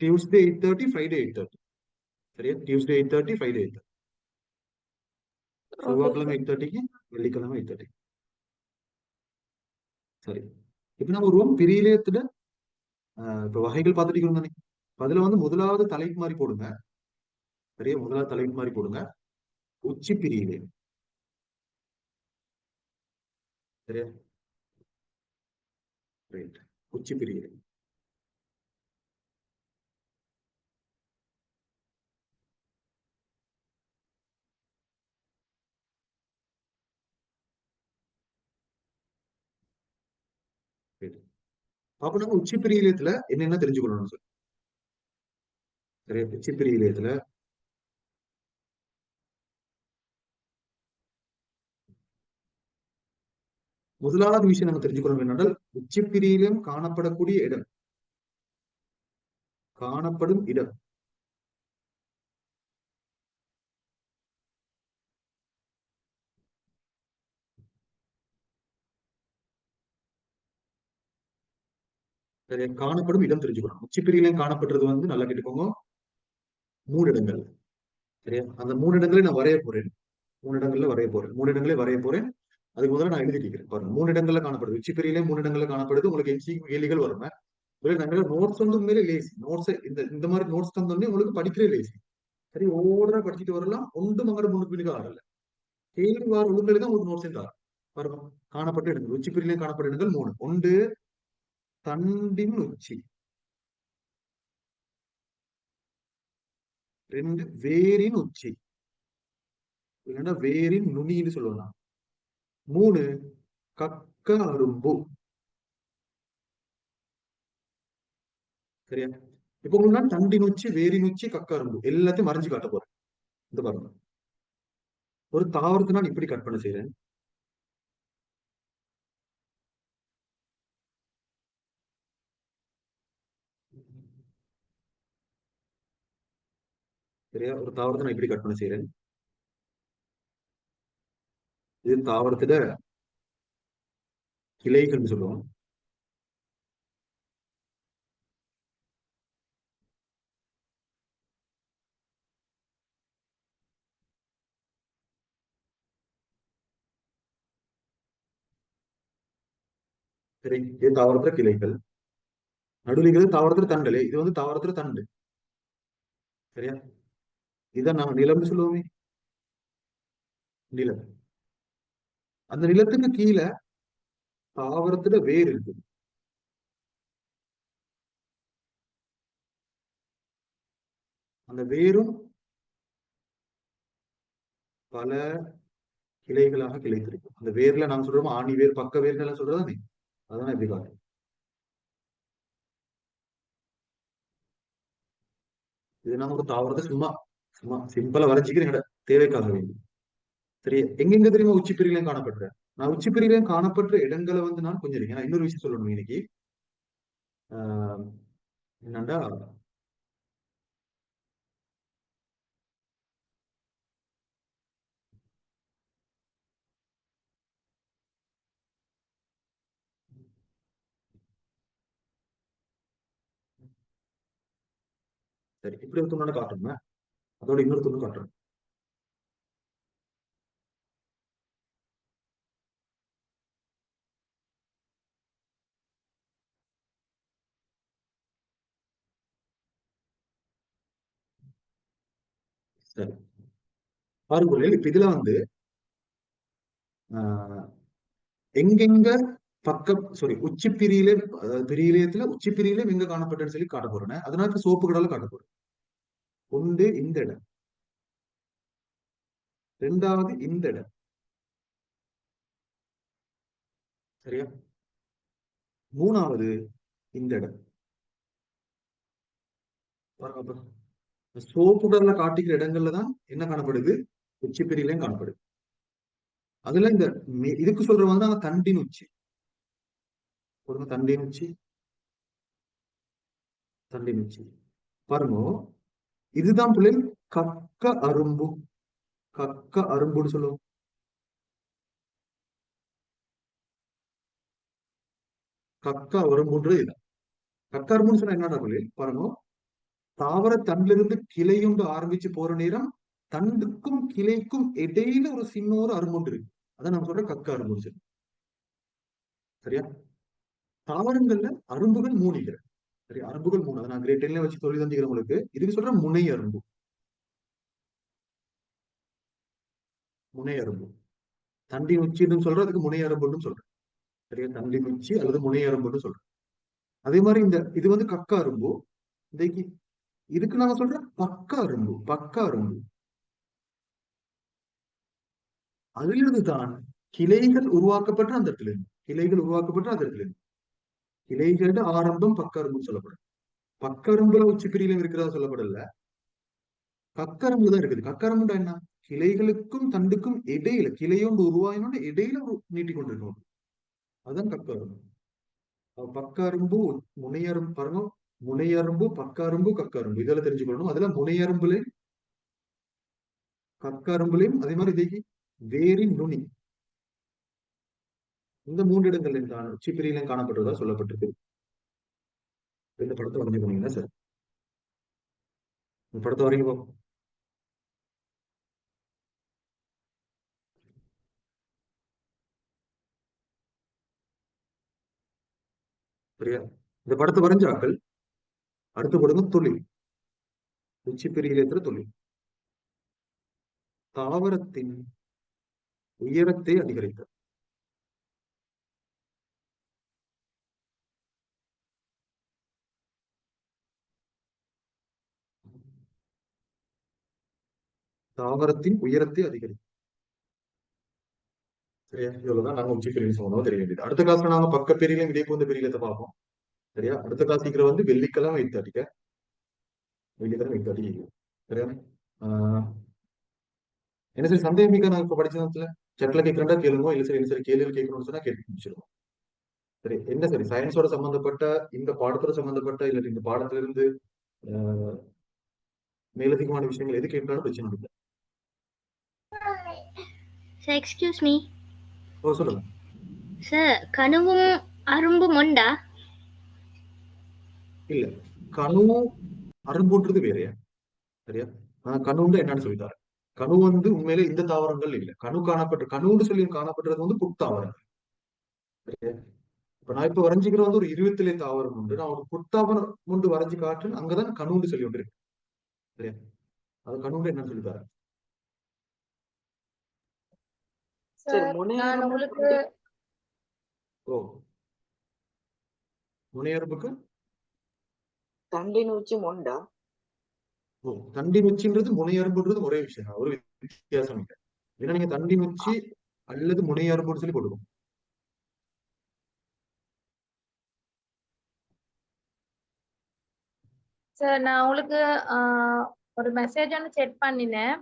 டியூஸ்டே 8:30, ஃப்ரைடே 8:30. சரியா? Tuesday 8:30, Friday 8:30. செவ்வாய்க்கிழமை 8:30க்கு, வெள்ளிக்கிழமை 8:30. சரி, இப்ப நம்ம ஒரு பிரியிலேயத்துல இப்ப வகைகள் பார்த்துட்டு இருக்கோம் தானே. அதுல வந்து முதலாவது தலைப்பு மாதிரி போடுங்க. சரியா? முதலாவது தலைப்பு மாதிரி போடுங்க. உச்சி பிரியிலே. சரியா? ரைட். உச்சி பிரியிலே. அப்ப நம்ம உச்சி பிரியிலத்துல என்னென்ன தெரிஞ்சுக்கணும்னு சொல்லி சரியா? உச்சிப்பிரி இலையத்துல முதலாவது விஷயம் நம்ம தெரிஞ்சுக்கணும் என்னென்றால் உச்சிப்பிரியிலும் காணப்படும் இடம் சரியா? காணப்படும் இடம் தெரிஞ்சுக்கணும். உச்சிப்பிரியிலும் காணப்படுறது வந்து நல்லா கேட்டுக்கோங்க, 3 இடங்கள். சரியா? அந்த 3 இடங்களை நான் வரைய போறேன். 3 இடங்கள்ல வரைய போறேன். 3 இடங்களே வரைய போறேன். அதுக்கு முதல்ல நான் எழுதிக்கிறேன் பாருங்க. 3 இடங்கள்ல காணப்படுது. உச்சிப்பிரியிலே 3 இடங்கள்ல காணப்படுது. உங்களுக்கு எம்சிக்யூ கேள்விகள் வரும். நாங்க நோட்ஸ் வந்து உண்மையிலே லேசி. நோட்ஸ் இந்த மாதிரி நோட்ஸ் தந்தோடனே உங்களுக்கு படிக்கிறே லேசி. சரி, ஒவ்வொரு படிச்சுட்டு வரலாம். ஒன்றும் அங்கே முன்னுக்கு பின்னுக்கு ஆடல. கேள்வி வார ஒழுங்கில தான் உங்களுக்கு நோட்ஸ் தார். பாருங்க, காணப்பட்ட இடங்கள் உச்சிப்பிரியிலே காணப்பட்ட இடங்கள் 3. ஒன்று தண்டின் உச்சி, 2 வேரின் உச்சி, இல்லைன்னா வேரின் நுனின்னு சொல்லுவாங்க, 3 கக்க அரும்பு. சரியா? இப்ப உங்களுக்கு நான் தண்டின் உச்சி, வேரின் உச்சி, கக்க அரும்பு எல்லாத்தையும் மறைஞ்சு காட்ட போறேன். இந்த பாருங்க, ஒரு தாவரத்தை நான் இப்படி கற்பனை செய்யறேன். சரியா? ஒரு தாவரத்தை நான் இப்படி கற்பனை செய்யறேன். இது தாவரத்துல கிளைகள் சொல்லுவோம். சரி, இது தாவரத்துல கிளைகள். நடுவில் தாவரத்துல தண்டலே, இது வந்து தாவரத்துல தண்டு. சரியா? இதான் நாங்க நிலம்னு சொல்லுவோமே, நிலம். அந்த நிலத்துக்கு கீழே தாவரத்துல வேர் இருக்கு. அந்த வேரும் பல கிளைகளாக கிளைத்திருக்கும். அந்த வேர்ல நாங்க சொல்றோம் ஆணி வேர், பக்க வேர்கள் எல்லாம் சொல்றதானே, அதான் இப்படி காட்டும். இது நாம ஒரு தாவரத்தை சும்மா சும்மா சிம்பிளா வரைஞ்சிக்கிறேன் தேவைக்காக வேண்டும். சரி, எங்கெங்க தெரியுமா உச்சிப்பிரியிலையும் காணப்படுறேன். நான் உச்சிப்பிரியிலையும் காணப்படுற இடங்களை வந்து நான் கொஞ்சம் நான் இன்னொரு விஷயம் சொல்லணும் இன்னைக்கு. என்னண்டா, சரி இப்படி ஒரு துணை காட்டுறேன், அதோட இன்னொரு துணை காட்டுறேன். சரி, பாருங்க, இப்ப இதுல வந்து ஆஹ் எங்கெங்க பக்கம் உச்சி பிரியிலே, பிரியிலயத்துல உச்சி பிரியிலே எங்க காணப்பட்டேன்னு சொல்லி காட்ட போறேன். அதனால சோப்பு கடால காட்ட போறேன். ஒன்று இந்த இடம், 2வது இந்த இடம். சரியா? 3வது இந்த இடம். சோப்பு கடல்ல காட்டிக்கிற இடங்கள்ல தான் என்ன காணப்படுது, உச்சி பிரியிலையும் காணப்படுது. அதுல இந்த இதுக்கு சொல்ற வந்து நாங்க தண்டின் உச்சி. ஒரு தண்டின் உச்சி, தண்டின் உச்சி. பாருங்க, இதுதான் பிள்ளைகள் கக்க அரும்பு. கக்க அரும்புன்னு சொல்லுவோம். கக்க அரும்புன்றது இதுதான். கக்க அரும்புன்னு சொன்னா என்னடா பிள்ளைகள் பாருங்க, தாவர தண்டிலிருந்து கிளையுண்டு ஆரம்பிச்சு போற நேரம் தண்டுக்கும் கிளைக்கும் இடையில ஒரு சின்ன ஒரு அரும்புண்டு இருக்கு. அதான் நம்ம சொல்ற கக்க அரும்புன்னு சொல்லி. சரியா? தாவரங்கள்ல அரும்புகள் 3. சரி, அரும்புகள் 3. அதை நான் கிரேட் 10ல வச்சு சொல்லி தந்துக்கிறேன் உங்களுக்கு. இதுக்கு சொல்ற முனை அரும்பு. முனை அரும்பு, தண்டின் உச்சின்னு சொல்றதுக்கு முனை அரும்புன்னு சொல்றேன். சரியா? தண்டின் உச்சி அல்லது முனை அரும்புன்னு சொல்றேன். அதே மாதிரி இது வந்து கக்க அரும்பு. இந்த இதுக்கு நாங்க சொல்ற பக்க அரும்பு. பக்க அரும்பு அதிலிருந்துதான் கிளைகள் உருவாக்கப்பட்ட அந்த இடத்துல இருந்து, கிளைகள் உருவாக்கப்பட்ட அந்த இடத்துல இருந்து கிளைகளோட ஆரம்பம் பக்க அரும்புன்னு சொல்லப்படும். பக்க அரும்புல உச்சி பிரியிலும் இருக்கிறதா சொல்லப்படல. கக்கரம்பு தான் இருக்குது. கக்கரம்புண்டா என்ன? கிளைகளுக்கும் தண்டுக்கும் இடையில, கிளையோண்டு உருவாயினோட இடையில நீட்டி கொண்டிருக்கும். அதுதான் கக்கரம்பு. பக்கரும்பு, முனையரும்பு பாருங்க. முனையரும்பு, பக்கரும்பு, கக்கரும்பு இதெல்லாம் தெரிஞ்சுக்கணும். அதுல முனையரும்புலையும் கக்கரும்புலையும் அதே மாதிரி இதே வேரின் நுனி இந்த 3 இடங்களில் உச்சிப்பிரியிலும் காணப்பட்டதா சொல்லப்பட்டிருக்கு. இந்த படத்தை வரைஞ்சு போனீங்கன்னா சார், இந்த படத்தை வரைங்க பார்ப்போம். சரியா? இந்த படத்தை வரைஞ்சாக்கள் அடுத்து கொடுங்க தொழில். உச்சிப்பிரியிலேற்ற தொழில். தாவரத்தின் உயரத்தை அதிகரித்த. தாவரத்தின் உயரத்தை அதிகரித்த. சரியா? இவ்வளவுதான் நாங்க உச்சிப்பிரிவில் சம்பந்தமா தெரிய வேண்டியது. அடுத்த கிளாஸ்ல நாங்க பக்க பிரியிலும் இடைப்பூந்த பிரியிலத்தை பார்ப்போம். சரியா? அடுத்த கிளாஸ் சீக்கிரம் வந்து வெள்ளிக்கிழமை 8:30. வெள்ளிக்கிழமை 8:30. சரியா? என்ன சரி சந்தேகம் மிக்க நான் இப்ப படிச்சதுல சட்டில கேட்கறா கேளுங்க, இல்ல சரி என்ன சரி கேள்வி கேட்கணும்னு சொன்னா கேட்டு முடிச்சிருவோம். சரி, என்ன சரி சயின்ஸோட சம்பந்தப்பட்ட இந்த பாடத்தோட சம்பந்தப்பட்ட இல்ல இந்த பாடத்துல இருந்து மேலதிகமான விஷயங்கள் எது கேட்டாலும் பிரச்சனை இல்லை. சார் எக்ஸ்கியூஸ் மீ ஓ சொல்லுங்க. சார் கனவும் அரும்பும் உண்டா? இல்ல, கணுவும் அரும்புன்றது வேறையா. சரியா? நான் கணுன்னு என்னன்னு சொல்லித்தாரேன். கணு வந்து உண்மையிலே இந்த தாவரங்கள் இல்ல. கணுன்னு சொல்லி காணப்பட்டது வந்து புத்தாவரங்கள். சரியா? இப்ப நான் இப்ப வரைஞ்சிக்கிற வந்து ஒரு 27 தாவரம் உண்டு. நான் ஒரு புத்தாவரம் கொண்டு வரைஞ்சு காட்டுன்னு அங்கதான் கணுன்னு சொல்லி கொண்டு இருக்கு. சரியா? அது கணுன்னு என்னன்னு சொல்லித்தாரேன். சார் நான் முனையரம்பு உங்களுக்கு ஓ, முனையரம்புக்கு தண்டின் உச்சி மொண்டா. ஓ, தண்டின் உச்சின்றது முனையரம்புன்றது ஒரே விஷயம் தான். ஒரு வித்தியாசம் இல்லை. ஏன்னா நீங்க தண்டின் உச்சி அல்லது முனையரம்புன்னு சொல்லி கொடுக்கும். சார் நான் உங்களுக்கு ஒரு மெசேஜ் ஒன்று செட் பண்ணினேன்.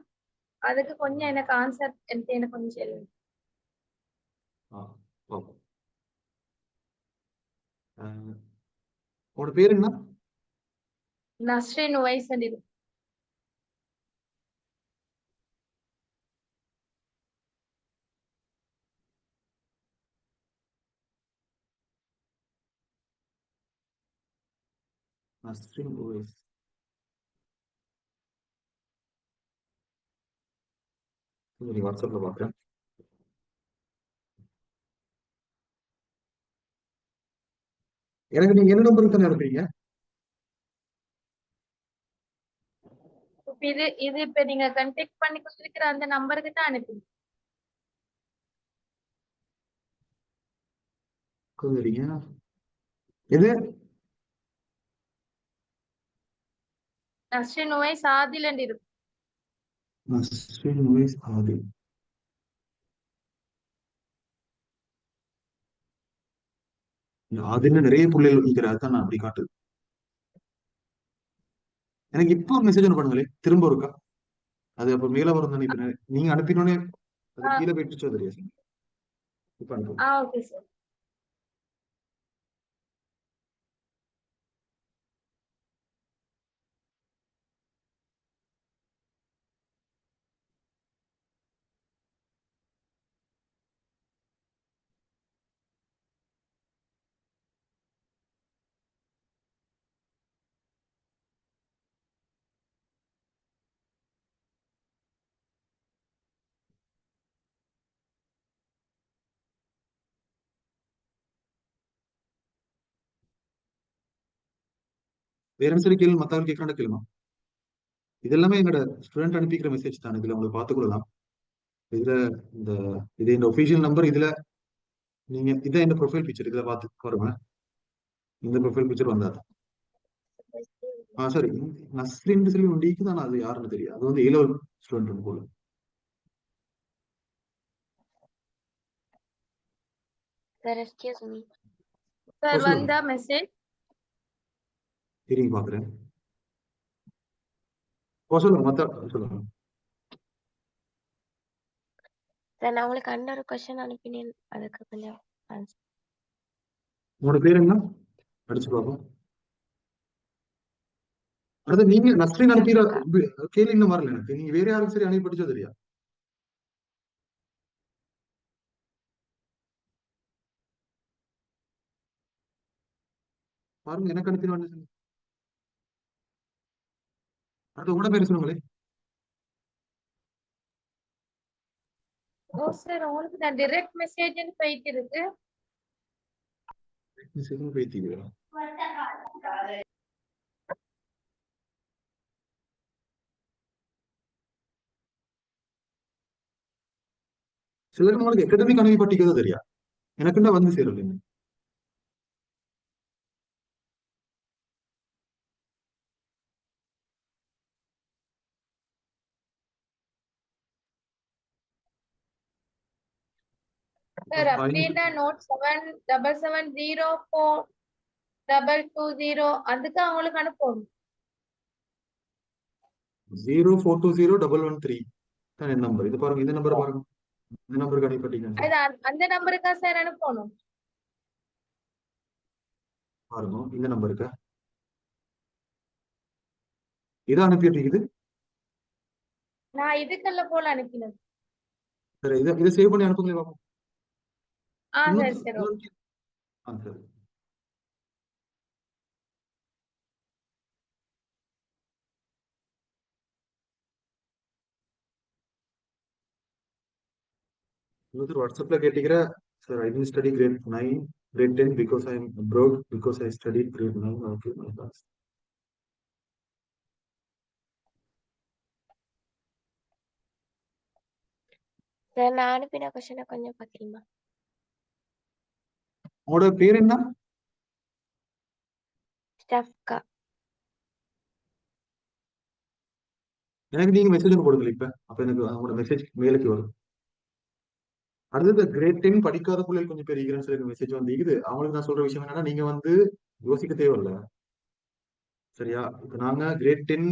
அதுக்கு கொஞ்சம் எனக்கு ஆன்சர் எனக்கு கொஞ்சம் சொல்லுங்க. பார்ப்போம். உங்களோட பேர் என்ன? நஸ்ரின் உவைஸ் இருக்கு. நஸ்ரின் ஓஎஸ். வாட்ஸ்அப்ல பாக்குறேன். எனக்கு நீங்க என்ன நம்பருக்கு தானே அனுப்புறீங்க? இது இப்ப நீங்க கான்டாக்ட் பண்ணி கொடுத்துருக்கிற அந்த நம்பருக்கு தான் அனுப்புங்க. எது? நஸ்ரின் உவைஸ் ஆதில் இருக்கு. நஸ்ரின் ஓஎஸ் ஆதில். ஆதில்ல நிறைய புள்ளிகள் வைக்கிறாரு தான் நான் அப்படி காட்டுது. எனக்கு இப்போ ஒரு மெசேஜ் ஒன்று பண்ணுங்களே, திரும்ப இருக்கா. அது அப்ப மேல வரும் தானே. இப்ப நீங்க அனுப்பினோடனே அது கீழே போயிட்டுச்சோ தெரியாது. இப்ப அனுப்புங்க. Okay sir. வேற சரி கேள்வி மத்தவங்க கேட்கறாண்ட கேளுமா. இது எல்லாமே எங்களோட ஸ்டூடெண்ட் அனுப்பிக்கிற மெசேஜ் தான். இதுல உங்களுக்கு பார்த்துக்கொள்ளலாம். இதுல இந்த இது இந்த ஒபிஷியல் நம்பர். இதுல நீங்க இதான் இந்த ப்ரொஃபைல் பிக்சர். இதுல பார்த்து பாருங்க. இந்த ப்ரொஃபைல் பிக்சர் வந்தாது. சாரி, நஸ்ரின் சொல்லி ஒண்டிக்கு தான். அது யாருன்னு தெரியும். அது வந்து A level ஸ்டூடெண்ட் போல. சார் எக்ஸ்கியூஸ் மீ சார் வந்தா மெசேஜ் திரும்பி பாக்குறேன். சொல்லுங்க மத்த சொல்லுங்க. சார் நான் உங்களுக்கு இன்னொரு கொஸ்டின் அனுப்பினேன், அதுக்கு கொஞ்சம் answer. உங்களோட பேர் என்ன? அடிச்சு பார்ப்போம். அடுத்து நீங்க நஸ்ரீன் அனுப்பிற கேள்வி இன்னும் வரல எனக்கு. நீங்க வேற யாரும் சரி அனுப்பி படிச்சோ தெரியா? பாருங்க எனக்கு அனுப்பின அடுத்து உங்களோட பேர் சொல்லுங்களேன். ஓ சார் உங்களுக்கு நான் டைரக்ட் மெசேஜ்னு போயிட்டு இருக்கு. பேத்திங்களா? சிலருக்கு உங்களுக்கு எக்கடமிக் அனுப்பி பட்டிக்கிறதோ தெரியா? எனக்குன்னா வந்து சேரல. சார் அப்படின்னா நோட் 777042220 அதுக்கு அவங்களுக்கு அனுப்பணும். 04201113 தான் என் நம்பர். இது பாருங்க, இந்த நம்பர் பாருங்க. இந்த நம்பருக்கு அனுப்பிட்டீங்க அது அந்த நம்பருக்கா சார் அனுப்பணும்? பாருங்க, இந்த நம்பருக்கு இதான் அனுப்பிட்டு. நான் இதுக்கெல்லாம் போல அனுப்பினது. சரி, இதை சேவ் பண்ணி அனுப்புங்களே பாப்போம். சரி சரி ஓகே. சரி. வாட்ஸ்அப்ல கேட்டீங்கிற sir, I didn't study grade 9 grade 10 because I am abroad because I studied grade 9. Okay, my class. Sir நான் அனுப்பின கொஸ்டினை கொஞ்சம் பார்க்குறீங்களா? உங்களோட பேர் என்ன? ஸ்டஃப்கா. எனக்கு நீங்க மெசேஜ் போடுங்க இப்ப. அப்ப எனக்கு உங்களோட மெசேஜ் மேலுக்கு வரும். அடுத்தது கிரேட் 10 படிக்காத பிள்ளைகள் கொஞ்சம் பேர் இருக்கிறேன்னு சொல்லி மெசேஜ் வந்து இருக்குது. அவங்களுக்கு நான் சொல்ற விஷயம் என்னன்னா, நீங்க வந்து யோசிக்க தேவையில்ல. சரியா? இப்ப நாங்க கிரேட் 10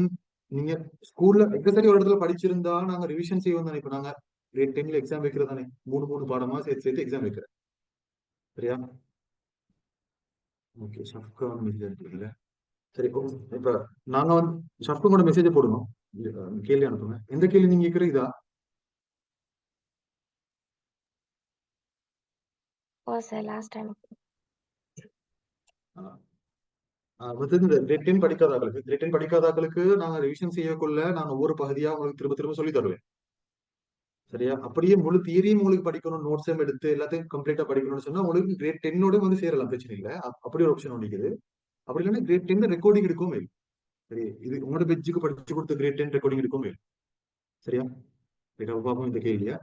நீங்க ஸ்கூல்ல எங்க சரி ஒரு இடத்துல படிச்சிருந்தா நாங்க ரிவிஷன் செய்வோம் தானே. இப்ப நாங்க கிரேட் 10ல எக்ஸாம் வைக்கிறது தானே. 3 பாடமா சேர்த்து சேர்த்து எக்ஸாம் வைக்கிறேன். சரியா? ஓகே, ஷஃப்கா மெசேஜ் இல்ல. சரி, இப்ப நாங்க வந்து ஷஃப்கோட மெசேஜ் போடணும். கேள்வி அனுப்புங்க. எந்த கேள்வி நீங்க கேட்கிற இதா? ஓ சார் லாஸ்ட் டைம். இந்த கிரேட் 10 படிக்காதாக்களுக்கு நாங்க ரிவிஷன் செய்யக்குள்ள நாங்க ஒவ்வொரு பகுதியா உங்களுக்கு திரும்ப திரும்ப சொல்லி தருவேன். சரியா? அப்படியே முழு தியரியும் உங்களுக்கு படிக்கணும், நோட்ஸும் எடுத்து எல்லாத்தையும் கம்ப்ளீட்டா படிக்கணும்னு சொன்னா உங்களுக்கு கிரேட் 10ஓட வந்து சேரலாம், பிரச்சனை இல்லை. அப்படி ஒரு ஆப்ஷன் இருக்குது. அப்படி இல்லைன்னா கிரேட் 10 ரெக்கார்டிங் எடுக்கவும் இல்லை. சரி, இது உங்களோட பெஞ்சுக்கு படிச்சு கொடுத்த கிரேட் 10 ரெக்கார்டிங் எடுக்கவும் இல்லை. சரியா? பாப்போம் இந்த கேள்வியா.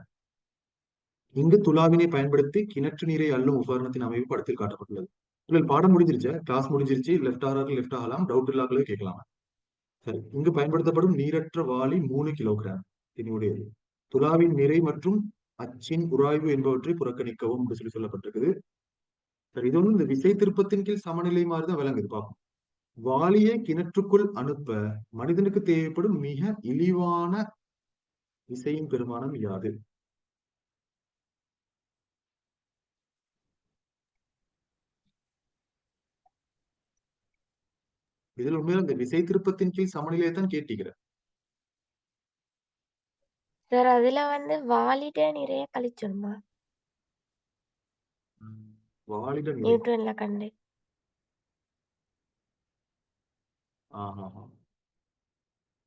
இங்கு துலாவினை பயன்படுத்தி கிணற்று நீரை அள்ளும் உபகரணத்தின் அமைப்பு படத்தில் காட்டப்பட்டுள்ளது. பாடம் முடிஞ்சிருச்சு, கிளாஸ் முடிஞ்சிருச்சு. லெஃப்ட் ஆகலாம், டவுட் இல்லாமலே கேட்கலாம். சரி, இங்கு பயன்படுத்தப்படும் நீரற்ற வாளி 3 கிலோகிராம் இதனுடையது. துலாவின் நிறை மற்றும் அச்சின் உராய்வு என்பவற்றை புறக்கணிக்கவும் என்று சொல்லி சொல்லப்பட்டிருக்குது. சரி, இது வந்து இந்த விசை திருப்பத்தின் கீழ் சமநிலை மாதிரிதான் விளங்குது. பார்ப்போம். வாளியை கிணற்றுக்குள் அனுப்ப மனிதனுக்கு தேவைப்படும் மிக இழிவான விசையின் பெருமானம் யாது? இதில் உண்மையில இந்த விசை திருப்பத்தின் கீழ் சமநிலையை தான் கேட்டீங்க. சார் அதுல வந்து வாலிட நிறைய கழிச்சிடுமா? வாளிட நிறை. நியூட்டன்ல கண்டு.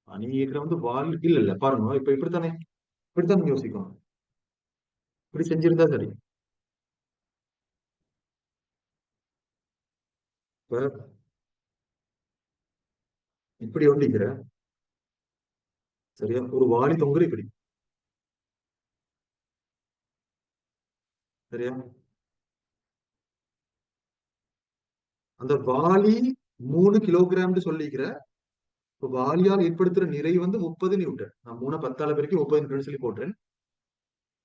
நீங்க கேட்கிற வந்து வால் இல்ல பாருங்க. இப்ப இப்படித்தான் யோசிக்கணும். இப்படி செஞ்சிருந்தா சரி. இப்ப இப்படி ஒண்டிக்கிற சரியா, ஒரு வாளி தொங்குற இப்படி. சரியா? அந்த வாளி 3 கிலோகிராம் சொல்லிக்கிற. இப்ப வாளியால் ஏற்படுத்துற நிறை வந்து 30 நியூட்டன். நான் 3 10 பெருக்கி 30 நியூட்டன் சொல்லி போட்டேன்.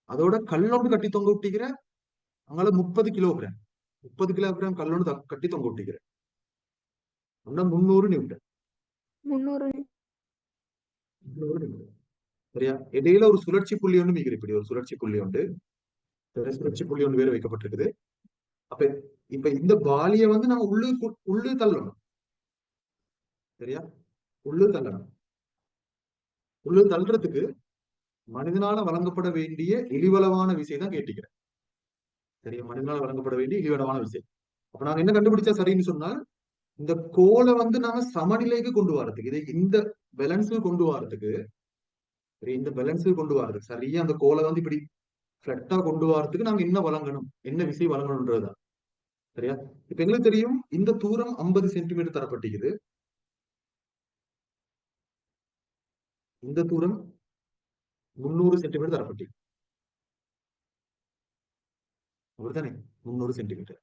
அதோட கல்லொண்டு கட்டி தொங்க விட்டிக்கிற அங்கால 30 கிலோகிராம். 30 கிலோகிராம் கல்லொண்டு கட்டி தொங்க விட்டிக்கிற 300 நியூட்டன். 300 சரியா? இடையில ஒரு சுழற்சி புள்ளி ஒன்று மிகுது. இப்படி ஒரு சுழற்சி புள்ளி உண்டு. சுழற்சி புள்ளி ஒன்று வேற வைக்கப்பட்டிருக்குது. அப்ப இப்ப இந்த வாளியை வந்து நாங்க உள்ளு தள்ளணும். சரியா? உள்ளு தள்ளணும். உள்ளு தள்ளுறதுக்கு மனிதனால வழங்கப்பட வேண்டிய இழிவளவான விசை தான் கேட்டுக்கிறேன். சரியா? மனிதனால வழங்கப்பட வேண்டிய இழிவளவான விசை. அப்ப நாங்க என்ன கண்டுபிடிச்சா சரின்னு சொன்னால், இந்த கோலை வந்து நாம சமநிலைக்கு கொண்டு வரதுக்கு, இதை இந்த பேலன்ஸுக்கு கொண்டு வரதுக்கு, சரி, இந்த பேலன்ஸுக்கு கொண்டு வரதுக்கு சரியா அந்த கோலை வந்து இப்படி ஃபிளட்டா கொண்டு வரதுக்கு நாங்க என்ன வழங்கணும், என்ன விசை வழங்கணும்ன்றதுதான். சரியா? இப்ப எங்களுக்கு தெரியும் இந்த தூரம் 50 சென்டிமீட்டர் தரப்பட்டிருக்குது. இந்த தூரம் 300 சென்டிமீட்டர் தரப்பட்டிருக்கு. அப்படித்தானே? 300 சென்டிமீட்டர்.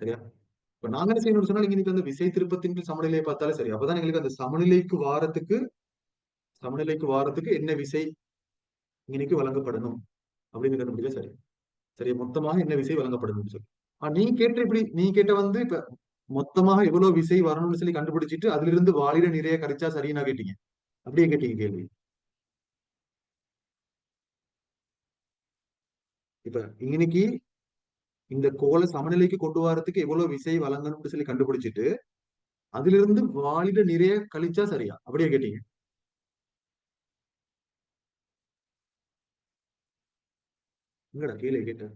சரியா? இப்ப நாங்க என்ன செய்யணும்னு சொன்னா, இன்னைக்கு அந்த விசை திருப்பத்தின் சமநிலையை பார்த்தாலே சரி. அப்பதான் எங்களுக்கு அந்த சமநிலைக்கு வாரத்துக்கு என்ன விசை இன்னைக்கு வழங்கப்படணும் அப்படின்னு கண்டுபிடிச்சா சரி. சரி, மொத்தமாக என்ன விசை வழங்கப்படணும்னு சொல்லி. நீ கேட்ட வந்து இப்ப மொத்தமாக எவ்வளவு விசை வரணும்னு சொல்லி கண்டுபிடிச்சிட்டு அதுல இருந்து வாளிட நிறைய கரைச்சா சரின்னா கேட்டீங்க. அப்படியே கேட்டீங்க கேள்வி. இப்ப இன்னைக்கு இந்த கோலை சமநிலைக்கு கொண்டு வரதுக்கு எவ்வளவு விசை வழங்கணும்னு சொல்லி கண்டுபிடிச்சிட்டு அதுல இருந்து வாளிட நிறைய கழிச்சா சரியா? அப்படியே கேட்டீங்க. இல்லடா கீழே கேட்டேன்.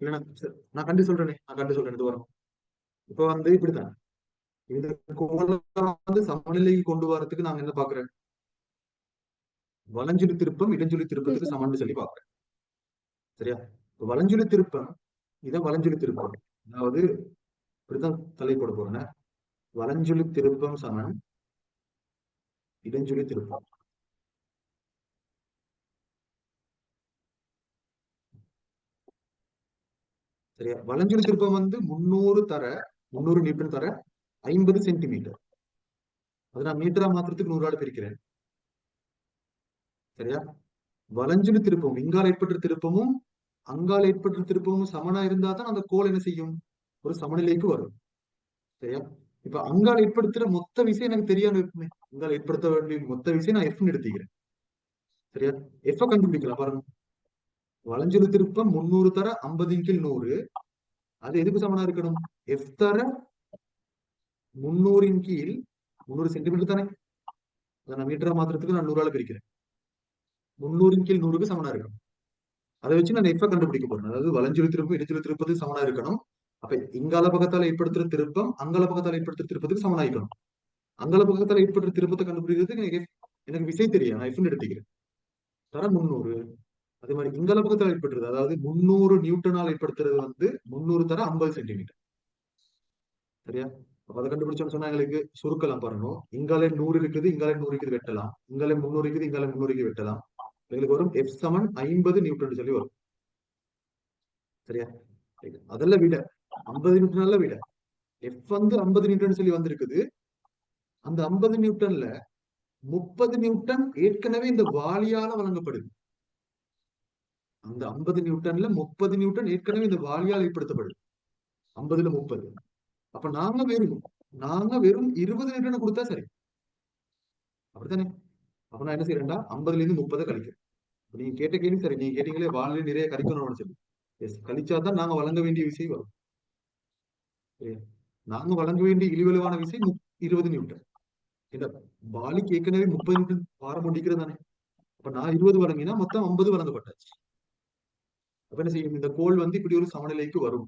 இல்லைன்னா சரி, நான் கண்டு சொல்றேன் இது வரும். இப்ப வந்து இப்படித்தான் இந்த கோலை வந்து சமநிலைக்கு கொண்டு வரதுக்கு நாங்க என்ன பாக்குறேன், வலஞ்சுழி திருப்பம் இடஞ்சுழி திருப்பத்துக்கு சமன்னு சொல்லி பாக்குறேன். சரியா? இப்ப வலஞ்சுழி திருப்பம், இதான் வலஞ்சுழி திருப்பம். அதாவது இப்படித்தான் தலை போட போறேன். வலஞ்சுழி திருப்பம் சமன் இடஞ்சுழி திருப்பம். சரியா? வலஞ்சுழி திருப்பம் வந்து 300 நியூட்டன் தர 50 சென்டிமீட்டர். அது நான் மீட்டரா மாத்திரத்துக்கு 100 பிரிக்கிறேன். சரியா? வலஞ்சுழி திருப்பம் இங்கால் ஏற்பட்ட திருப்பமும் அங்கால் ஏற்பட்ட திருப்பமும் சமனா இருந்தா தான் அந்த கோல் என்ன செய்யும், ஒரு சமநிலைக்கு வரும். சரியா? இப்ப அங்கால் ஏற்படுத்துற மொத்த விசை எனக்கு தெரியாம இருக்குமே. அங்கால் ஏற்படுத்த வேண்டிய மொத்த விசை நான் எஃப்னு எடுத்துக்கிறேன். சரியா? எஃப் கண்டுபிடிக்கலாம் பாருங்க. வலஞ்சுழி திருப்பம் 300 தர 50/100. அது எதுக்கு சமனா இருக்கணும்? எஃப் தர 300/100 சென்டிமீட்டர் தானே. அதை நான் மீட்டரா மாத்திரத்துக்கு நான் 100 பிரிக்கிறேன். 300/100க்கு சமனா இருக்கணும். அதை வச்சு நான் எஃப் கண்டுபிடிக்க போறேன். அதாவது வலஞ்சுழி திருப்பம் இடஞ்சுழி திருப்பத்துக்கு சமனா இருக்கணும். அப்ப இங்கால பக்கத்தால ஏற்படுத்துற திருப்பம் அங்கால பக்கத்தால ஏற்படுத்துற திருப்பத்துக்கு சமனாயிக்கணும். அங்கால பக்கத்தால ஏற்படுற திருப்பத்தை கண்டுபிடிக்கிறதுக்கு எனக்கு விசை தெரியும். நான் எஃப்னு எடுத்துக்கிறேன். தர 300. அதே மாதிரி இங்கால பக்கத்தால் ஏற்படுறது, அதாவது 300 நியூட்டனால் ஏற்படுத்துறது வந்து 300 தர 50 சென்டிமீட்டர். சரியா? அப்ப அதை கண்டுபிடிச்சோம்னு சொன்னா எங்களுக்கு சுருக்கலாம் பாருங்க. இங்காலே 100 இருக்குது, இங்காலே 100 இருக்குது வெட்டலாம். இங்காலே 300 இருக்குது, இங்காலே 300 வெட்டலாம். எங்களுக்கு வரும் எஃப் சமன் 50 நியூட்டன் சொல்லி வரும். சரியா? அதெல்லாம் விட 50 நியூட்டனால விட எஃப் வந்து 50 நியூட்டன் சொல்லி வந்திருக்குது. அந்த 50 நியூட்டன்ல 30 நியூட்டன் ஏற்கனவே இந்த வாளியால வழங்கப்படுது. அந்த 50 நியூட்டன்ல 30 நியூட்டன் ஏற்கனவே இந்த வாளியால் ஏற்படுத்தப்படுது. 50ல 30. அப்ப நாங்க வெறும் 20 நியூட்டனை கொடுத்தா சரி. அப்படித்தானே? அப்ப நான் என்ன செய்யறேன்டா, 50ல இருந்து 30 கழிக்கிறேன். நீங்க கேட்ட கேள்வி சரி. நீங்க கேட்டீங்களே வாளில நிறைய கழிக்கணும்னு சொல்லி. எஸ், கழிச்சாதான் நாங்க வழங்க வேண்டிய விசை வரும். நாங்க வழங்க வேண்டிய இழிவலுவான விசை 20 நியூட்டன். இந்த வாளிக்கு ஏற்கனவே 30 நியூட்டன் பாரம் முடிக்கிறது தானே. அப்ப நான் 20 வழங்கினா மொத்தம் 50 வழங்கப்பட்டாச்சு. அப்ப என்ன செய்யும், இந்த கோள் வந்து இப்படி ஒரு சமநிலைக்கு வரும்.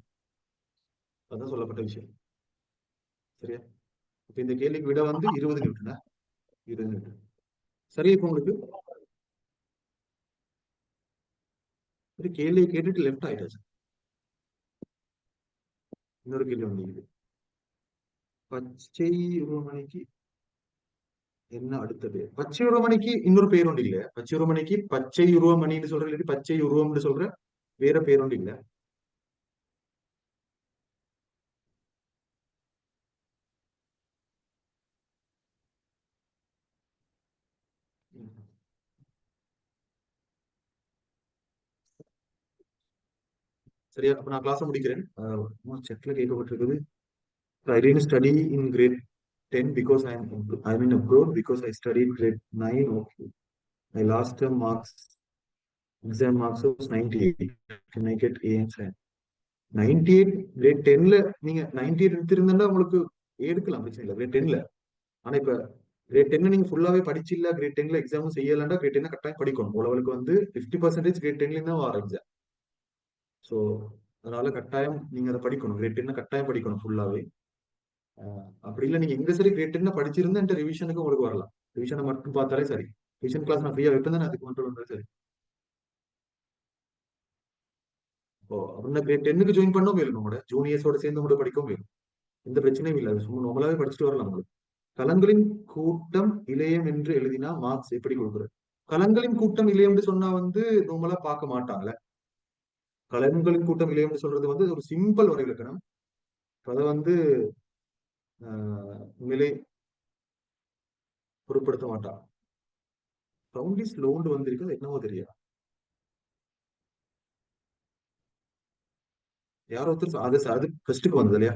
அதான் சொல்லப்பட்ட விஷயம். சரியா? இப்ப இந்த கேள்விக்கு விட வந்து 20 நியூட்டனா? 20 நியூட்டன். சரியா? இப்ப உங்களுக்கு ஒரு கேள்வியை கேட்டுட்டு லெஃப்ட் ஆயிட்டாச்சு. இன்னொரு கேள்வி வந்து பச்சை உருவமணிக்கு என்ன அடுத்த பேர்? பச்சை உருவமணிக்கு இன்னொரு பேர் ஒன்று இல்ல. பச்சை உருவமணிக்கு பச்சை உருவமணின்னு சொல்ற, இல்லாட்டி பச்சை உருவம்னு சொல்ற வேற பேர் ஒன்று இல்ல. சரியா? அப்ப நான் கிளாஸ் முடிக்கிறேன். செக்ல கேட்கப்பட்டிருக்குது. I didn't study in grade 10 because I'm in abroad because I studied grade 9. Okay. My last term marks, exam marks was 98. Can I get A and 7? 98 grade 10ல நீங்க 98 எடுத்திருந்தா உங்களுக்கு எடுக்கலாம், பிரச்சனை இல்லை கிரேட் 10ல. ஆனா இப்ப கிரேட் 10 நீங்க ஃபுல்லாவே படிச்சில்ல, கிரேட் 10ல எக்ஸாமும் செய்யலன்னா கிரேட் 10 கட்டாயம் படிக்கணும். லெவலுக்கு வந்து 50% கிரேட் 10ல தான் வர எக்ஸாம். ஸோ அதனால கட்டாயம் நீங்க அதை படிக்கணும். கிரேட் 10 கட்டாயம் படிக்கணும் ஃபுல்லாவே. அப்படி இல்லை நீங்க எங்க சரி கிரேட் 10 படிச்சிருந்தா என்ற ரிவிஷனுக்கு உங்களுக்கு வரலாம். ரிவிஷனை மட்டும் பார்த்தாலே சரி. ரிவிஷன் கிளாஸ் நான் ஃப்ரீயா வைப்பேன், அதுக்கு மட்டும் வந்தாலே சரி. ஓ அப்படின்னா கிரேட் 10க்கு ஜாயின் பண்ணவும் வேணும், உங்களோட ஜூனியர்ஸோட சேர்ந்து கூட படிக்கவும் வேணும். எந்த பிரச்சனையும் இல்லை, அது சும்மா நார்மலாவே படிச்சுட்டு வரலாம். உங்களுக்கு கலங்களின் கூட்டம் இளையம் என்று எழுதினா மார்க்ஸ் எப்படி கொடுக்குறது? கலங்களின் கூட்டம் இளையம்னு சொன்னா வந்து நார்மலா பார்க்க மாட்டாங்கல்ல. கலங்களின் கூட்டம் இளையம்னு சொல்றது வந்து ஒரு சிம்பிள் வரை இலக்கணம். அதை வந்து உண்மையிலே பொருட்படுத்த மாட்டாங்க. சவுண்ட் இஸ் லோண்டு வந்திருக்கு, அது என்னவோ தெரியாது. யாரோ ஒருத்தர் அது ஃபர்ஸ்ட்டுக்கு வந்தது இல்லையா?